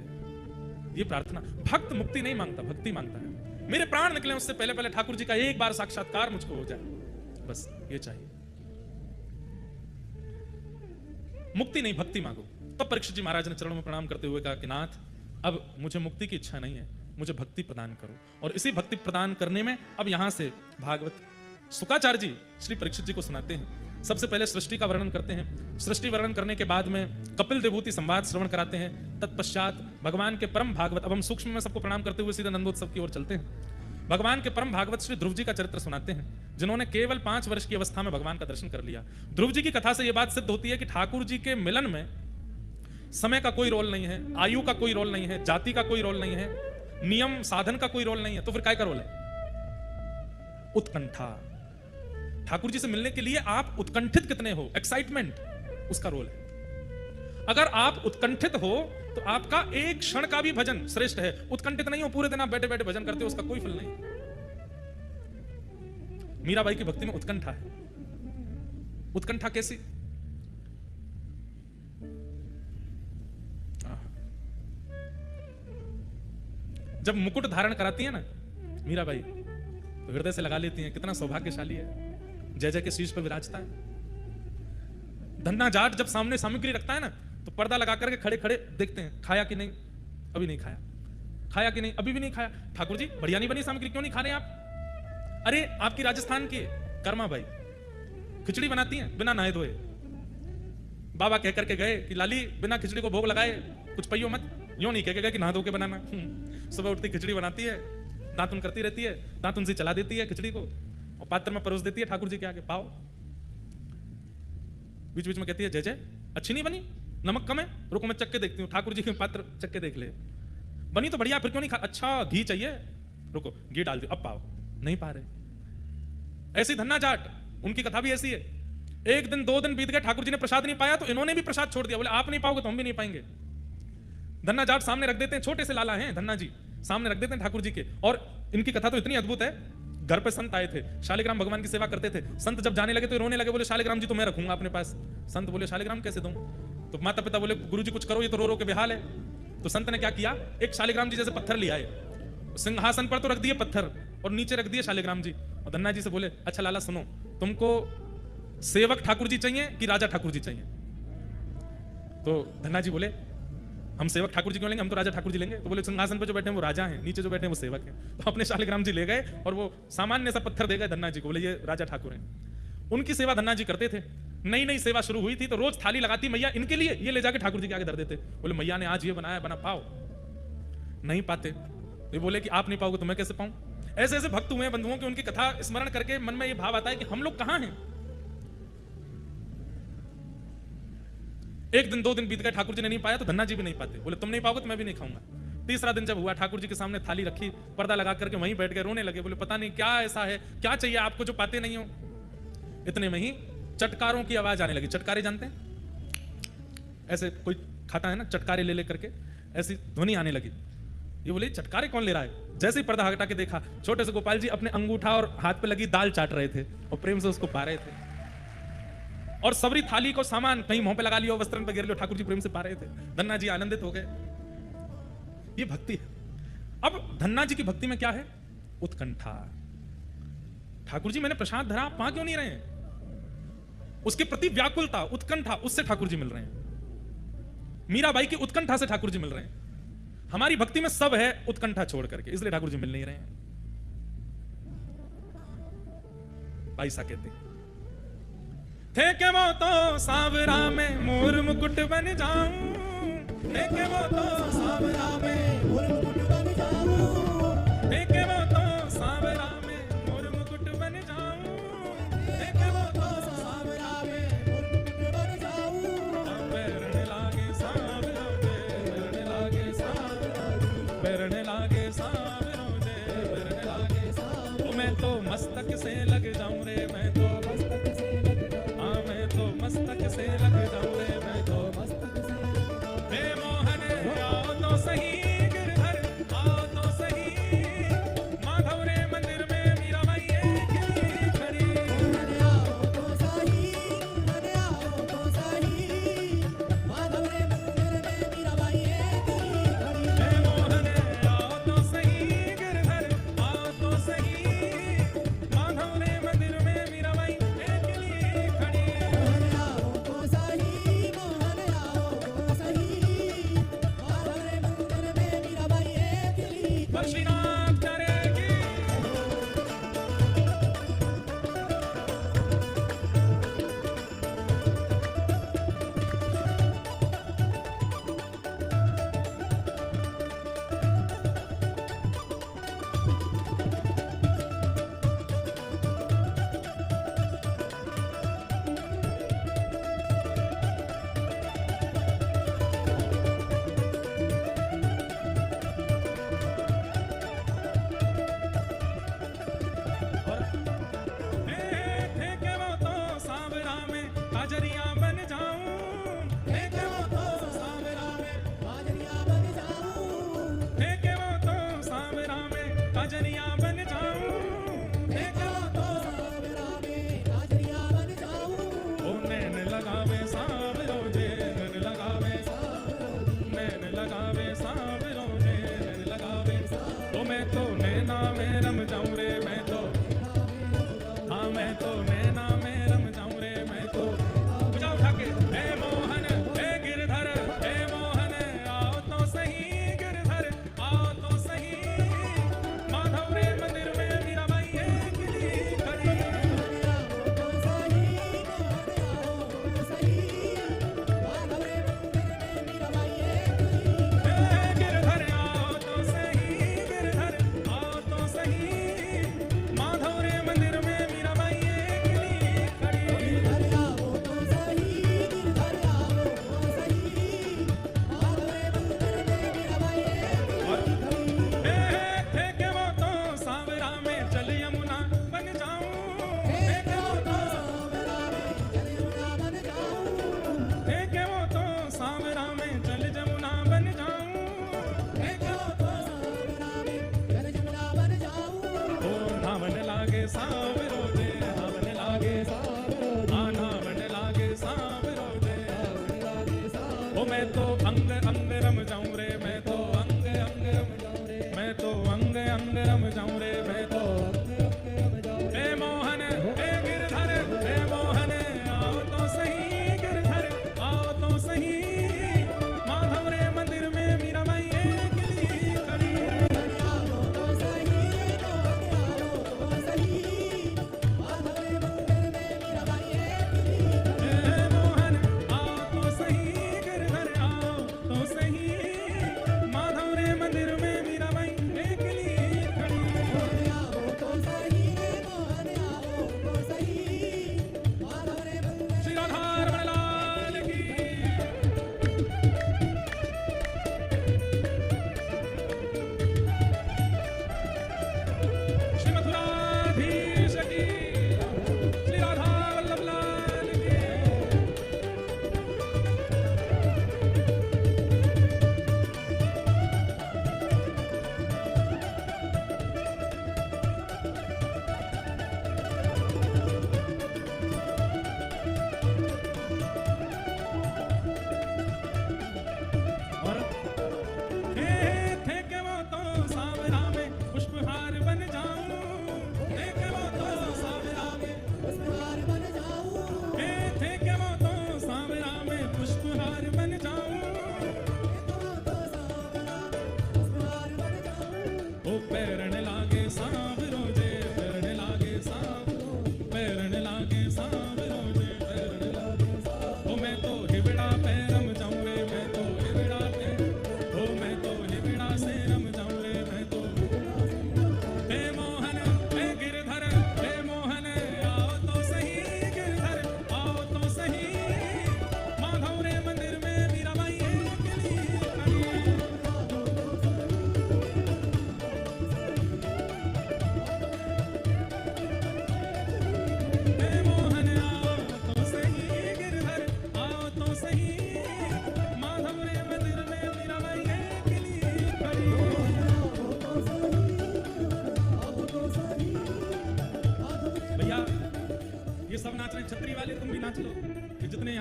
ये प्रार्थना। भक्त मुक्ति नहीं मांगता, भक्ति मांगता है। मेरे प्राण निकले उससे पहले पहले ठाकुर जी का एक बार साक्षात्कार मुझको हो जाए, बस ये चाहिए। मुक्ति नहीं, भक्ति मांगो। तब परीक्षित जी महाराज ने चरणों में प्रणाम करते हुए कहा कि नाथ, अब मुझे मुक्ति की इच्छा नहीं है, मुझे भक्ति प्रदान करो। और इसी भक्ति प्रदान करने में अब यहां से भागवत शुकाचार्य जी श्री परीक्षित जी को सुनाते हैं। सबसे पहले सृष्टि का वर्णन करते हैं। सृष्टि वर्णन करने के बाद में कपिल देवभूति संवाद श्रवण कराते हैं। तत्पश्चात भगवान के परम भागवत, अब हम सूक्ष्म में सबको प्रणाम करते हुए सीधे नंदोत्सव की ओर चलते हैं। भगवान के परम भागवत श्री ध्रुव जी का चरित्र सुनाते हैं, जिन्होंने केवल 5 वर्ष की अवस्था में भगवान का दर्शन कर लिया। ध्रुव जी की कथा से यह बात सिद्ध होती है कि ठाकुर जी के मिलन में समय का कोई रोल नहीं है, आयु का कोई रोल नहीं है, जाति का कोई रोल नहीं है, नियम साधन का कोई रोल नहीं है। तो फिर काय का रोल है? उत्कंठा। ठाकुर जी से मिलने के लिए आप उत्कंठित कितने हो, एक्साइटमेंट, उसका रोल है। अगर आप उत्कंठित हो तो आपका एक क्षण का भी भजन श्रेष्ठ है। उत्कंठित नहीं हो, पूरे दिन आप बैठे बैठे भजन करते हो, उसका कोई फल नहीं। मीराबाई की भक्ति में उत्कंठा है। उत्कंठा कैसी? जब मुकुट धारण कराती है ना मीराबाई, तो हृदय से लगा लेती हैं, कितना सौभाग्यशाली है, जय जय के शीश पर विराजता है। धन्ना जाट जब सामने सामग्री रखता है ना, तो पर्दा लगा करके खड़े खड़े देखते हैं, खाया कि नहीं, अभी नहीं खाया, खाया कि नहीं, अभी भी नहीं खाया। ठाकुर जी बढ़िया नहीं बनी सामग्री, क्यों नहीं खा रहे आप? अरे आपकी राजस्थान की कर्मा भाई खिचड़ी बनाती हैं बिना नहाए धोए। बाबा कह करके गए कि लाली बिना खिचड़ी को भोग लगाए कुछ पइयो मत। यूं नहीं कह के गए कि नहा धो के बनाना। सुबह उठती खिचड़ी बनाती है, दातुन करती रहती है, दातुन से चला देती है खिचड़ी को और पात्र में परोस देती है ठाकुर जी के आगे, पाओ। बीच बीच में कहती है जय जय, अच्छी नहीं बनी, नमक कम है, रुको मैं चक्के देखती हूँ। ठाकुर जी के पात्र चक्के देख ले, बनी तो बढ़िया, फिर क्यों नहीं खा? अच्छा घी चाहिए, रुको घी डाल दो, अब पाओ। नहीं पा रहे। ऐसी धन्ना जाट, उनकी कथा भी ऐसी है। एक दिन 2 दिन बीत गए, ठाकुर जी ने प्रसाद नहीं पाया, तो इन्होंने भी प्रसाद छोड़ दिया। बोले आप नहीं पाओगे तो हम भी नहीं पाएंगे। धन्ना जाट सामने रख देते हैं, छोटे से लाला हैं धन्ना जी, सामने रख देते हैं ठाकुर जी के। और इनकी कथा तो इतनी अद्भुत है, घर पे संत आए थे, शालिग्राम भगवान की सेवा करते थे। संत जब जाने लगे तो रोने लगे, बोले शालिग्राम जी तो मैं रखूंगा अपने पास। संत बोले शालिग्राम कैसे दूं? तो माता पिता बोले गुरु जी कुछ करो, ये तो रो रो के बेहाल है। तो संत ने क्या किया, एक शालिग्राम जी जैसे पत्थर ले आए, सिंहासन पर तो रख दिए पत्थर और नीचे रख दिए शालिग्राम जी। और धन्ना जी से बोले अच्छा लाला सुनो, तुमको सेवक ठाकुर जी चाहिए कि राजा ठाकुर जी चाहिए? तो धन्ना जी बोले हम सेवक ठाकुर जी क्यों लेंगे, हम तो राजा ठाकुर जी लेंगे। तो बोले सिंहासन पर जो बैठे हैं वो राजा हैं, नीचे जो बैठे हैं वो सेवक हैं। तो अपने शालिग्राम जी ले गए और वो सामान्य सा पत्थर दे गए धन्ना जी को, बोले ये राजा ठाकुर हैं। उनकी सेवा धन्ना जी करते थे। नई नई सेवा शुरू हुई थी तो रोज थाली लगाती मैया इनके लिए, ये ले जाके ठाकुर जी के आगे धर देते। बोले मैया ने आज ये बनाया, बना पाओ। नहीं पाते, ये बोले कि आप नहीं पाओगे तो मैं कैसे पाऊं? ऐसे ऐसे भक्त हुए बंधुओं की, उनकी कथा स्मरण करके मन में ये भाव आता है कि हम लोग कहां हैं। एक दिन 2 दिन बीत गए, ठाकुर जी ने नहीं पाया तो धन्ना जी भी नहीं पाते। बोले तुम नहीं पाओगे तो मैं भी नहीं खाऊंगा। तीसरा दिन जब हुआ, ठाकुर जी के सामने थाली रखी, पर्दा लगा करके वहीं बैठ गए, रोने लगे। बोले पता नहीं क्या ऐसा है, क्या चाहिए आपको जो पाते नहीं हो। इतने में ही चटकारों की आवाज आने लगी। चटकारे जानते हैं, ऐसे कोई खाता है ना, चटकारे ले करके ऐसी ध्वनि आने लगी। ये बोले चटकारे कौन ले रहा है? जैसे ही पर्दा हटा के देखा, छोटे से गोपाल जी अपने अंगूठा और हाथ पे लगी दाल चाट रहे थे और प्रेम से उसको पा रहे थे। और सबरी थाली को सामान कहीं मुंह पे लगा लिया, वस्त्रन पे गिर लिया, ठाकुर जी प्रेम से पा रहे थे। धन्ना जी आनंदित हो गए। ये भक्ति है। अब धन्ना जी की भक्ति में क्या है? उत्कंठा। ठाकुर जी मैंने प्रसाद धरा, आप पा क्यों नहीं रहे हैं? उसके प्रति व्याकुलता, उत्कंठा, उससे ठाकुर जी मिल रहे हैं। मीराबाई की उत्कंठा से ठाकुर जी मिल रहे हैं। हमारी भक्ति में सब है उत्कंठा छोड़ करके, इसलिए ठाकुर जी मिल नहीं रहे हैं। पैसा कहते थे के वो तो सावरा में मोर मुकुट बन जाऊं, थे के वो तो सावरा में मोर मुकुट बन जाऊं, थे के वो तो सावरा में मोर मुकुट बन जाऊं, थे के वो तो सावरा में मोर मुकुट बन जाऊं। पैरने लागे सावरों दे, पैरने लागे सावरों दे, पैरने लागे सावरों दे, पैरने लागे सावरों। मैं तो मस्तक से लग जाऊं रे, मैं तो मस्तक से मस्तक से लग जाऊं रे, मैं तो मस्तक से लग जाऊं। हे मोहन आओ तो सही, गिरधर आओ तो सही, माधव रे मंदिर में मीराबाई की खड़ी। मोहन आओ तो सही, गिरधर आओ तो सही, बोल श्री राम प्यारे की।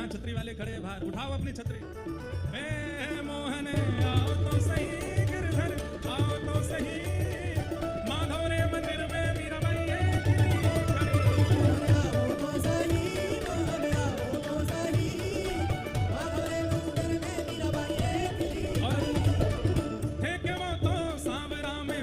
छतरी वाले खड़े हैं बाहर, उठाओ अपनी छतरी। ए मोहन आओ तो सही, गिरधर आओ तो सही, माधव रे मंदिर में मीराबाई ठेके वो तो सांवरा में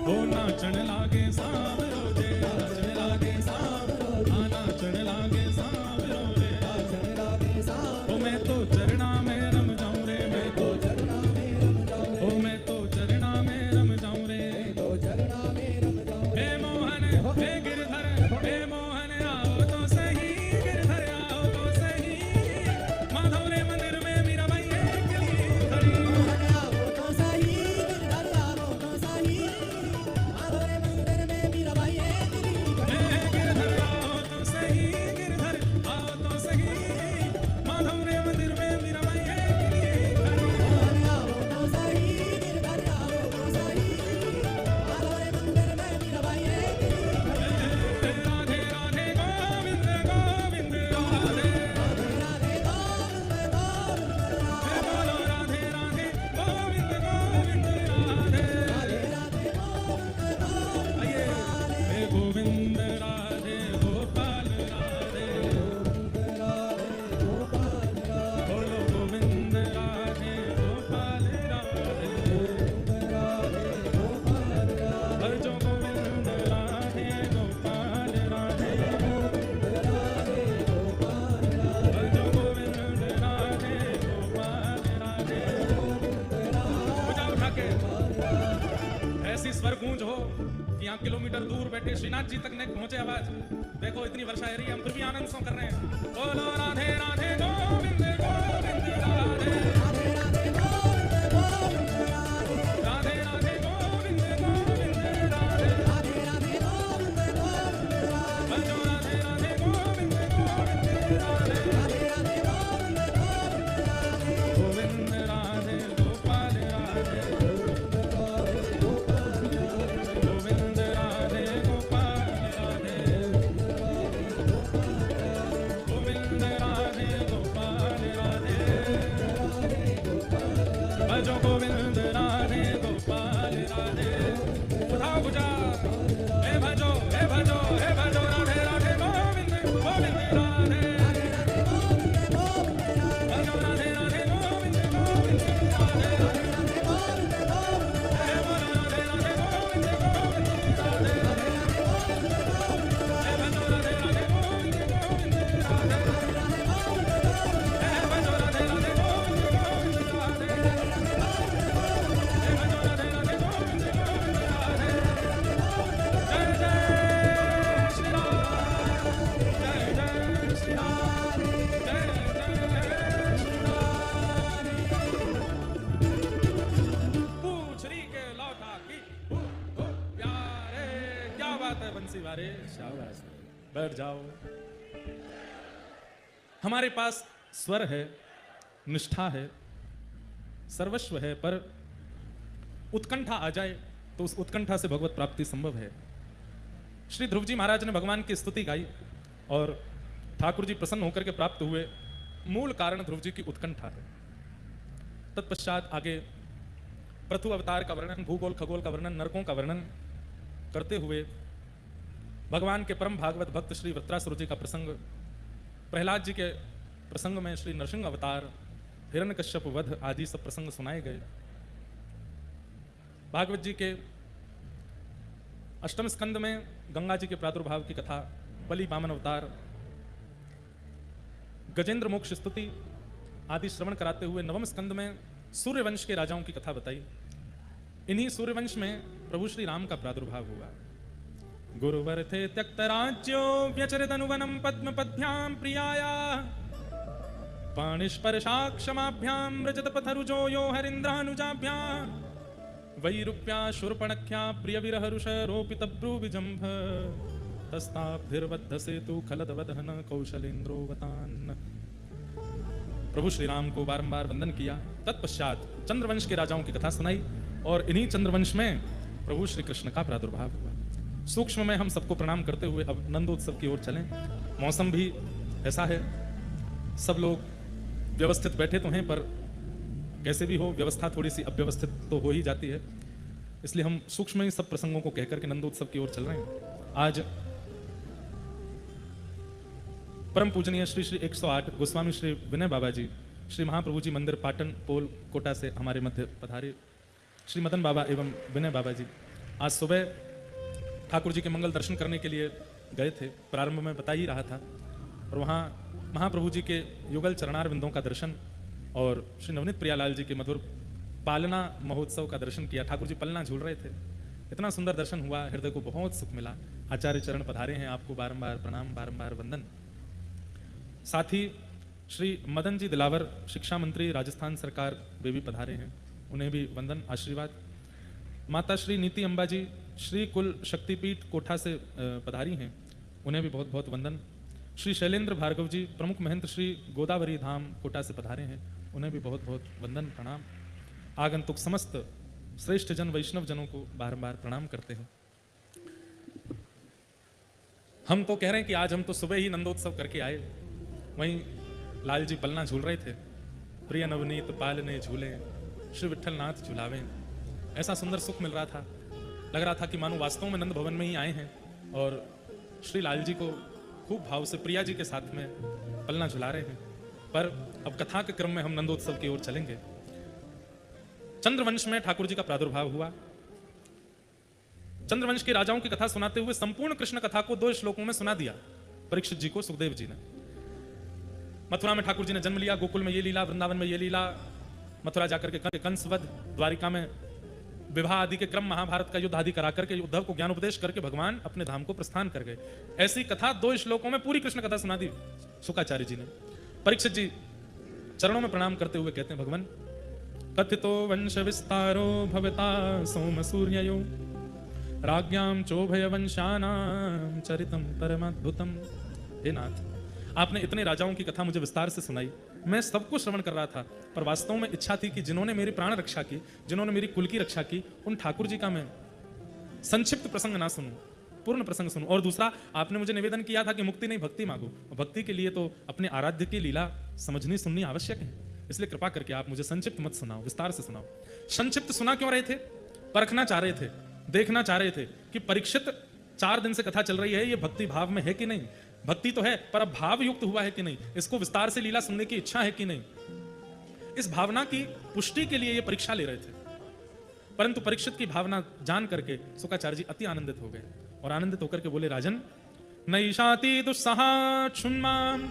ओ नाचण लागे सांवरो जे नाचण लागे सांवरो हाँ नाचण लागे सांवरो रे नाचण लागे सांवरो ओ मैं तो चरणा में रम जाऊं रे मैं तो चरणा में रम जाऊं रे ओ मैं तो चरणा में रम जाऊं रे तो चरणा में रम जाऊं रे हे मोहन हे गिरधर हे मोहन आओ तो सही गिरधर आओ तो सही माधव रे मंदिर में मीरा बाई अकेली खड़ी आओ तो सही गिरधर आओ तो सही माधव रे मंदिर में मीराबाई अकेली खड़ी हे गिरधर आओ तो सही गिरधर आओ तो सही माधव रे मंदिर में मीरा बाई अकेली खड़ी आओ तो सही गिरधर आओ तो सही माधव रे मंदिर में मीराबाई अकेली खड़ी राधे राधे गोविंद गोविंद राधे राधे गोविंद गोविंद हे बोलो राधे राधे गोविंद गोविंद राधे राधे राधे गोविंद गोविंद आइए हे गोविंद राधे गोपाल राधे राधे गोपाल राधे बोलो गोविंद राधे गोपाल राधे राधे गोपाल राधे हर जो गोविंद राधे गोपाल राधे राधे गोपाल राधे हर जो गोविंद राधे गोपाल राधे पूजा उठा के ऐसी स्वर गूंज हो कि यहाँ किलोमीटर दूर बैठे श्रीनाथ जी तक नहीं पहुंचे आवाज देखो इतनी वर्षा आ रही है हम फिर भी आनंद सो कर रहे हैं बोलो राधे राधे गोविंद गोविंद राधे राधे राधे गोविंद गोविंद राधे राधे राधे गोविंद गोविंद राधे राधे राधे गोविंद गोविंद राधे भजो राधे राधे गोविंद गोविंद राधे राधे राधे गोविंद गोविंद राधे गोविंद राधे गोपाल राधे गोविंद राधे गोपाल राधे गोविंद राधे गोपाल राधे भजो गोविंद राधे गोपाल राधे उठाओ भुजा हे भजो हे भजो हे भजो राधे राधे गोविंद गोविंद राधे भजो राधे राधे गोविंद गोविंद राधे हे बोलो राधे राधे गोविंद गोविंद राधे हे भजो राधे राधे गोविंद गोविंद राधे हे भजो राधे राधे गोविंद गोविंद राधे हे भजो राधे राधे गोविंद गोविंद राधे जय जय श्री राम जय जय श्री राम जय जय श्री राम पूछरी के लौटा की प्यारे क्या बात है बंसी वारे शाबाश बैठ जाओ हमारे पास स्वर है निष्ठा है सर्वस्व है पर उत्कंठा आ जाए तो उस उत्कंठा से भगवत प्राप्ति संभव है श्री ध्रुव जी महाराज ने भगवान की स्तुति गाई और ठाकुर जी प्रसन्न होकर के प्राप्त हुए मूल कारण ध्रुव जी की उत्कंठा है तत्पश्चात आगे पृथु अवतार का वर्णन भूगोल खगोल का वर्णन नरकों का वर्णन करते हुए भगवान के परम भागवत भक्त श्री वृत्रासुर जी का प्रसंग प्रहलाद जी के प्रसंग में श्री नरसिंह अवतार हिरण्यकश्यप वध आदि सब प्रसंग सुनाए गए भागवत जी के अष्टम स्कंद में गंगा जी के प्रादुर्भाव की कथा बलि वामन अवतार गजेंद्र मोक्ष स्तुति आदि श्रवण कराते हुए नवम स्कंद में सूर्यवंश के राजाओं की कथा बताई इन्हीं सूर्यवंश में प्रभु श्री राम का प्रादुर्भाव हुआ गुरुवर थे त्यक्त राज्यो व्यचरित अनुवनम पद्म पद्भ्याम प्रियाया पाणिस्पर्शा क्षमाभ्याम रजत पथरुजो यो हरिंद्रानुजाभ्याम वैरूप्या शूर्पणख्या प्रिय विरहरुष रोपित ब्रूविजंभ तस्ताब्धिर्बद्ध सेतु खलदवदहन कौशलेन्द्रोवतान प्रभु श्री राम को बारंबार वंदन किया तत्पश्चात चंद्रवंश के राजाओं की कथा सुनाई और इन्हीं चंद्रवंश में प्रभु श्री कृष्ण का प्रादुर्भाव हुआ सूक्ष्म में हम सबको प्रणाम करते हुए अब नंदोत्सव की ओर चलें मौसम भी ऐसा है सब लोग व्यवस्थित बैठे तो हैं पर कैसे भी हो व्यवस्था थोड़ी सी अव्यवस्थित तो हो ही जाती है इसलिए हम सूक्ष्म ही सब प्रसंगों को कहकर के नंदोत्सव की ओर चल रहे हैं आज परम पूजनीय श्री श्री 108 गोस्वामी श्री विनय बाबा जी श्री महाप्रभु जी मंदिर पाटन पोल कोटा से हमारे मध्य पधारे श्री मदन बाबा एवं विनय बाबा जी आज सुबह ठाकुर जी के मंगल दर्शन करने के लिए गए थे, प्रारंभ में बता ही रहा था, और वहाँ महाप्रभु जी के युगल चरणार बिंदों का दर्शन और श्री नवनीत प्रियालाल जी के मधुर पालना महोत्सव का दर्शन किया। ठाकुर जी पलना झूल रहे थे, इतना सुंदर दर्शन हुआ, हृदय को बहुत सुख मिला। आचार्य चरण पधारे हैं, आपको बारंबार प्रणाम, बारंबार वंदन। साथ ही श्री मदन जी दिलावर शिक्षा मंत्री राजस्थान सरकार वे भी पधारे हैं, उन्हें भी वंदन आशीर्वाद। माता श्री नीति अम्बा जी श्री कुल शक्तिपीठ कोठा से पधारी हैं, उन्हें भी बहुत बहुत वंदन। श्री शैलेंद्र भार्गव जी प्रमुख महंत श्री गोदावरी धाम कोटा से पधारे हैं, उन्हें भी बहुत बहुत वंदन प्रणाम। आगंतुक समस्त श्रेष्ठ जन वैष्णव जनों को बारंबार प्रणाम करते हैं। हम तो कह रहे हैं कि आज हम तो सुबह ही नंदोत्सव करके आए, वहीं लाल जी पलना झूल रहे थे। प्रिय नवनीत पालने झूले, श्री विठ्ठल नाथ झुलावे। ऐसा सुंदर सुख मिल रहा था, लग रहा था कि मानो वास्तव में नंद भवन में ही आए हैं और श्री लाल जी को खूब भाव से प्रिया जी के साथ में पलना झुला रहे हैं। पर अब कथा के क्रम में हम नंदोत्सव की ओर चलेंगे। चंद्रवंश में ठाकुर जी का प्रादुर्भाव हुआ। चंद्रवंश के राजाओं की कथा सुनाते हुए संपूर्ण कृष्ण कथा को 2 श्लोकों में सुना दिया परीक्षित जी को सुखदेव जी ने। मथुरा में ठाकुर जी ने जन्म लिया, गोकुल में ये लीला, वृंदावन में ये लीला, मथुरा जाकर के कंसवध, द्वारिका में विवाह आदि के क्रम, महाभारत का युद्ध आदि करा करके उद्धव को ज्ञान उपदेश करके भगवान अपने धाम को प्रस्थान कर गए। ऐसी कथा 2 श्लोकों में पूरी कृष्ण कथा सुना दी शुकाचार्य जी ने। परीक्षित जी चरणों में प्रणाम करते हुए कहते हैं, भगवान कथितो वंश विस्तारो भवता सोम सूर्ययो राज्ञाम चोभय वंशानाम चरितम परमाद्भुतम। हे नाथ, आपने इतने राजाओं की कथा मुझे विस्तार से सुनाई, मैं सबको श्रवण कर रहा था, पर वास्तव में इच्छा थी कि जिन्होंने मेरी प्राण रक्षा की, जिन्होंने मेरी कुल की रक्षा की, उन ठाकुर जी का मैं संक्षिप्त प्रसंग ना सुनूं, पूर्ण प्रसंग सुनूं। और दूसरा, आपने मुझे निवेदन किया था कि मुक्ति नहीं भक्ति मांगो, भक्ति के लिए तो अपने आराध्य की लीला समझनी सुननी आवश्यक है, इसलिए कृपा करके आप मुझे संक्षिप्त मत सुनाओ, विस्तार से सुनाओ। संक्षिप्त सुना क्यों रहे थे? परखना चाह रहे थे, देखना चाह रहे थे कि परीक्षित 4 दिन से कथा चल रही है, ये भक्ति भाव में है कि नहीं। भक्ति तो है, पर अब भाव युक्त हुआ है कि नहीं, इसको विस्तार से लीला सुनने की इच्छा है कि नहीं। इस भावना की पुष्टि के लिए ये परीक्षा ले रहे थे। परंतु परीक्षित की भावना जान करके शुकाचार्य जी अति आनंदित हो गए और आनंदित होकर के बोले, राजन नैषाति दुस्सहा क्षुन्माम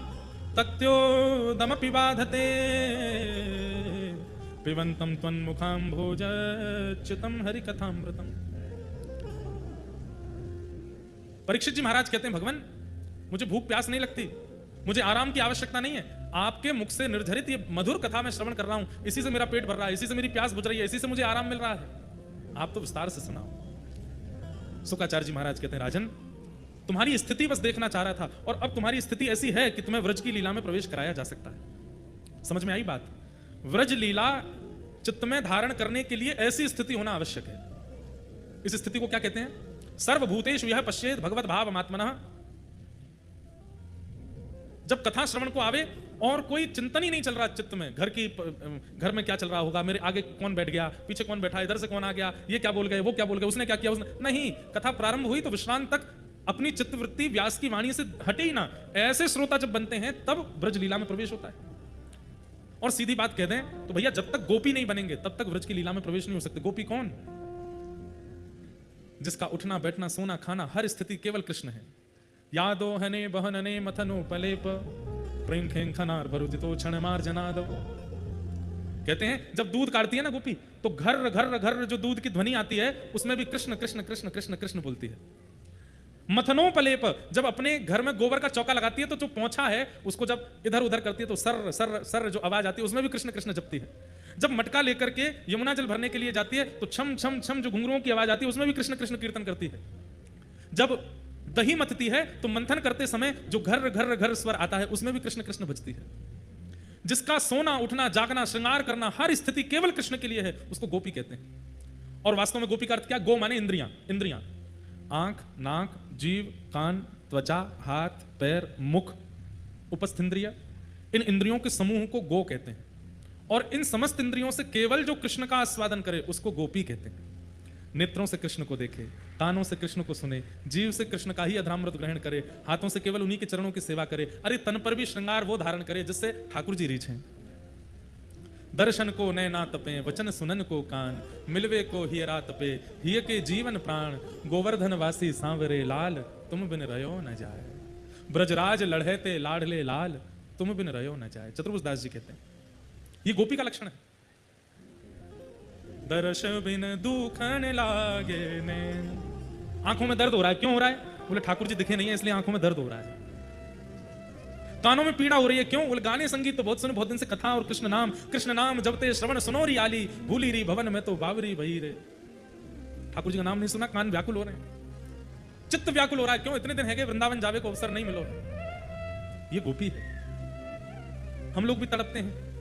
तक्त्योदमपि बाधते पिबंतम त्वन्मुखाम्भोजच्युतम हरिकथामृतम। परीक्षित जी महाराज कहते हैं, भगवान मुझे भूख प्यास नहीं लगती, मुझे आराम की आवश्यकता नहीं है, आपके मुख से निर्धरित ये मधुर कथा में श्रवण कर रहा हूं, इसी से मेरा पेट भर रहा है, इसी से मेरी प्यास बुझ रही है, इसी से मुझे आराम मिल रहा है, आप तो विस्तार से सुनाओ। शुकाचार्य जी महाराज कहते हैं, राजन तुम्हारी स्थिति बस देखना चाह रहा था, और अब तुम्हारी स्थिति ऐसी है कि तुम्हें व्रज की लीला में प्रवेश कराया जा सकता है। समझ में आई बात? व्रज लीला चित्त में धारण करने के लिए ऐसी स्थिति होना आवश्यक है। इस स्थिति को क्या कहते हैं? सर्वभूतेषु यह पश्येत भगवत भाव आत्मनः। जब कथा श्रवण को आवे और कोई चिंतन ही नहीं चल रहा चित्त में, घर में क्या चल रहा होगा, मेरे आगे कौन बैठ गया, पीछे कौन बैठा, इधर से कौन आ गया, ये क्या बोल गए, वो क्या बोल गए, उसने क्या किया, उसने नहीं। कथा प्रारंभ हुई तो विश्रांत तक अपनी चित्तवृत्ति व्यास की वाणी से हटे ही ना। ऐसे श्रोता जब बनते हैं तब ब्रज लीला में प्रवेश होता है। और सीधी बात कह दें तो भैया, जब तक गोपी नहीं बनेंगे तब तक ब्रज की लीला में प्रवेश नहीं हो सकते। गोपी कौन? जिसका उठना बैठना सोना खाना हर स्थिति केवल कृष्ण है। यादो हने बहनने मथनो पलेप प्रेम खेंखनार भरुदितो क्षण मार जनादव। कहते हैं जब दूध काटती है ना गोपी, तो घर घर घर जो दूध की ध्वनि आती है उसमें भी कृष्ण कृष्ण कृष्ण कृष्ण कृष्ण बोलती है। मथनो पलेप, जब अपने घर में गोबर का चौका लगाती है तो जो पोंछा है उसको जब इधर उधर करती है तो सर सर सर जो आवाज आती है उसमें भी कृष्ण कृष्ण जपती है। जब मटका लेकर के यमुना जल भरने के लिए जाती है तो छम छम छम जो घुंघरुओं की आवाज आती है उसमें भी कृष्ण कृष्ण कीर्तन करती है। जब दही मथती है तो मंथन करते समय जो घर घर घर स्वर आता है उसमें भी कृष्ण कृष्ण बजती है। जिसका सोना उठना जागना श्रृंगार करना हर स्थिति केवल कृष्ण के लिए है, उसको गोपी कहते हैं। और वास्तव में गोपी का अर्थ क्या? गो माने इंद्रियां। इंद्रियां आंख, नाक, जीव, कान, त्वचा, हाथ, पैर, मुख, उपस्थेंद्रिय, इन इंद्रियों के समूह को गो कहते हैं। और इन समस्त इंद्रियों से केवल जो कृष्ण का आस्वादन करे उसको गोपी कहते हैं। नेत्रों से कृष्ण को देखे, कानों से कृष्ण को सुने, जीव से कृष्ण का ही अधरामृत ग्रहण करे, हाथों से केवल उन्हीं के चरणों की सेवा करे, अरे तन पर भी श्रृंगार वो धारण करे जिससे ठाकुर जी रीझें। दर्शन को नैना तपे वचन सुनन को कान, मिलवे को हियरा तपे हिय के जीवन प्राण, गोवर्धन वासी सांवरे लाल, तुम बिन रयो न जाए। ब्रजराज लढ़ते लाडले लाल, तुम बिन रयो न जाए। चतुर्भुज दास जी कहते हैं ये गोपी का लक्षण है। दर्श बिन दुखन लागे ने, आंखों में दर्द हो रहा है, क्यों हो रहा है? बोले ठाकुर जी दिखे नहीं है इसलिए आंखों में दर्द हो रहा है। कानों में पीड़ा हो रही है, क्यों? बोले गाने संगीत तो बहुत सुने, बहुत दिन से कथा और कृष्ण नाम जबते श्रवण सुनोरी आली, भूली री भवन में तो बावरी भई रे। ठाकुर जी का नाम नहीं सुना, कान व्याकुल हो रहे हैं, चित्त व्याकुल हो रहा है, क्यों? इतने दिन है कि वृंदावन जावे को अवसर नहीं मिलो। ये गोपी है। हम लोग भी तड़पते हैं,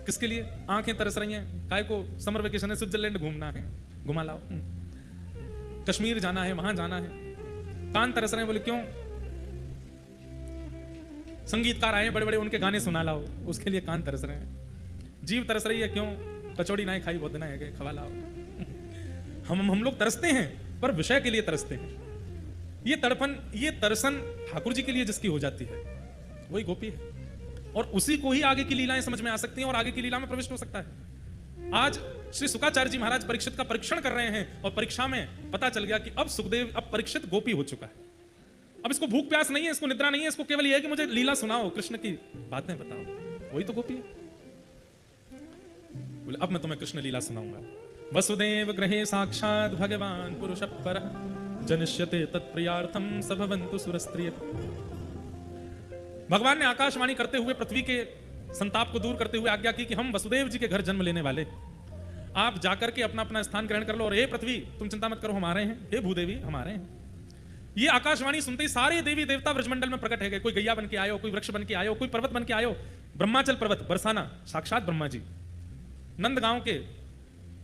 किसके लिए? आंखें तरस रही हैं, काय को समर वेकेशन है, स्विट्जरलैंड घूमना है, घुमा लाओ। कश्मीर जाना है, वहां जाना है, कान तरस रहे हैं, बोले क्यों? संगीतकार आए बड़े बड़े, उनके गाने सुना लाओ, उसके लिए कान तरस रहे हैं। जीव तरस रही है, क्यों? कचौड़ी ना खाई बहुत दिन है, खवा लाओ। हम लोग तरसते हैं, पर विषय के लिए तरसते हैं। ये तड़पन, ये तरसन ठाकुर जी के लिए जिसकी हो जाती है, वही गोपी है। और उसी को ही आगे की लीलाएं समझ में आ सकती हैं और आगे की लीला में प्रविष्ट हो सकता है। आज श्री शुकाचार्य जी महाराज परीक्षित का परीक्षण कर रहे हैं और परीक्षा में पता चल गया कि अब सुखदेव, अब परीक्षित गोपी हो चुका है। अब इसको भूख प्यास नहीं है, इसको निद्रा नहीं है, इसको केवल यह है कि मुझे लीला सुनाओ, कृष्ण की बातें बताओ। वही तो गोपी है। बोले अब मैं तुम्हें कृष्ण लीला सुनाऊंगा। वसुदेव गृहे साक्षात भगवान पुरुष पर, जनिष्यते तत्प्रियार्थम सभवन्तु सुरस्त्रिय। भगवान ने आकाशवाणी करते हुए पृथ्वी के संताप को दूर करते हुए आज्ञा की कि हम वसुदेव जी के घर जन्म लेने वाले, आप जाकर के अपना अपना स्थान ग्रहण कर लो। और हे पृथ्वी तुम चिंता मत करो, हमारे हैं। हे भूदेवी हमारे हैं। ये आकाशवाणी सुनते ही सारे देवी देवता ब्रजमंडल में प्रकट है गए। कोई गैया बन के आयो, कोई वृक्ष बन के आयो, कोई पर्वत बन के आयो। ब्रह्माचल पर्वत बरसाना साक्षात ब्रह्मा जी, नंदगांव के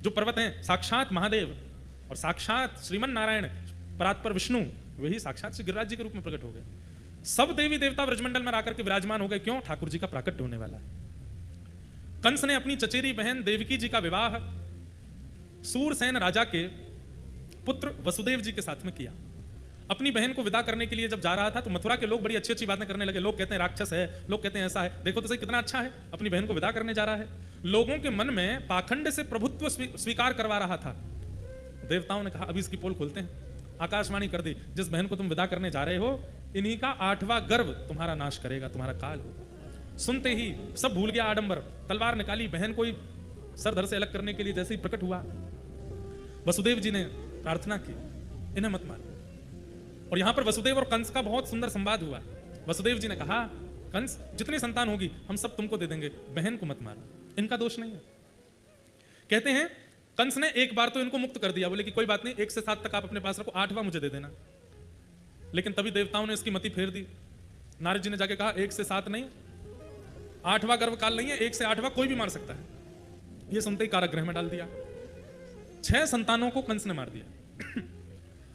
जो पर्वत हैं साक्षात महादेव, और साक्षात श्रीमन नारायण परात्पर विष्णु, वही साक्षात श्री गिरिराज जी के रूप में प्रकट हो गए। सब देवी देवता ब्रजमंडल में आकर के विराजमान हो गए, क्यों? ठाकुर जी का प्राकट्य होने वाला है। कंस ने अपनी चचेरी बहन देवकी जी का विवाह सूरसेन राजा के पुत्र वसुदेव जी के साथ में किया। अपनी बहन को विदा करने के लिए जब जा रहा था तो मथुरा के लोग बड़ी अच्छी अच्छी बातें करने लगे। लोग कहते हैं राक्षस है, लोग कहते हैं ऐसा है, देखो तो सही कितना अच्छा है, अपनी बहन को विदा करने जा रहा है। लोगों के मन में पाखंड से प्रभुत्व स्वीकार करवा रहा था। देवताओं ने कहा अभी इसकी पोल खोलते हैं। आकाशवाणी कर दी, जिस बहन को तुम विदा करने जा रहे हो, इन्हीं का 8वां गर्भ तुम्हारा नाश करेगा, तुम्हारा काल होगा। सुनते ही सब भूल गया आडंबर, तलवार निकाली, बहन को सर धर से अलग करने के लिए जैसे ही प्रकट हुआ, वसुदेव जी ने प्रार्थना की इन्हें मत मारो। और यहां पर वसुदेव और कंस का बहुत सुंदर संवाद हुआ। वसुदेव जी ने कहा कंस जितनी संतान होगी हम सब तुमको दे देंगे, बहन को मत मारो, इनका दोष नहीं है। कहते हैं कंस ने एक बार तो इनको मुक्त कर दिया, बोले कि कोई बात नहीं, 1 से 7 तक आप अपने पास रखो, 8वां मुझे दे देना। लेकिन तभी देवताओं ने इसकी मति फेर दी। नारद जी ने जाके कहा 1 से 7 नहीं, 8वां गर्भ काल नहीं है, 1 से 8वां कोई भी मार सकता है। यह सुनते ही कारागृह में डाल दिया। 6 संतानों को कंस ने मार दिया।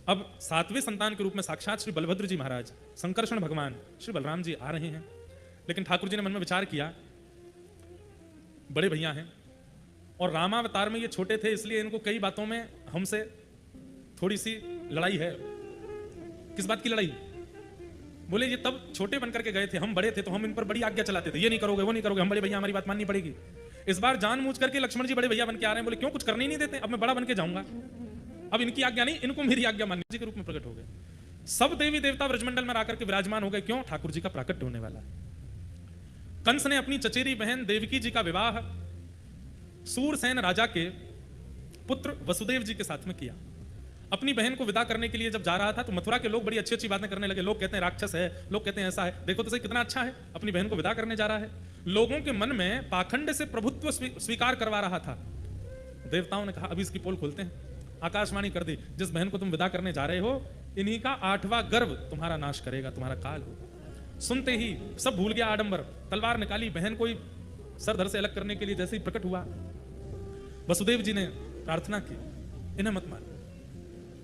अब 7वें संतान के रूप में साक्षात श्री बलभद्र जी महाराज, संकर्षण भगवान श्री बलराम जी आ रहे हैं। लेकिन ठाकुर जी ने मन में विचार किया, बड़े भैया हैं और रामावतार में ये छोटे थे, इसलिए इनको कई बातों में हमसे थोड़ी सी लड़ाई है। किस बात की लड़ाई? बोले ये तब छोटे बनकर के गए थे, हम बड़े थे तो हम इन पर बड़ी आज्ञा चलाते थे, ये नहीं करोगे वो नहीं करोगे, हम बड़े भैया हमारी बात माननी पड़ेगी। इस बार जानबूझ करके लक्ष्मण जी बड़े भैया बन के आ रहे हैं, बोले क्यों कुछ करने ही नहीं देते, अब मैं बड़ा बन के जाऊंगा, अब इनकी आज्ञा नहीं, इनको मेरी आज्ञा माननी जी के रूप में प्रकट हो गए। सब देवी देवता ब्रजमंडल में आकर के विराजमान हो गए, क्यों? ठाकुर जी का प्राकट्य होने वाला है। कंस ने अपनी चचेरी बहन देवकी जी का विवाह सूरसेन राजा के पुत्र वसुदेव जी के साथ में किया। अपनी बहन को विदा करने के लिए जब जा रहा था तो मथुरा के लोग बड़ी अच्छी अच्छी बातें करने लगे। लोग कहते हैं राक्षस है, लोग कहते हैं ऐसा है, देखो तो सही कितना अच्छा है, अपनी बहन को विदा करने जा रहा है। लोगों के मन में पाखंड से प्रभुत्व स्वीकार करवा रहा था। देवताओं ने कहा अभी इसकी पोल खोलते हैं। आकाशवाणी कर दी, जिस बहन को तुम विदा करने जा रहे हो, इन्हीं का 8वां गर्भ तुम्हारा नाश करेगा, तुम्हारा काल होगा। सुनते ही सब भूल गया आडंबर, तलवार निकाली, बहन को सर धर से अलग करने के लिए जैसे ही प्रकट हुआ, वसुदेव जी ने प्रार्थना की इन्हें मत मारो।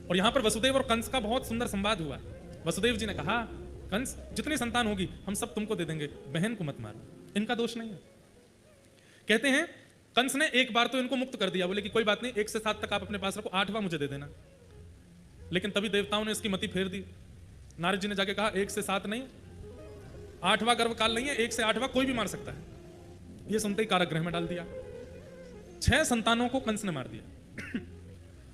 और यहां पर वसुदेव और कंस का बहुत सुंदर संवाद हुआ। वसुदेव जी ने कहा कंस जितनी संतान होगी हम सब तुमको दे देंगे, बहन को मत मारो, इनका दोष नहीं है। कहते हैं कंस ने एक बार तो इनको मुक्त कर दिया, बोले कि कोई बात नहीं, 1 से 7 तक आप अपने पास रखो, 8वां मुझे दे देना। लेकिन तभी देवताओं ने इसकी मति फेर दी। नारद जी ने जाके कहा 1 से 7 नहीं, 8वां गर्भ काल नहीं है, 1 से 8वां कोई भी मार सकता है। यह सुनते ही कारागृह में डाल दिया। 6 संतानों को कंस ने मार दिया।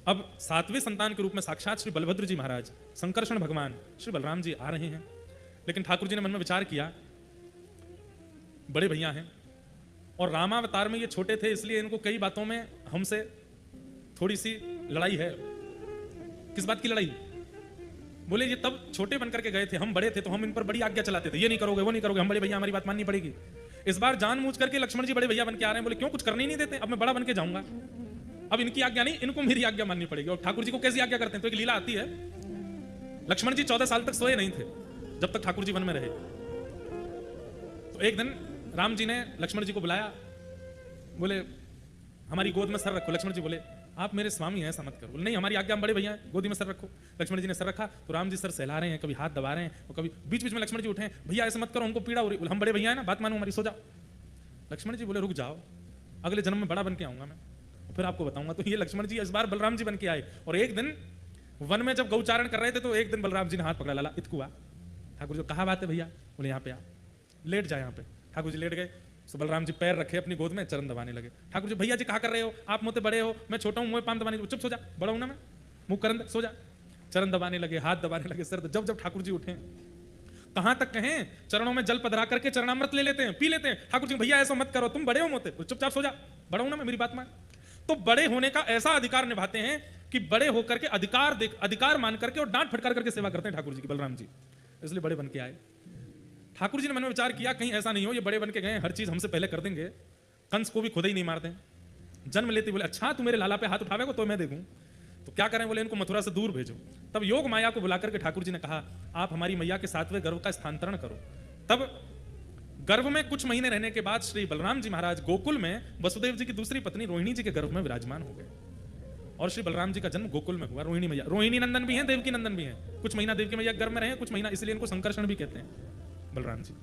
अब 7वें संतान के रूप में साक्षात श्री बलभद्र जी महाराज, संकर्षण भगवान श्री बलराम जी आ रहे हैं। लेकिन ठाकुर जी ने मन में विचार किया, बड़े भैया हैं और रामावतार में ये छोटे थे, इसलिए इनको कई बातों में हमसे थोड़ी सी लड़ाई है। किस बात की लड़ाई? बोले ये तब छोटे बनकर के गए थे, हम बड़े थे तो हम इन पर बड़ी आज्ञा चलाते थे, ये नहीं करोगे वो नहीं करोगे, हम बड़े भैया हमारी बात माननी पड़ेगी। इस बार जानबूझ करके लक्ष्मण जी बड़े भैया बन के आ रहे हैं, बोले क्यों, कुछ करने ही नहीं देते, अब मैं बड़ा बन के जाऊंगा, अब इनकी आज्ञा नहीं, इनको मेरी आज्ञा माननी पड़ेगी। और ठाकुर जी को कैसी आज्ञा करते हैं, तो एक लीला आती है। लक्ष्मण जी 14 साल तक सोए नहीं थे जब तक ठाकुर जी वन में रहे। तो एक दिन राम जी ने लक्ष्मण जी को बुलाया, बोले हमारी गोद में सर रखो। लक्ष्मण जी बोले आप मेरे स्वामी हैं, ऐसा मत करो। बोले नहीं, हमारी आज्ञा, हम बड़े भैया हैं, गोदी में सर रखो। लक्ष्मण जी ने सर रखा तो राम जी सर सहला रहे हैं, कभी हाथ दबा रहे हैं और कभी बीच बीच में लक्ष्मण जी उठे, भैया ऐसे मत करो, हमको पीड़ा हो रही। हम बड़े भैया हैं ना, बात मानो हमारी, सो जाओ। लक्ष्मण जी बोले रुक जाओ, अगले जन्म में बड़ा बन के आऊंगा मैं, फिर आपको बताऊंगा। तो ये लक्ष्मण जी इस बार बलराम जी बन के आए। और एक दिन वन में जब गौचारण कर रहे थे तो एक दिन बलराम जी ने हाथ पकड़ा, लाला इतकुआ। ठाकुर जी कहा बात है भैया? बोले यहाँ पे आ, लेट जाए यहाँ पे। ठाकुर जी लेट गए। तो बलराम जी पैर रखे अपनी गोद में, चरण दबाने लगे। ठाकुर जी भैया जी कहा कर रहे हो, आप मुझे बड़े हो, मैं छोटा हूँ, मुँह पाम दबाने, चुप सो जा, बड़ा हूं ना मैं, मुंह करन सो जा। चरण दबाने लगे, हाथ दबाने लगे, सर। जब जब ठाकुर जी उठे, कहां तक कहें, चरणों में जल पधरा करके चरणामृत ले लेते हैं, पी लेते हैं। ठाकुर जी भैया ऐसा मत करो, तुम बड़े हो मोते, चुपचाप सो जा, बड़ा हूं ना मैं, मेरी बात मान। तो बड़े होने का ऐसा अधिकार निभाते हैं कि बड़े होकर के अधिकार मान करके और डांट फटकार करके सेवा करते हैं ठाकुर जी की, बलराम जी, इसलिए बड़े बन के आए। ठाकुर जी ने मन में विचार किया कहीं ऐसा नहीं हो ये बड़े बन के गए, हर चीज हमसे पहले कर देंगे, कंस को भी खुद ही नहीं मार दें। जन्म लेते बोले अच्छा तू मेरे लाला पे हाथ उठावेगा तो मैं देखूं, तो क्या करें? बोले इनको मथुरा से दूर भेजो। तब योग माया को बुलाकर के ठाकुर जी ने कहा आप हमारी मैया के 7वें गर्भ का स्थानांतरण करो। तब गर्भ में कुछ महीने रहने के बाद श्री बलराम जी महाराज गोकुल में वसुदेव जी की दूसरी पत्नी रोहिणी जी के गर्भ में विराजमान हो गए और श्री बलराम जी का जन्म गोकुल में हुआ। रोहिणी मैया, रोहिणी नंदन भी हैं, देवकी नंदन भी हैं, कुछ महीना देवकी मैया गर्भ में रहे, कुछ महीना, इसलिए इनको संकर्षण भी कहते हैं बलराम जी।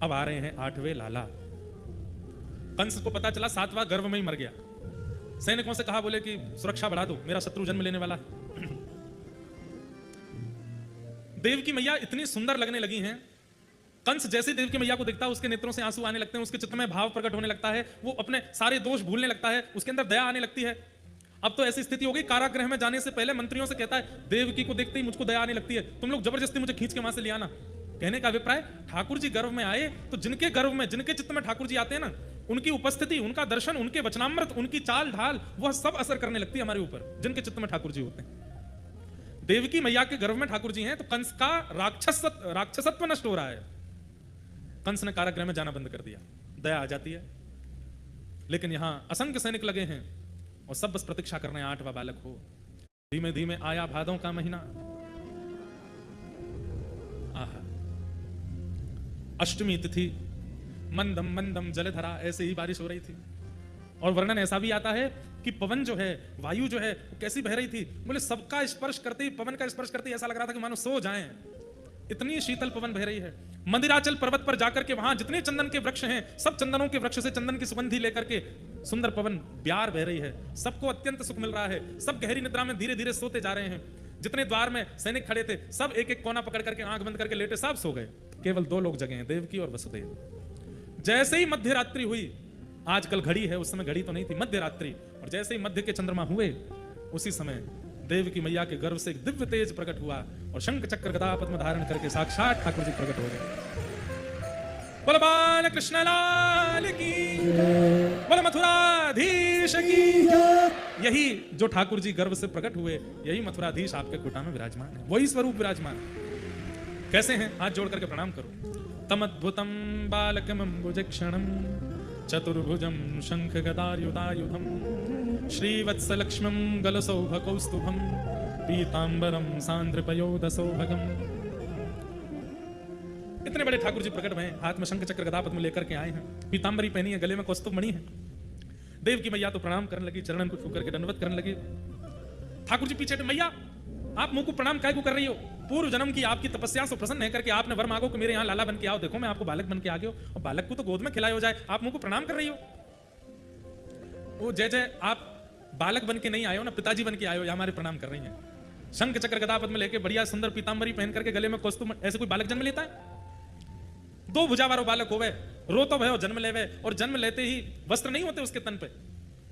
अब आ रहे हैं 8वें लाला। कंस को पता चला 7वां गर्भ में ही मर गया। सैनिकों से कहा, बोले कि सुरक्षा बढ़ा दो, मेरा शत्रु जन्म लेने वाला है। देवकी मैया इतनी सुंदर लगने लगी हैं, कंस जैसे देवकी मैया को दिखता है उसके नेत्रों से आंसू आने लगते हैं, उसके चित्त में भाव प्रकट होने लगता है, वो अपने सारे दोष भूलने लगता है, उसके अंदर दया आने लगती है। अब तो ऐसी स्थिति हो गई, कारागृह में जाने से पहले मंत्रियों से कहता है देवकी को देखते ही मुझको दया आने लगती है, तुम लोग जबरदस्ती मुझे खींच के वहां से ले आना। कहने का अभिप्राय, ठाकुर जी गर्भ में आए तो जिनके गर्भ में, जिनके चित्त में ठाकुर जी आते हैं ना, उनकी उपस्थिति, उनका दर्शन, उनके वचनामृत, उनकी चाल ढाल, वह सब असर करने लगती है हमारे ऊपर, जिनके चित्त में ठाकुर जी होते हैं। देवकी मैया के गर्भ में ठाकुर जी हैं तो कंस का राक्षसत्व नष्ट हो रहा है। कंस ने कारागृह में जाना बंद कर दिया, दया आ जाती है। लेकिन यहां असंख्य सैनिक लगे हैं और सब बस प्रतीक्षा कर रहे हैं 8वां बालक हो। धीमे धीमे आया भादों का महीना, आहा, अष्टमी तिथि, मंदम मंदम जलधरा, ऐसे ही बारिश हो रही थी। और वर्णन ऐसा भी आता है कि पवन जो है, वायु जो है, वो कैसी बह रही थी, बोले सबका स्पर्श करते ही, पवन का स्पर्श करते ही ऐसा लग रहा था कि मानो सो जाएं, इतनी शीतल पवन बह रही है। मंदिराचल पर्वत पर जाकर के वहां जितने चंदन के वृक्ष हैं, सब चंदनों के वृक्ष से चंदन की सुगंधी लेकर के सुंदर पवन ब्यार बह रही है, सबको अत्यंत सुख मिल रहा है, सब गहरी निद्रा में धीरे धीरे सोते जा रहे हैं। जितने द्वार में सैनिक खड़े थे सब एक एक कोना पकड़ करके आंख बंद करके लेटे, सब सो गए, केवल 2 लोग जगे हैं, देवकी और वसुदेव। जैसे ही मध्य रात्रि हुई, आजकल घड़ी है, उस समय घड़ी तो नहीं थी, मध्य रात्रि, और जैसे ही मध्य के चंद्रमा हुए उसी समय देवकी मैया के गर्भ से एक दिव्य तेज प्रकट हुआ और शंख चक्र गदा पद्म धारण करके साक्षात ठाकुर जी प्रकट हो गए। बोल बाल कृष्ण लाल की, बोल मथुराधीश की। यही जो ठाकुर जी गर्भ से प्रकट हुए, यही मथुराधीश आपके कुटा में विराजमान है, वही स्वरूप विराजमान। कैसे हैं? हाथ जोड़ करके प्रणाम करो। तमद्भुतम बालकमंबुजक्षणम चतुर्भुजम शंख गदायुधायुधम श्रीवत्सलक्ष्मं गलसौभकौस्तुभं पीतांबरम सांद्रपयोदसौभगम। इतने बड़े ठाकुर जी प्रकट हुए, हाथ में शंख चक्र गदा पद्म लेकर के आए हैं, पीतांबरी पहनी है, गले में कौस्तुभ मणि है। देवकी मैया तो प्रणाम करने लगी, चरणन को छू करके दंडवत करने लगी। ठाकुर जी पीछे, मैया आप मुंह को प्रणाम काय को कर रही हो? पूर्व जन्म की आपकी तपस्या से प्रसन्न है करके आपने वर मांगो कि मेरे यहाँ लाला बन के आओ, देखो मैं आपको बालक बन के आ गया और बालक को तो गोद में खिलाया हो जाए, आप मुंह को प्रणाम कर रही हो। वो जय जय आप बालक बन के नहीं आए हो ना, पिताजी बन के आए हो, हमारे प्रणाम कर रही हैं। शंख चक्र गदा पद्म लेके बढ़िया सुंदर पीतांबरी पहन करके गले में कौस्तुभ, ऐसे कोई बालक जन्म लेता है? 2 भुजा वाला बालक होवे, रो तो भयो जन्म लेवे, और जन्म लेते ही वस्त्र नहीं होते उसके तन पे,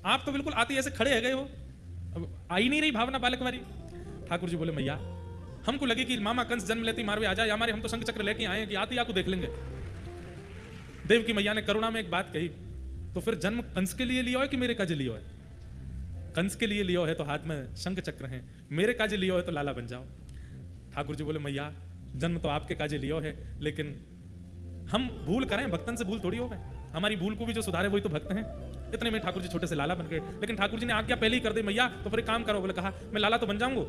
आप तो बिल्कुल आते ऐसे खड़े है गए हो, अब आ ही नहीं रही भावना बालक वाली। ठाकुर जी बोले मैया हमको लगे कि मामा कंस जन्म लेते मारवे आ जाए हमारे, हम तो शंख चक्र लेके आए हैं कि आते ही आपको देख लेंगे। देव की मैया ने करुणा में एक बात कही, तो फिर जन्म कंस के लिए लियो है कि मेरे काजे लियो है? कंस के लिए लियो है तो हाथ में शंख चक्र है, मेरे काजे लियो है तो लाला बन जाओ। ठाकुर जी बोले मैया जन्म तो आपके काजे लियो है, लेकिन हम भूल करें, भक्तन से भूल थोड़ी हो गए, हमारी भूल को भी जो सुधारे वही तो भक्त हैं। इतने में ठाकुर जी छोटे से लाला बन गए, लेकिन ठाकुर जी ने आज्ञा पहले ही कर दी मैया तो फिर एक काम करो। बोले कहा मैं लाला तो बन जाऊंगा,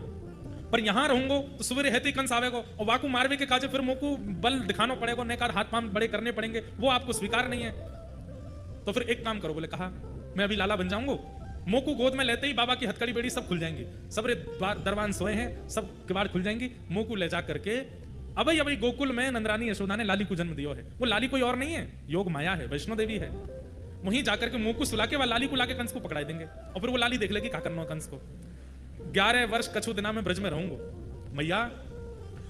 पर यहां रहूंगा तो सवेरे हेते कंस आवेगा और वाकू मारवे के काजे फिर मोकू बल दिखाना पड़ेगा, नेकार हाथ पांव बड़े करने पड़ेंगे, वो आपको स्वीकार नहीं है। तो फिर एक काम करो। बोले कहा मैं अभी लाला बन जाऊंगा, मोकू गोद में लेते ही बाबा की हथकड़ी बेड़ी सब खुल जाएंगी, सबरे दरवान सोए हैं, सब किवाड़ खुल जाएंगी। मोकू ले जा करके अभी गोकुल में नंदरानी यशोदा ने लाली को जन्म दिया है। वो लाली कोई और नहीं है, योग माया है, वैष्णो देवी है। वहीं जाकर के मुंह को सुला के लाली को लाके कंस को पकड़ा देंगे और फिर वो लाली देख लेगी क्या करना है कंस को। 11 वर्ष कछु दिना में ब्रज में रहूंगा मैया,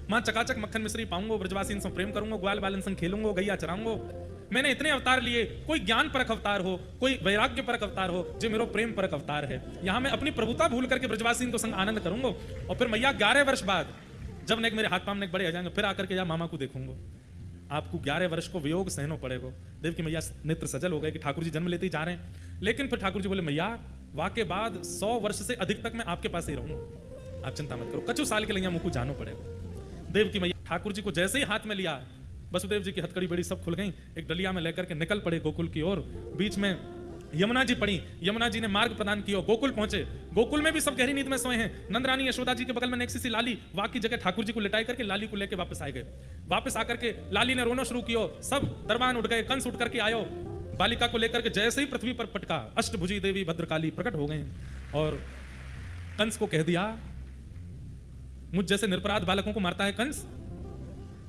मां चकाचक मक्खन मिश्री पाऊंगा, ब्रजवासी से प्रेम करूंगा, ग्वाल बालन संग खेलूंगा, गैया चराऊंगा। मैंने इतने अवतार लिए, कोई ज्ञान परक अवतार हो, कोई वैराग्य परक अवतार हो, जो मेरो प्रेम परक अवतार है। यहां मैं अपनी प्रभुता भूल करके ब्रजवासी को संग आनंद करूंगा और फिर मैया 11 वर्ष बाद जब नेक मेरे हाथ पांव नेक बड़े आ जाएंगे फिर आकर के या मामा को देखूंगा। आपको 11 वर्ष को वियोग सहनो पड़ेगा। देव की मैया नेत्र सजल हो गए कि ठाकुर जी जन्म लेते ही जा रहे हैं। लेकिन फिर ठाकुर जी बोले मैया वाके बाद 100 वर्ष से अधिक तक मैं आपके पास ही रहूंगा, आप चिंता मत करो, कछु साल के लिए मुझको जानो पड़ेगा। देव की मैया ठाकुर जी को जैसे ही हाथ में लिया, वसुदेव जी की हथकड़ी बड़ी सब खुल गई, एक डलिया में लेकर के निकल पड़े गोकुल की ओर। बीच में यमुना जी पड़ी, यमुना जी ने मार्ग प्रदान किया, गोकुल पहुंचे। गोकुल में भी सब गहरी नींद में सोए हैं। नंदरानी यशोदा जी के बगल में एक सी लाली, वहां की जगह ठाकुर जी को लिटाई करके लाली को लेके वापस आ गए। वापस आकर के लाली ने रोना शुरू किया, सब दरबान उठ गए, कंस उठ करके आयो। बालिका को लेकर के जैसे ही पृथ्वी पर पटका, अष्टभुजी देवी भद्रकाली प्रकट हो गए और कंस को कह दिया मुझ जैसे निरपराध बालकों को मारता है कंस।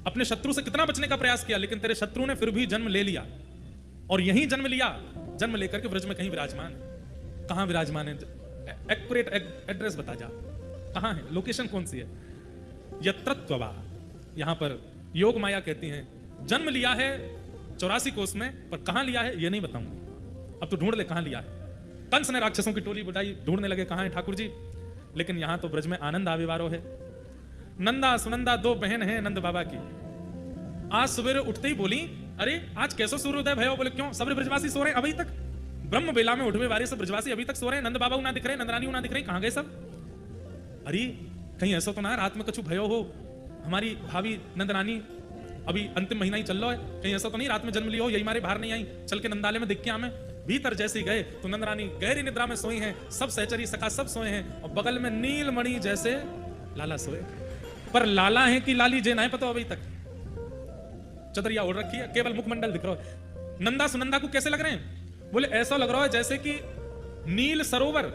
अपने शत्रु से कितना बचने का प्रयास किया, लेकिन तेरे शत्रु ने फिर भी जन्म ले लिया और यहीं जन्म लिया। जन्म लेकर के ब्रज में कहीं विराजमान है। कहां विराजमान है? एक्यूरेट एड्रेस बता जा, कहां है, लोकेशन कौन सी है? यत्रत्ववा, यहां पर योग माया कहती हैं जन्म लिया है 84 कोस में, पर कहां लिया है ये नहीं बताऊंगा। अब तो ढूंढ ले कहां लिया है। कंस ने राक्षसों की टोली बुलाई, ढूंढने लगे कहां है ठाकुर जी। लेकिन यहां तो ब्रज में आनंद आविवारो है। नंदा सुनंदा 2 बहन हैं नंद बाबा की। आज सवेरे उठते ही बोली अरे आज कैसा सूर्योदय भयो। बोले क्यों? सब ब्रजवासी सो रहे हैं अभी तक, ब्रह्म बेला में उठवे वाले सब ब्रजवासी अभी तक सो रहे हैं। नंद बाबा ना दिख रहे, नंदरानी ना दिख रही, कहां गए सब? अरे कहीं ऐसा तो ना रात में कछु भयो हो, हमारी भाभी नंदरानी अभी अंतिम महीना ही चल रहा है, कहीं ऐसा तो नहीं रात में जन्म लिया हो, यही मारे बाहर नहीं आई, चल के नंदालय में देख के हमें। भीतर जैसे गए तो नंदरानी गहरी निद्रा में सोई हैं, सब सहचरी सखा सब सोए हैं और बगल में नीलमणि जैसे लाला सोए। पर लाला है कि लाली जे नहीं पता अभी तक। चदरिया ओढ़ रखी है, केवल मुखमंडल दिख रहा है। नंदा सुनंदा को कैसे लग रहे हैं? बोले ऐसा लग रहा है जैसे कि नील सरोवर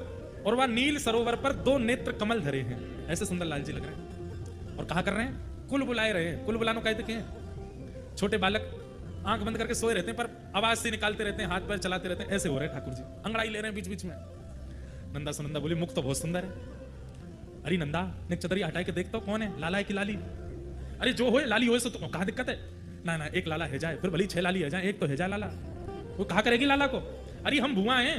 और वह नील सरोवर पर 2 नेत्र कमल धरे हैं, ऐसे सुंदर लाल जी लग रहे हैं। और कहा कर रहे हैं? कुल बुलाए रहे हैं। कुल बुलानो कहते क्या है? छोटे बालक आंख बंद करके सोए रहते हैं पर आवाज से निकालते रहते हैं, हाथ पैर चलाते रहते हैं, ऐसे हो रहे हैं ठाकुर जी, अंगड़ाई ले रहे हैं बीच बीच में। नंदा सुनंदा बोली मुख तो बहुत सुंदर है। अरे नंदा ने चदरिया हटाए के देखता कौन है, लाला है कि लाली? अरे जो हो लाली हो तो कहा दिक्कत है? ना ना एक लाला है जाए, फिर भली 6 लाली है जाए, एक तो है जाए लाला। वो कहा करेगी लाला को? अरे हम भुआ हैं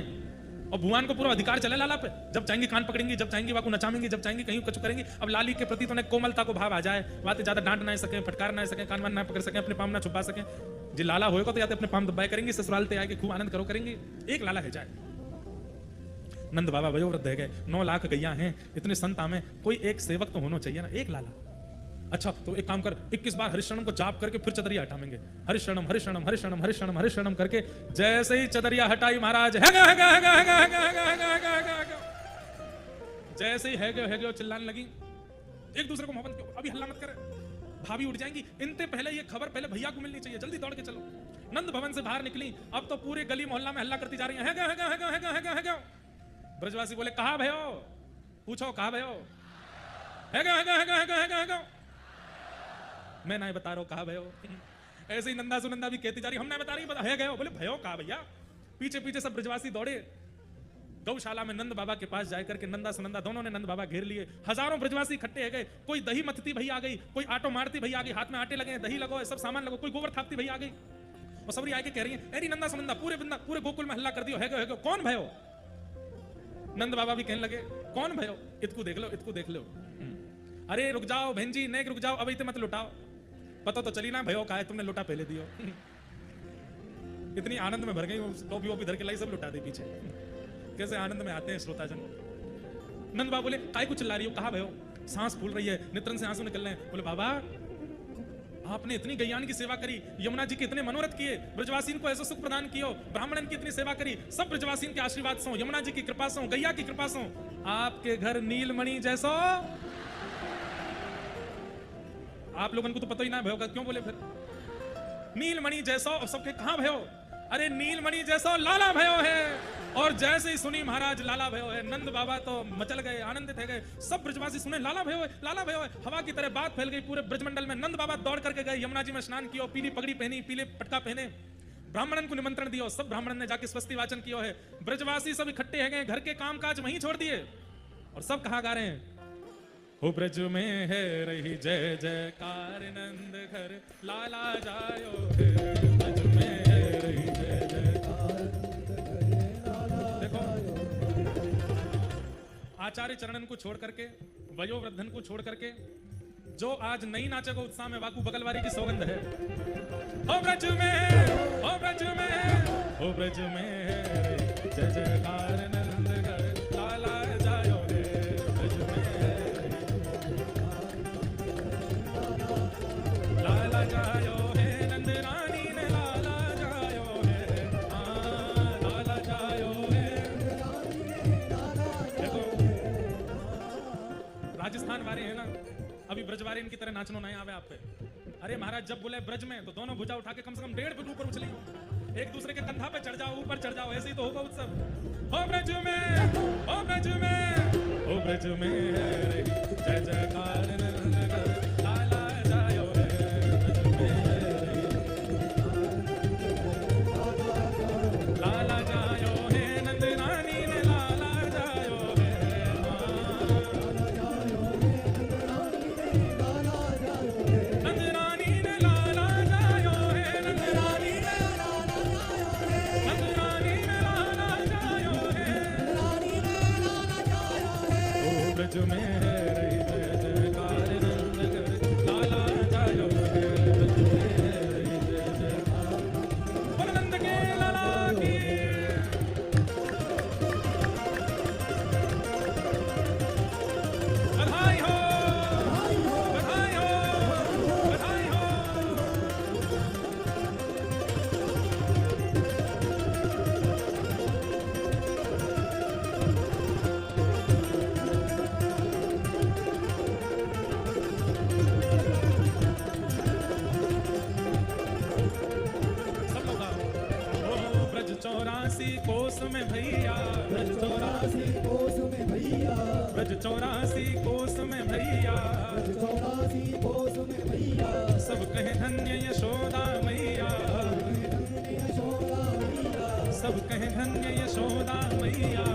और भुआन को पूरा अधिकार चले लाला पे, जब चाहेंगे कान पकड़ेंगे, जब चाहेंगे वाको नचाएंगे, जब चाहेंगे कहीं कछु करेंगे। अब लाली के प्रति तो ने कोमलता को भाव आ जाए, बातें ज्यादा डांट ना सके, फटकार ना सके, कान वान ना पकड़ सके, अपने पाम ना छुपा सके। जी लाला होएगा तो या तो अपने पाम दबाए करेंगे, ससुराल ते आके खूब आनंद करो करेंगे। एक लाला है जाए। नंद बाबा वयोवृद्ध है गए, 9 लाख गैया हैं, इतने संत आमे, कोई एक सेवक तो होना चाहिए ना, एक लाला। अच्छा तो एक काम कर, 21 बार हरिशरणम को जाप करके फिर चदरिया हटाएंगे। हरिशरणम हरिशरणम हरिशरणम हरिशरणम हरिशरणम करके जैसे ही चदरिया हटाई महाराज हैगा हैगा हैगा हैगा हैगा हैगा हैगा हैगा हैगा, जैसे ही हैगे चिल्लाने लगी। एक दूसरे को मोहब्बत क्यों, अभी हल्ला मत कर, भाभी उठ जाएंगी। इनसे पहले ये खबर पहले भैया को मिलनी चाहिए, जल्दी दौड़ के चलो। नंद भवन से बाहर निकली, अब तो पूरे गली मोहल्ला में हल्ला करती जा रही है, हैगा हैगा हैगा हैगा हैगा हैगा। ब्रजवासी बोले कहा भयो, पूछो कहा भयो? हैगा हैगा हैगा हैगा हैगा हैगा। मैं नहीं बता रहा हूं कहा भयो। ऐसे ही नंदा सुनंदा भी कहती जा रही, हम नहीं बता रही, बता है गयो। बोले भयो कहा भैया? पीछे पीछे सब ब्रजवासी दौड़े। गौशाला में नंद बाबा के पास जाकर के नंदा सुनंदा दोनों ने नंद बाबा घेर लिए। हजारों ब्रजवासी इकट्ठे है गए, कोई दही मथती भई आ गई, कोई आटो मारती भई आ गई, हाथ में आटे लगे, दही लगो, सब सामान लगो, कोई गोबर थापती भई आ गई। और सबरी आके कह रही है अरे नंदा सुनंदा पूरे गोकुल में हल्ला कर दियो, है गयो कौन भयो? नंद बाबा भी कहने लगे कौन भयो, इतकू देख लो, इतकू देख लो। अरे रुक जाओ बहन जी, नेक रुक जाओ, अब इतने मत लुटाओ, पता तो चली ना भयो का है, तुमने लुटा पहले दियो। इतनी आनंद में भर गई, टोपी वोपी धर के लाई, सब लुटा दे पीछे। कैसे आनंद में आते हैं श्रोताजन। नंद बाबा बोले काय कुछ चिल्ला रही हो, कहा भयो, सांस फूल रही है, नेत्रन से आंसू निकल रहे हैं। बोले बाबा आपने इतनी गैयान की सेवा करी, यमुना जी के इतने मनोरथ किए, ब्रजवासीन को ऐसा सुख प्रदान कियो, ब्राह्मणन की इतनी सेवा करी, सब ब्रजवासीन के आशीर्वाद सो, यमुना जी की कृपा सो, गैया की कृपा सो, आपके घर नीलमणि जैसो। आप लोगों को तो पता ही ना भयो का, क्यों बोले फिर नीलमणि जैसो, अब सबके कहां भयो, अरे नीलमणि जैसो लाला भयो है। और जैसे ही सुनी महाराज लाला भयो है, नंद बाबा तो मचल गए, आनंदित हो गए, सब ब्रजवासी सुने लाला भयो है, लाला भयो है, हवा की तरह बात फैल गई पूरे ब्रजमंडल में। नंद बाबा दौड़ करके गए, यमुना जी में स्नान किया, पीली पगड़ी पहनी, पीले पटका पहने, ब्राह्मणन को निमंत्रण दियो, सब ब्राह्मणन ने जाके स्वस्ति वाचन किया है। ब्रजवासी सब इकट्ठे है गए, घर के कामकाज वहीं छोड़ दिए और सब कहा गा रहे हैं, हो ब्रज में है रही जय जयकार, नंद घर लाला जायो है, ब्रज में है रही जय जयकार। देखो आचार्य चरणन को छोड़ करके, वयोवृद्धन को छोड़ करके, जो आज नई नाचे को उत्साह में वाकू बगलवारी की सौगंध है। हो ब्रज में, हो ब्रज में, हो ब्रज में है जय जयकार, नंद घर लाला जायो है, ब्रज में है लाला जायो है, नंद रानी ने लाला जायो है, लाला जायो है। देखो राजस्थान वाले हैं ना, अभी ब्रजवारी इनकी तरह नाचनो नहीं आवे आप पे। अरे महाराज जब बोले ब्रज में तो दोनों भुजा उठा के कम से कम 1.5 फुट ऊपर उछली, एक दूसरे के कंधा पे चढ़ जाओ, ऊपर चढ़ जाओ, ऐसे ही तो होगा उत्सव। हो ब्रज में, हो ब्रज में, हो ब्रज में है जय जयकार, नंद घर लाला जायो है, ब्रज में है लाला जायो है, नंद रानी ने लाला जायो है, नंद रानी ने लाला जायो है, नंद रानी ने नंद रानी ने लाला जायो है, ओ ब्रज में है रही जय जयकार, नंद घर लाला जायो है, ब्रज में है रही जय जयकार। बोल नंद के लाला की, बधाई हो, बधाई हो, बधाई हो। सब लोग आओ। ओ ब्रज 84 कोस में भैया, ब्रज 84 कोस में भैया, ब्रज 84 कोस में भैया, 84 कोस में भैया, सब कहे धन्य यशोदा मैया, यशोदा मैया, सब कहे धन्य यशोदा मैया।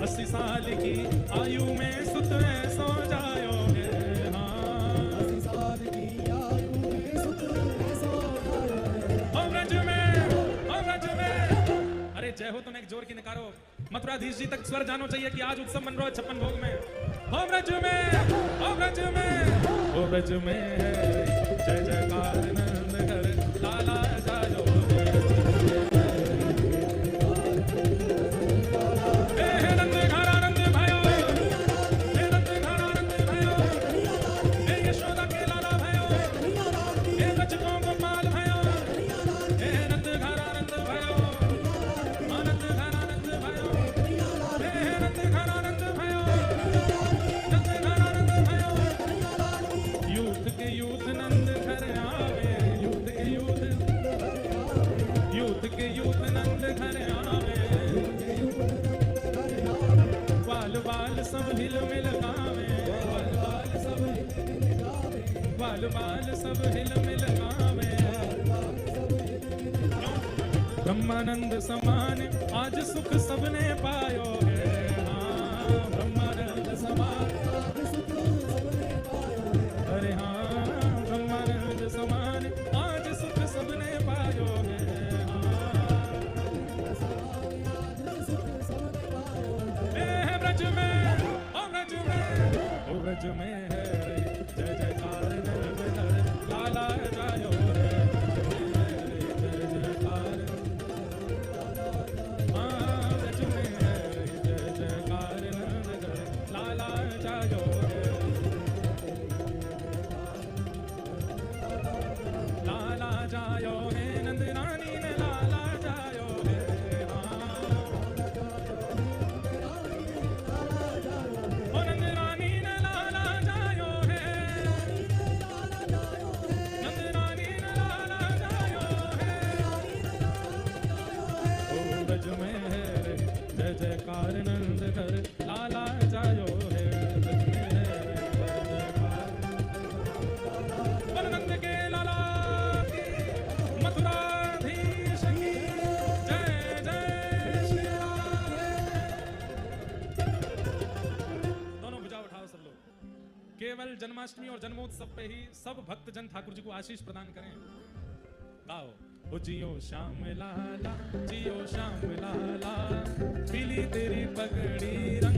80 साल की आयु में सुत ऐसो जायो है, हाँ 80 साल की आयु में सुत ऐसो जायो है। ओ ब्रज में, ओ ब्रज में। अरे जय हो तुम एक जोर की निकारो, मथुराधीश जी तक स्वर जानो चाहिए कि आज उत्सव मन रहा है 56 भोग में। हो ब्रज में, हो ब्रज में, हो ब्रज में है जय जयकार, नंद घर लाला जायो है, हे नंद घर आनंद भयो, हे नंद घर आनंद भयो, हे यशोदा के लाला भयो, हे ब्रज को गोपाल भयो, हे नंद घर आनंद भयो, आनंद घर आनंद भयो, हे नंद घर आनंद भयो, नंद घर आनंद भयो। यूथ के यूथ नंद घर आवे, यूथ के यूथ, यूथ के यूथ नंद घर आवे, बाल बाल सब हिल मिल गावे, बाल बाल सब बाल बाल सब हिल मिल गावे। ब्रह्मानंद समान आज सुख सबने पायो है, हाँ ब्रह्मानंद समान आज सुख सबने पायो है, अरे हाँ ब्रह्मानंद समान आज सुख सबने पायो है, हाँ ब्रज में है जय जयकार नंद घर लाला जायो रे जय जयकार ब्रज में है जय जयकार नंद घर लाला जायो रे लाला जायो है नंद रानी ने लाला जायो है ओ नंद रानी ने लाला जायो है नंद रानी ने लाला जायो है ओ ब्रज में है जय जयकार नंद घर लाला जायो है ब्रज में है जय जयकार नंद के लाला मथुराधीश की जय जय श्री राम। दोनों भुजा उठाओ सब लोग। केवल जन्माष्टमी और जन्मोत्सव पे ही सब भक्तजन ठाकुर जी को आशीष प्रदान करें। गाओ ओ जियो श्याम लाला जियो श्याम लाला पीली तेरी पगड़ी रंग